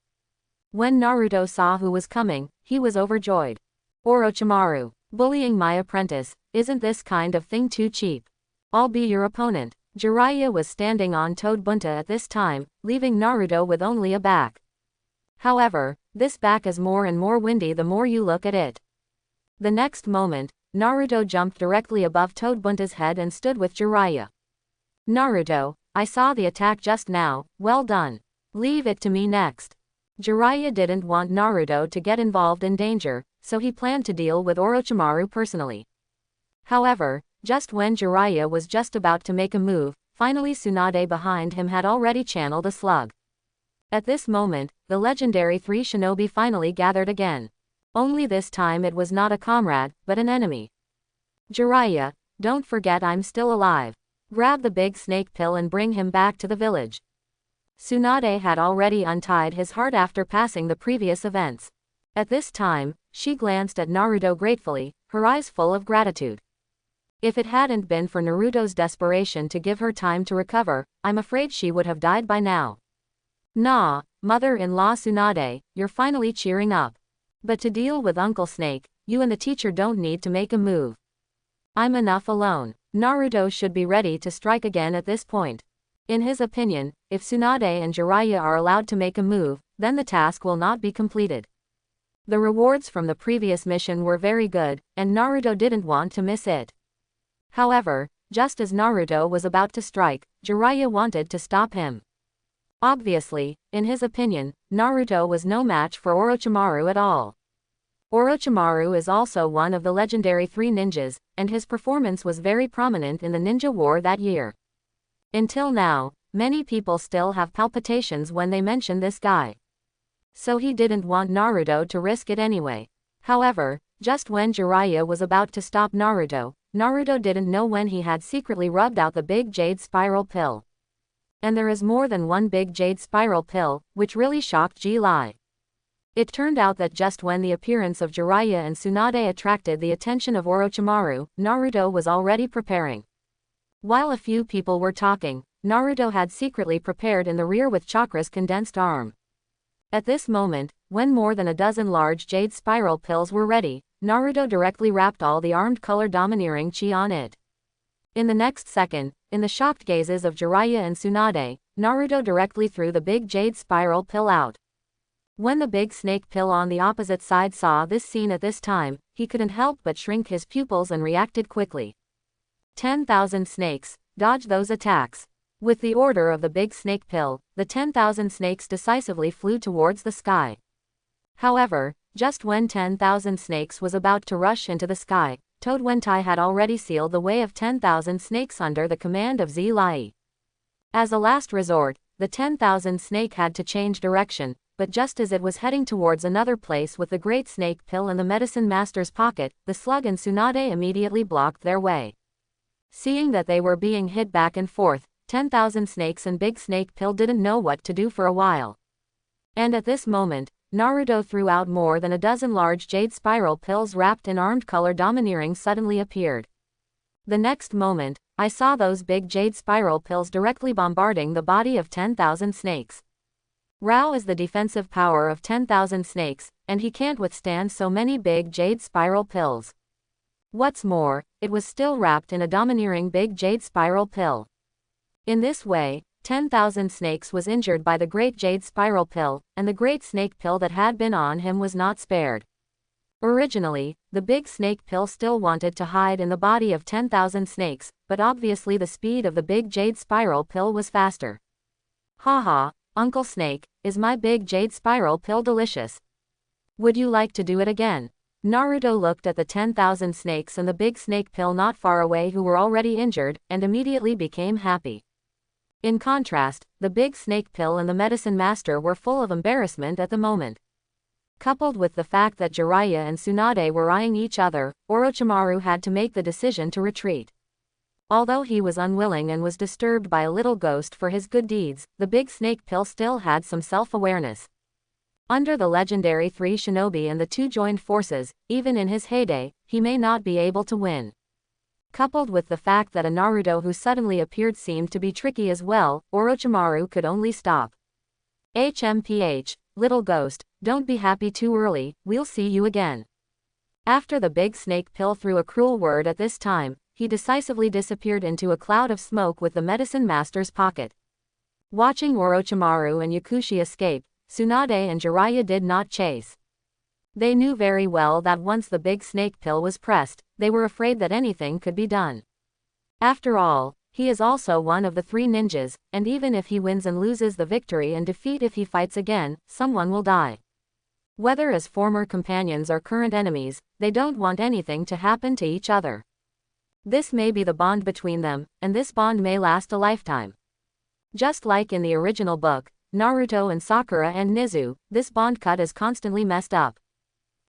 When Naruto saw who was coming, he was overjoyed. Orochimaru, bullying my apprentice, isn't this kind of thing too cheap? I'll be your opponent. Jiraiya was standing on Toad Bunta at this time, leaving Naruto with only a back. However, this back is more and more windy the more you look at it. The next moment, Naruto jumped directly above Toad Bunta's head and stood with Jiraiya. Naruto, I saw the attack just now, well done. Leave it to me next. Jiraiya didn't want Naruto to get involved in danger, so he planned to deal with Orochimaru personally. However, just when Jiraiya was just about to make a move, finally Tsunade behind him had already channeled a slug. At this moment, the legendary three shinobi finally gathered again. Only this time it was not a comrade, but an enemy. Jiraiya, don't forget I'm still alive. Grab the big snake pill and bring him back to the village. Tsunade had already untied his heart after passing the previous events. At this time, she glanced at Naruto gratefully, her eyes full of gratitude. If it hadn't been for Naruto's desperation to give her time to recover, I'm afraid she would have died by now. Nah, mother-in-law Tsunade, you're finally cheering up. But to deal with Uncle Snake, you and the teacher don't need to make a move. I'm enough alone. Naruto should be ready to strike again at this point. In his opinion, if Tsunade and Jiraiya are allowed to make a move, then the task will not be completed. The rewards from the previous mission were very good, and Naruto didn't want to miss it. However, just as Naruto was about to strike, Jiraiya wanted to stop him. Obviously, in his opinion, Naruto was no match for Orochimaru at all. Orochimaru is also one of the legendary three ninjas, and his performance was very prominent in the ninja war that year. Until now, many people still have palpitations when they mention this guy. So he didn't want Naruto to risk it anyway. However, just when Jiraiya was about to stop Naruto, Naruto didn't know when he had secretly rubbed out the big jade spiral pill. And there is more than one big jade spiral pill, which really shocked Ji-Lai. It turned out that just when the appearance of Jiraiya and Tsunade attracted the attention of Orochimaru, Naruto was already preparing. While a few people were talking, Naruto had secretly prepared in the rear with Chakra's condensed arm. At this moment, when more than a dozen large jade spiral pills were ready, Naruto directly wrapped all the armed color domineering chi on it. In the next second, in the shocked gazes of Jiraiya and Tsunade, Naruto directly threw the big jade spiral pill out. When the big snake pill on the opposite side saw this scene at this time, he couldn't help but shrink his pupils and reacted quickly. 10,000 snakes, dodge those attacks. With the order of the big snake pill, the 10,000 snakes decisively flew towards the sky. However, Just when 10,000 snakes was about to rush into the sky, Wentai had already sealed the way of 10,000 snakes under the command of Zilai. As a last resort, the 10,000 snake had to change direction, but just as it was heading towards another place with the great snake pill in the medicine master's pocket, the slug and Tsunade immediately blocked their way. Seeing that they were being hit back and forth, 10,000 snakes and big snake pill didn't know what to do for a while. And at this moment, Naruto threw out more than a dozen large jade spiral pills wrapped in armed color domineering suddenly appeared. The next moment, I saw those big jade spiral pills directly bombarding the body of 10,000 snakes. Rao is the defensive power of 10,000 snakes, and he can't withstand so many big jade spiral pills. What's more, it was still wrapped in a domineering big jade spiral pill. In this way, 10,000 snakes was injured by the great jade spiral pill, and the great snake pill that had been on him was not spared. Originally, the big snake pill still wanted to hide in the body of 10,000 snakes, but obviously the speed of the big jade spiral pill was faster. Haha, Uncle Snake, is my big jade spiral pill delicious? Would you like to do it again? Naruto looked at the 10,000 snakes and the big snake pill not far away who were already injured, and immediately became happy. In contrast, the big snake pill and the medicine master were full of embarrassment at the moment. Coupled with the fact that Jiraiya and Tsunade were eyeing each other, Orochimaru had to make the decision to retreat. Although he was unwilling and was disturbed by a little ghost for his good deeds, the big snake pill still had some self-awareness. Under the legendary 3 shinobi and the 2 joined forces, even in his heyday, he may not be able to win. Coupled with the fact that a Naruto who suddenly appeared seemed to be tricky as well, Orochimaru could only stop. HMPH, little ghost, don't be happy too early, we'll see you again. After the big snake pill threw a cruel word at this time, he decisively disappeared into a cloud of smoke with the medicine master's pocket. Watching Orochimaru and Yakushi escape, Tsunade and Jiraiya did not chase. They knew very well that once the big snake pill was pressed, they were afraid that anything could be done. After all, he is also one of the 3 ninjas, and even if he wins and loses the victory and defeat if he fights again, someone will die. Whether as former companions or current enemies, they don't want anything to happen to each other. This may be the bond between them, and this bond may last a lifetime. Just like in the original book, Naruto and Sakura and Nizu, this bond cut is constantly messed up.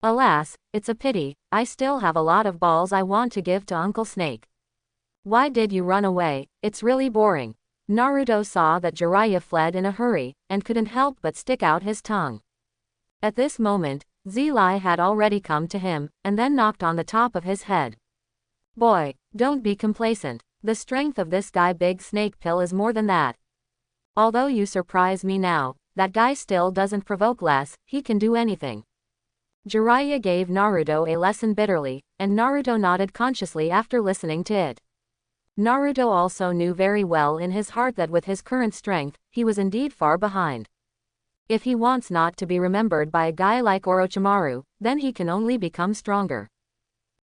Alas, it's a pity, I still have a lot of balls I want to give to Uncle Snake. Why did you run away? It's really boring. Naruto saw that Jiraiya fled in a hurry, and couldn't help but stick out his tongue. At this moment, Zilai had already come to him, and then knocked on the top of his head. Boy, don't be complacent. The strength of this guy big snake pill is more than that. Although you surprise me now, that guy still doesn't provoke less, he can do anything. Jiraiya gave Naruto a lesson bitterly, and Naruto nodded consciously after listening to it. Naruto also knew very well in his heart that with his current strength, he was indeed far behind. If he wants not to be remembered by a guy like Orochimaru, then he can only become stronger.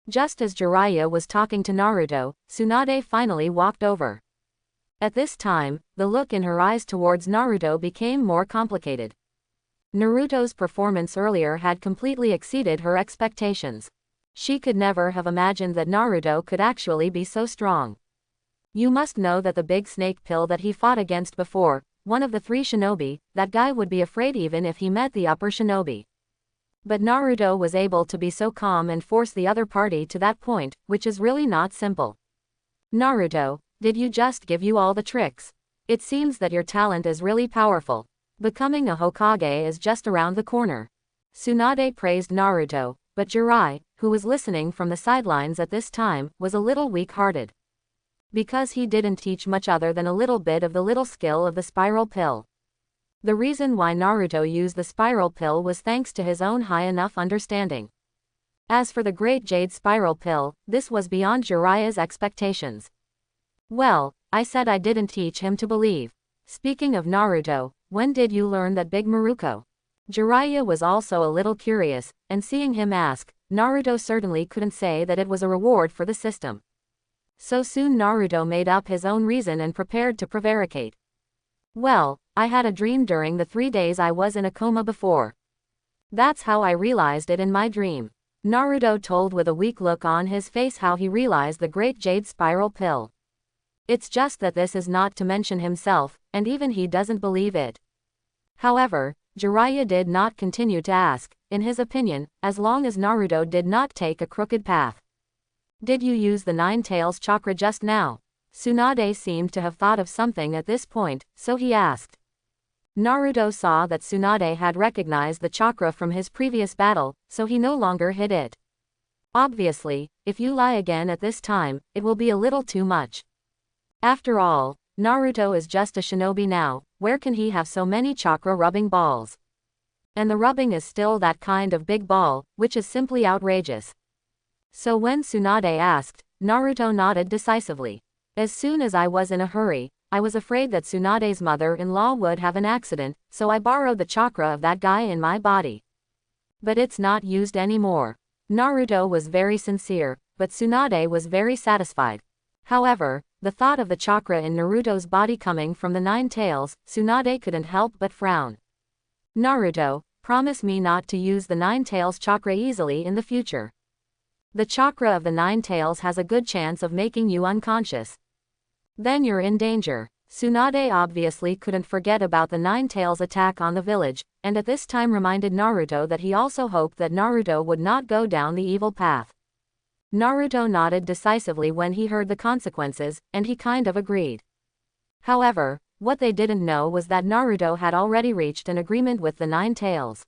Just as Jiraiya was talking to Naruto, Tsunade finally walked over. At this time, the look in her eyes towards Naruto became more complicated. Naruto's performance earlier had completely exceeded her expectations. She could never have imagined that Naruto could actually be so strong. You must know that the big snake pill that he fought against before, one of the 3 shinobi, that guy would be afraid even if he met the upper shinobi. But Naruto was able to be so calm and force the other party to that point, which is really not simple. Naruto, did you just give you all the tricks? It seems that your talent is really powerful. Becoming a Hokage is just around the corner. Tsunade praised Naruto, but Jiraiya, who was listening from the sidelines at this time, was a little weak-hearted. Because he didn't teach much other than a little bit of the little skill of the spiral pill. The reason why Naruto used the spiral pill was thanks to his own high enough understanding. As for the great jade spiral pill, this was beyond Jiraiya's expectations. Well, I said I didn't teach him to believe. Speaking of Naruto, when did you learn that big Maruko? Jiraiya was also a little curious, and seeing him ask, Naruto certainly couldn't say that it was a reward for the system. So soon Naruto made up his own reason and prepared to prevaricate. Well, I had a dream during the 3 days I was in a coma before. That's how I realized it in my dream. Naruto told with a weak look on his face how he realized the great jade spiral pill. It's just that this is not to mention himself, and even he doesn't believe it. However, Jiraiya did not continue to ask, in his opinion, as long as Naruto did not take a crooked path. Did you use the Nine Tails chakra just now? Tsunade seemed to have thought of something at this point, so he asked. Naruto saw that Tsunade had recognized the chakra from his previous battle, so he no longer hid it. Obviously, if you lie again at this time, it will be a little too much. After all, Naruto is just a shinobi now, where can he have so many chakra rubbing balls? And the rubbing is still that kind of big ball, which is simply outrageous. So when Tsunade asked, Naruto nodded decisively. As soon as I was in a hurry, I was afraid that Tsunade's mother-in-law would have an accident, so I borrowed the chakra of that guy in my body. But it's not used anymore. Naruto was very sincere, but Tsunade was very satisfied. However, the thought of the chakra in Naruto's body coming from the Nine Tails, Tsunade couldn't help but frown. Naruto, promise me not to use the Nine Tails chakra easily in the future. The chakra of the Nine Tails has a good chance of making you unconscious. Then you're in danger. Tsunade obviously couldn't forget about the Nine Tails attack on the village, and at this time reminded Naruto that he also hoped that Naruto would not go down the evil path. Naruto nodded decisively when he heard the consequences, and he kind of agreed. However, what they didn't know was that Naruto had already reached an agreement with the Nine Tails.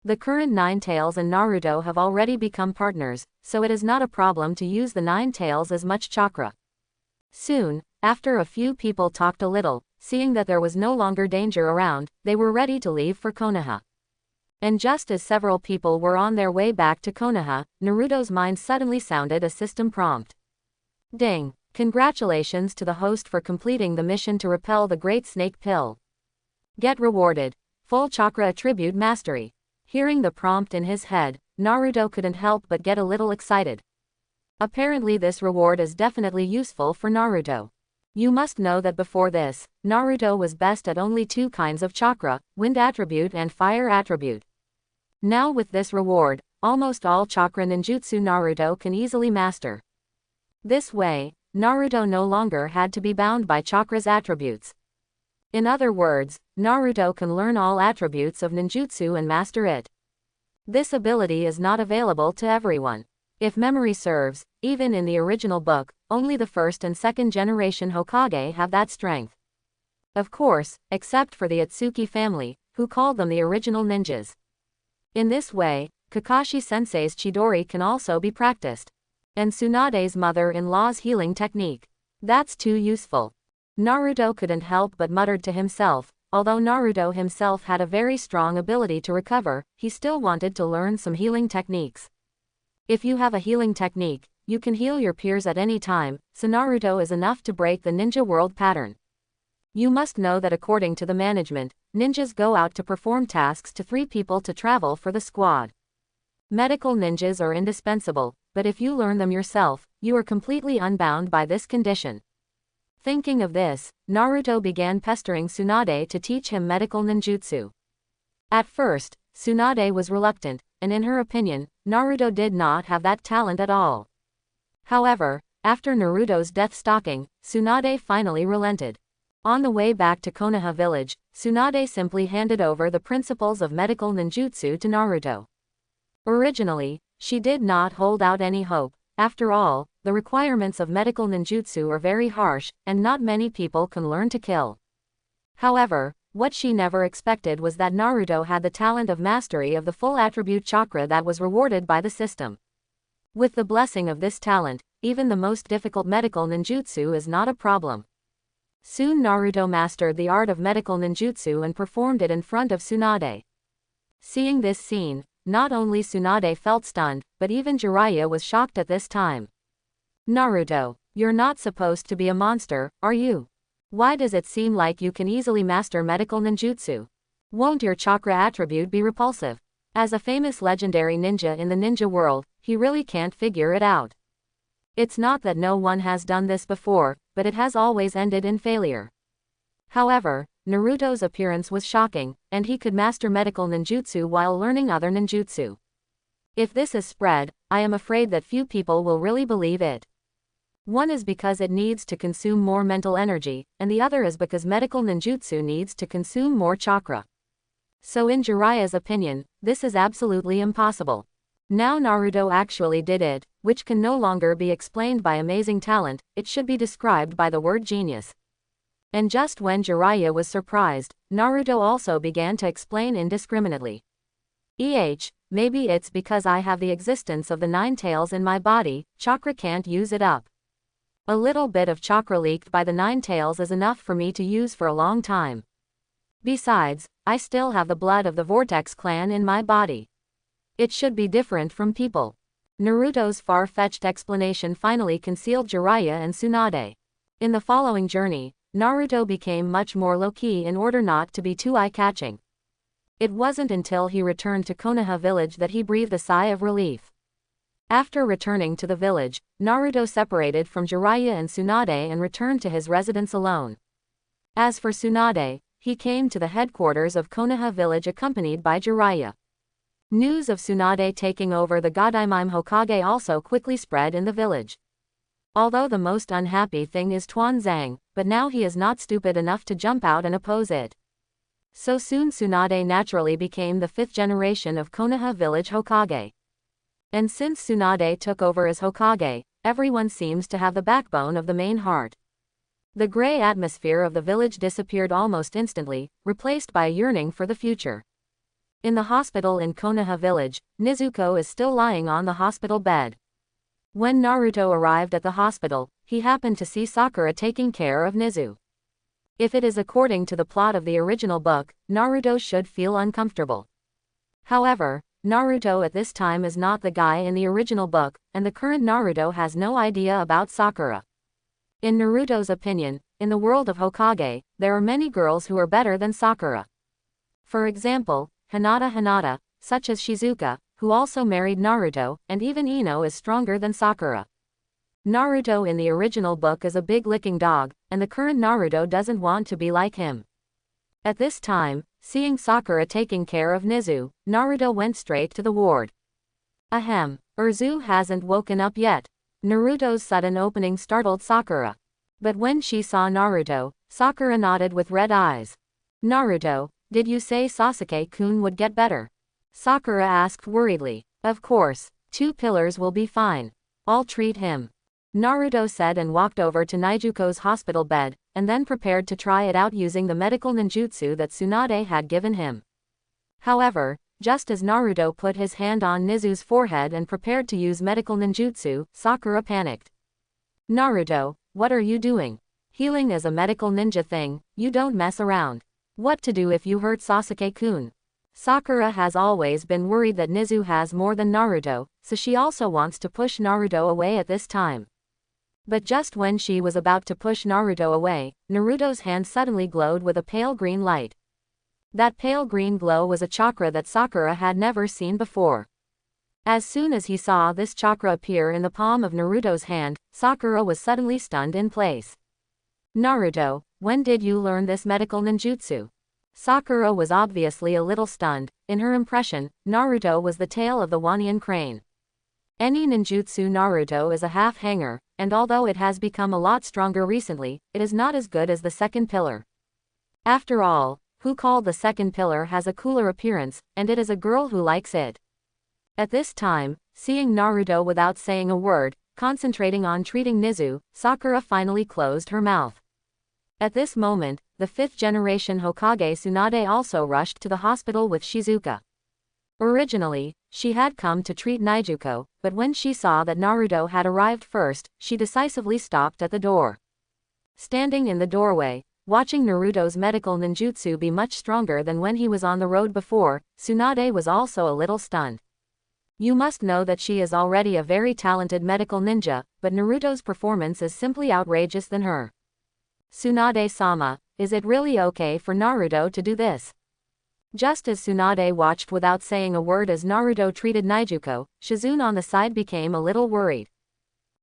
The current Nine Tails and Naruto have already become partners, so it is not a problem to use the Nine Tails as much chakra. Soon, after a few people talked a little, seeing that there was no longer danger around, they were ready to leave for Konoha. And just as several people were on their way back to Konoha, Naruto's mind suddenly sounded a system prompt. Ding! Congratulations to the host for completing the mission to repel the Great Snake Pill. Get rewarded. Full Chakra Attribute Mastery. Hearing the prompt in his head, Naruto couldn't help but get a little excited. Apparently this reward is definitely useful for Naruto. You must know that before this, Naruto was best at only two kinds of chakra, wind attribute and fire attribute. Now with this reward, almost all chakra ninjutsu Naruto can easily master. This way, Naruto no longer had to be bound by chakra's attributes. In other words, Naruto can learn all attributes of ninjutsu and master it. This ability is not available to everyone. If memory serves, even in the original book, only the first and second generation Hokage have that strength. Of course, except for the Akatsuki family, who called them the original ninjas. In this way, Kakashi-sensei's Chidori can also be practiced. And Tsunade's mother-in-law's healing technique. That's too useful. Naruto couldn't help but muttered to himself, although Naruto himself had a very strong ability to recover, he still wanted to learn some healing techniques. If you have a healing technique, you can heal your peers at any time, so Naruto is enough to break the ninja world pattern. You must know that according to the management, ninjas go out to perform tasks to 3 people to travel for the squad. Medical ninjas are indispensable, but if you learn them yourself, you are completely unbound by this condition. Thinking of this, Naruto began pestering Tsunade to teach him medical ninjutsu. At first, Tsunade was reluctant, and in her opinion, Naruto did not have that talent at all. However, after Naruto's death stalking, Tsunade finally relented. On the way back to Konoha village, Tsunade simply handed over the principles of medical ninjutsu to Naruto. Originally, she did not hold out any hope. After all, the requirements of medical ninjutsu are very harsh, and not many people can learn to kill. However, what she never expected was that Naruto had the talent of mastery of the full attribute chakra that was rewarded by the system. With the blessing of this talent, even the most difficult medical ninjutsu is not a problem. Soon Naruto mastered the art of medical ninjutsu and performed it in front of Tsunade. Seeing this scene, not only Tsunade felt stunned, but even Jiraiya was shocked at this time. Naruto, you're not supposed to be a monster, are you? Why does it seem like you can easily master medical ninjutsu? Won't your chakra attribute be repulsive? As a famous legendary ninja in the ninja world, he really can't figure it out. It's not that no one has done this before, but it has always ended in failure. However, Naruto's appearance was shocking, and he could master medical ninjutsu while learning other ninjutsu. If this is spread, I am afraid that few people will really believe it. One is because it needs to consume more mental energy, and the other is because medical ninjutsu needs to consume more chakra. So in Jiraiya's opinion, this is absolutely impossible. Now Naruto actually did it, which can no longer be explained by amazing talent, it should be described by the word genius. And just when Jiraiya was surprised, Naruto also began to explain indiscriminately. Maybe it's because I have the existence of the 9 tails in my body, chakra can't use it up. A little bit of chakra leaked by the 9 tails is enough for me to use for a long time. Besides, I still have the blood of the Vortex clan in my body. It should be different from people. Naruto's far-fetched explanation finally concealed Jiraiya and Tsunade. In the following journey, Naruto became much more low-key in order not to be too eye-catching. It wasn't until he returned to Konoha village that he breathed a sigh of relief. After returning to the village, Naruto separated from Jiraiya and Tsunade and returned to his residence alone. As for Tsunade, he came to the headquarters of Konoha village accompanied by Jiraiya. News of Tsunade taking over the Gadaimime Hokage also quickly spread in the village. Although the most unhappy thing is Tuanzang, but now he is not stupid enough to jump out and oppose it. So soon Tsunade naturally became the 5th generation of Konoha village Hokage. And since Tsunade took over as Hokage, everyone seems to have the backbone of the main heart. The gray atmosphere of the village disappeared almost instantly, replaced by a yearning for the future. In the hospital in Konoha village, Nezuko is still lying on the hospital bed. When Naruto arrived at the hospital, he happened to see Sakura taking care of Nezu. If it is according to the plot of the original book, Naruto should feel uncomfortable. However, Naruto at this time is not the guy in the original book, and the current Naruto has no idea about Sakura. In Naruto's opinion, in the world of Hokage, there are many girls who are better than Sakura. For example, Hinata, such as Shizuka, who also married Naruto, and even Ino is stronger than Sakura. Naruto in the original book is a big licking dog, and the current Naruto doesn't want to be like him. At this time, seeing Sakura taking care of Nezu, Naruto went straight to the ward. Ahem, Urzu hasn't woken up yet. Naruto's sudden opening startled Sakura. But when she saw Naruto, Sakura nodded with red eyes. Naruto, did you say Sasuke-kun would get better? Sakura asked worriedly. Of course, 2 pillars will be fine. I'll treat him. Naruto said and walked over to Nijuko's hospital bed, and then prepared to try it out using the medical ninjutsu that Tsunade had given him. However, just as Naruto put his hand on Nezu's forehead and prepared to use medical ninjutsu, Sakura panicked. Naruto, what are you doing? Healing is a medical ninja thing, you don't mess around. What to do if you hurt Sasuke-kun? Sakura has always been worried that Nezu has more than Naruto, so she also wants to push Naruto away at this time. But just when she was about to push Naruto away, Naruto's hand suddenly glowed with a pale green light. That pale green glow was a chakra that Sakura had never seen before. As soon as he saw this chakra appear in the palm of Naruto's hand, Sakura was suddenly stunned in place. Naruto, when did you learn this medical ninjutsu? Sakura was obviously a little stunned. In her impression, Naruto was the tail of the Wanyan crane. Any ninjutsu Naruto is a half-hanger, and although it has become a lot stronger recently, it is not as good as the second pillar. After all, who called the second pillar has a cooler appearance, and it is a girl who likes it. At this time, seeing Naruto without saying a word, concentrating on treating Nezu, Sakura finally closed her mouth. At this moment, the 5th generation Hokage Tsunade also rushed to the hospital with Shizuka. Originally, she had come to treat Nijuko, but when she saw that Naruto had arrived first, she decisively stopped at the door. Standing in the doorway, watching Naruto's medical ninjutsu be much stronger than when he was on the road before, Tsunade was also a little stunned. You must know that she is already a very talented medical ninja, but Naruto's performance is simply outrageous than her. Tsunade-sama, is it really okay for Naruto to do this? Just as Tsunade watched without saying a word as Naruto treated Nijuko, Shizune on the side became a little worried.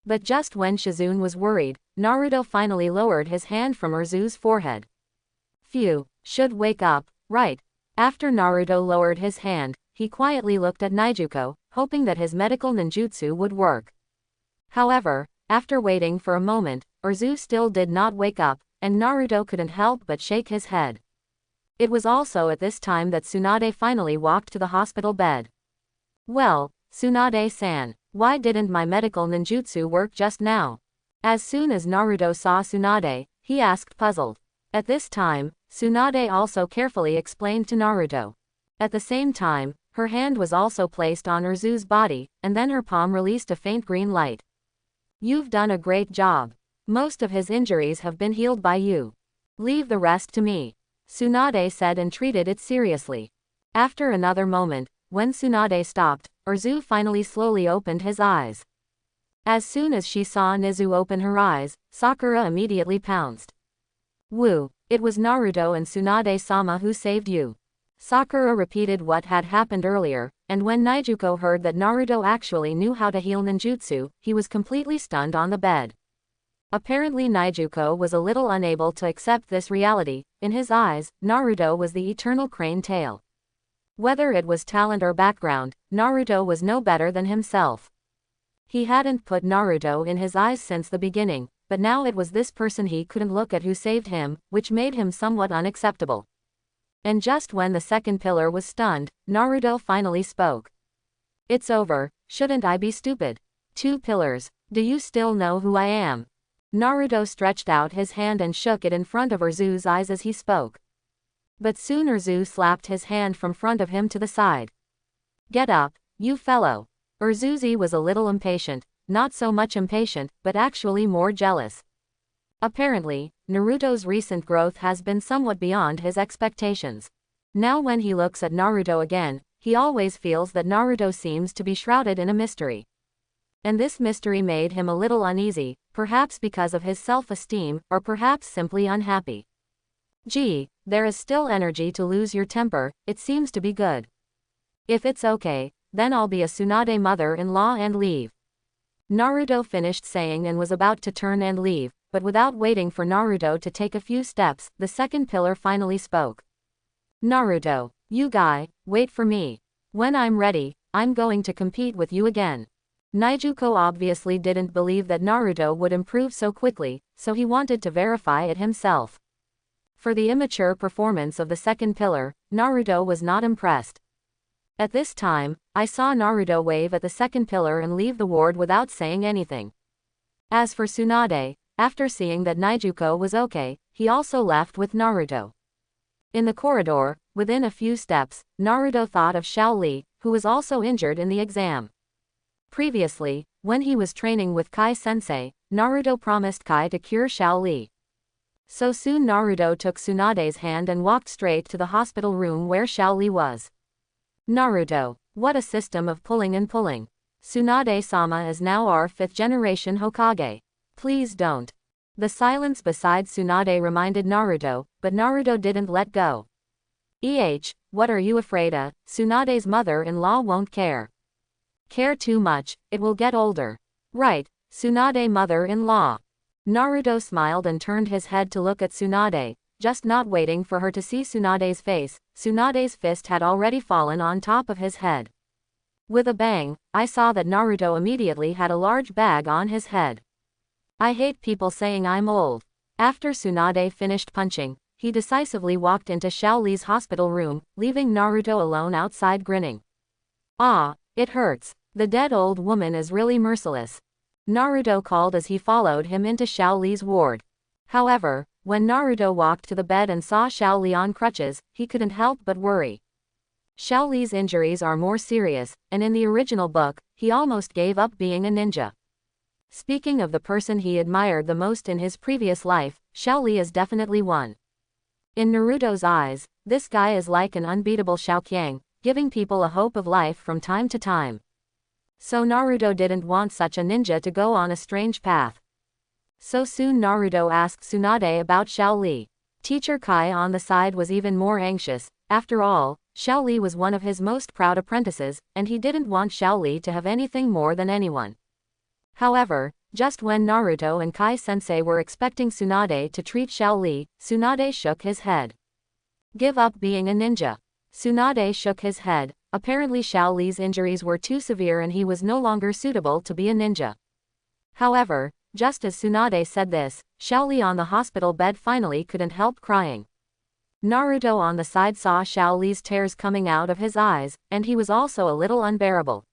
But just when Shizune was worried, Naruto finally lowered his hand from Urzu's forehead. Phew, should wake up, right? After Naruto lowered his hand, he quietly looked at Nijuko, hoping that his medical ninjutsu would work. However, after waiting for a moment, Urzu still did not wake up, and Naruto couldn't help but shake his head. It was also at this time that Tsunade finally walked to the hospital bed. Well, Tsunade-san, why didn't my medical ninjutsu work just now? As soon as Naruto saw Tsunade, he asked puzzled. At this time, Tsunade also carefully explained to Naruto. At the same time, her hand was also placed on Urzu's body, and then her palm released a faint green light. You've done a great job. Most of his injuries have been healed by you. Leave the rest to me, Tsunade said and treated it seriously. After another moment, when Tsunade stopped, Urzu finally slowly opened his eyes. As soon as she saw Nizu open her eyes, Sakura immediately pounced. Woo, it was Naruto and Tsunade-sama who saved you. Sakura repeated what had happened earlier, and when Nijuko heard that Naruto actually knew how to heal ninjutsu, he was completely stunned on the bed. Apparently Nijuko was a little unable to accept this reality. In his eyes, Naruto was the eternal crane tail. Whether it was talent or background, Naruto was no better than himself. He hadn't put Naruto in his eyes since the beginning, but now it was this person he couldn't look at who saved him, which made him somewhat unacceptable. And just when the second pillar was stunned, Naruto finally spoke. It's over, shouldn't I be stupid? 2 pillars, do you still know who I am? Naruto stretched out his hand and shook it in front of Urzu's eyes as he spoke. But soon Urzu slapped his hand from front of him to the side. Get up, you fellow. Urzuzi was a little impatient, not so much impatient, but actually more jealous. Apparently, Naruto's recent growth has been somewhat beyond his expectations. Now when he looks at Naruto again, he always feels that Naruto seems to be shrouded in a mystery. And this mystery made him a little uneasy, perhaps because of his self-esteem, or perhaps simply unhappy. Gee, there is still energy to lose your temper, it seems to be good. If it's okay, then I'll be a Tsunade mother-in-law and leave. Naruto finished saying and was about to turn and leave, but without waiting for Naruto to take a few steps, the second pillar finally spoke. Naruto, you guy, wait for me. When I'm ready, I'm going to compete with you again. Nijuko obviously didn't believe that Naruto would improve so quickly, so he wanted to verify it himself. For the immature performance of the second pillar, Naruto was not impressed. At this time, I saw Naruto wave at the second pillar and leave the ward without saying anything. As for Tsunade, after seeing that Nijuko was okay, he also left with Naruto. In the corridor, within a few steps, Naruto thought of Xiao Li, who was also injured in the exam. Previously, when he was training with Kai-sensei, Naruto promised Kai to cure Xiao Li. So soon Naruto took Tsunade's hand and walked straight to the hospital room where Xiao Li was. Naruto, what a system of pulling and pulling. Tsunade-sama is now our 5th generation Hokage. Please don't. The silence beside Tsunade reminded Naruto, but Naruto didn't let go. What are you afraid of? Tsunade's mother-in-law won't care. Care too much, it will get older. Right, Tsunade mother-in-law. Naruto smiled and turned his head to look at Tsunade, just not waiting for her to see Tsunade's face. Tsunade's fist had already fallen on top of his head. With a bang, I saw that Naruto immediately had a large bag on his head. I hate people saying I'm old. After Tsunade finished punching, he decisively walked into Xiao Li's hospital room, leaving Naruto alone outside grinning. Ah, it hurts. The dead old woman is really merciless. Naruto called as he followed him into Xiao Li's ward. However, when Naruto walked to the bed and saw Xiao Li on crutches, he couldn't help but worry. Xiao Li's injuries are more serious, and in the original book, he almost gave up being a ninja. Speaking of the person he admired the most in his previous life, Xiao Li is definitely one. In Naruto's eyes, this guy is like an unbeatable Shaoqiang, giving people a hope of life from time to time. So Naruto didn't want such a ninja to go on a strange path. So soon Naruto asked Tsunade about Xiao Li. Teacher Kai on the side was even more anxious. After all, Xiao Li was one of his most proud apprentices, and he didn't want Xiao Li to have anything more than anyone. However, just when Naruto and Kai-sensei were expecting Tsunade to treat Xiao Li, Tsunade shook his head. Give up being a ninja. Tsunade shook his head. Apparently Xiao Li's injuries were too severe and he was no longer suitable to be a ninja. However, just as Tsunade said this, Xiao Li on the hospital bed finally couldn't help crying. Naruto on the side saw Xiao Li's tears coming out of his eyes, and he was also a little unbearable.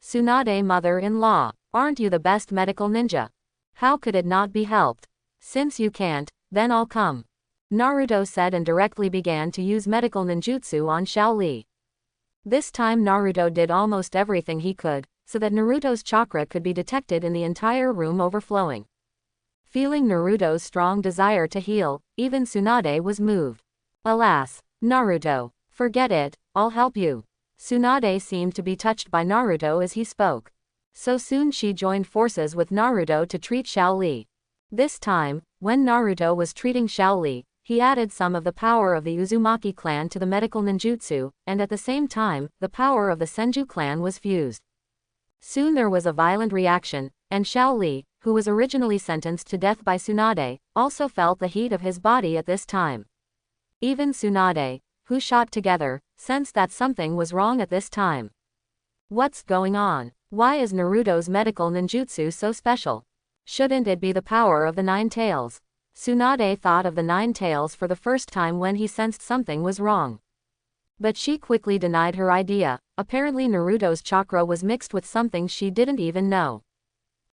Tsunade, mother-in-law, aren't you the best medical ninja? How could it not be helped? Since you can't, then I'll come. Naruto said and directly began to use medical ninjutsu on Xiao Li. This time Naruto did almost everything he could, so that Naruto's chakra could be detected in the entire room overflowing. Feeling Naruto's strong desire to heal, even Tsunade was moved. Alas, Naruto, forget it, I'll help you. Tsunade seemed to be touched by Naruto as he spoke. So soon she joined forces with Naruto to treat Xiao Li. This time, when Naruto was treating Xiao Li, he added some of the power of the Uzumaki clan to the medical ninjutsu, and at the same time, the power of the Senju clan was fused. Soon there was a violent reaction, and Xiao Li, who was originally sentenced to death by Tsunade, also felt the heat of his body at this time. Even Tsunade, who shot together, sensed that something was wrong at this time. What's going on? Why is Naruto's medical ninjutsu so special? Shouldn't it be the power of the Nine Tails? Tsunade thought of the Nine Tails for the first time when he sensed something was wrong. But she quickly denied her idea. Apparently Naruto's chakra was mixed with something she didn't even know.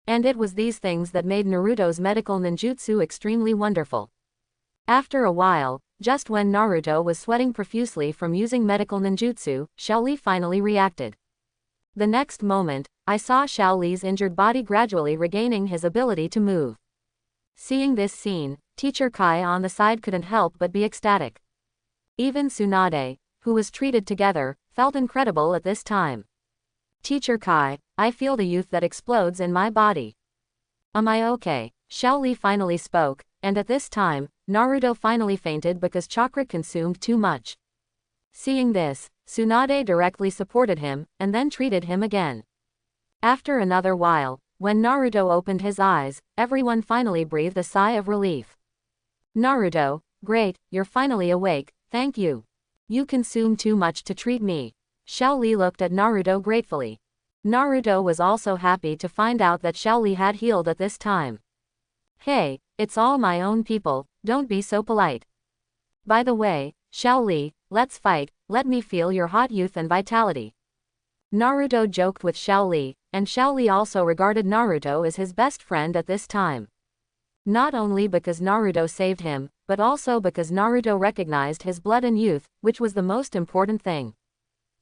And it was these things that made Naruto's medical ninjutsu extremely wonderful. After a while, just when Naruto was sweating profusely from using medical ninjutsu, Xiao Li finally reacted. The next moment, I saw Xiao Li's injured body gradually regaining his ability to move. Seeing this scene, Teacher Kai on the side couldn't help but be ecstatic. Even Tsunade, who was treated together, felt incredible at this time. Teacher Kai, I feel the youth that explodes in my body. Am I okay? Xiao Li finally spoke, and at this time, Naruto finally fainted because chakra consumed too much. Seeing this, Tsunade directly supported him, and then treated him again. After another while, when Naruto opened his eyes, everyone finally breathed a sigh of relief. Naruto, great, you're finally awake, thank you. You consumed too much to treat me. Xiao Li looked at Naruto gratefully. Naruto was also happy to find out that Xiao Li had healed at this time. Hey, it's all my own people, don't be so polite. By the way, Xiao Li, let's fight, let me feel your hot youth and vitality. Naruto joked with Xiao Li, and Xiao Li also regarded Naruto as his best friend at this time. Not only because Naruto saved him, but also because Naruto recognized his blood and youth, which was the most important thing.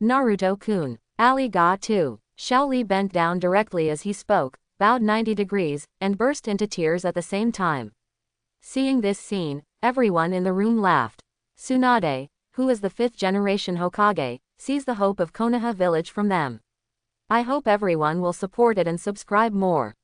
Naruto-kun, arigatou. Xiao Li bent down directly as he spoke, bowed 90 degrees, and burst into tears at the same time. Seeing this scene, everyone in the room laughed. Tsunade, who is the 5th generation Hokage, sees the hope of Konoha village from them. I hope everyone will support it and subscribe more.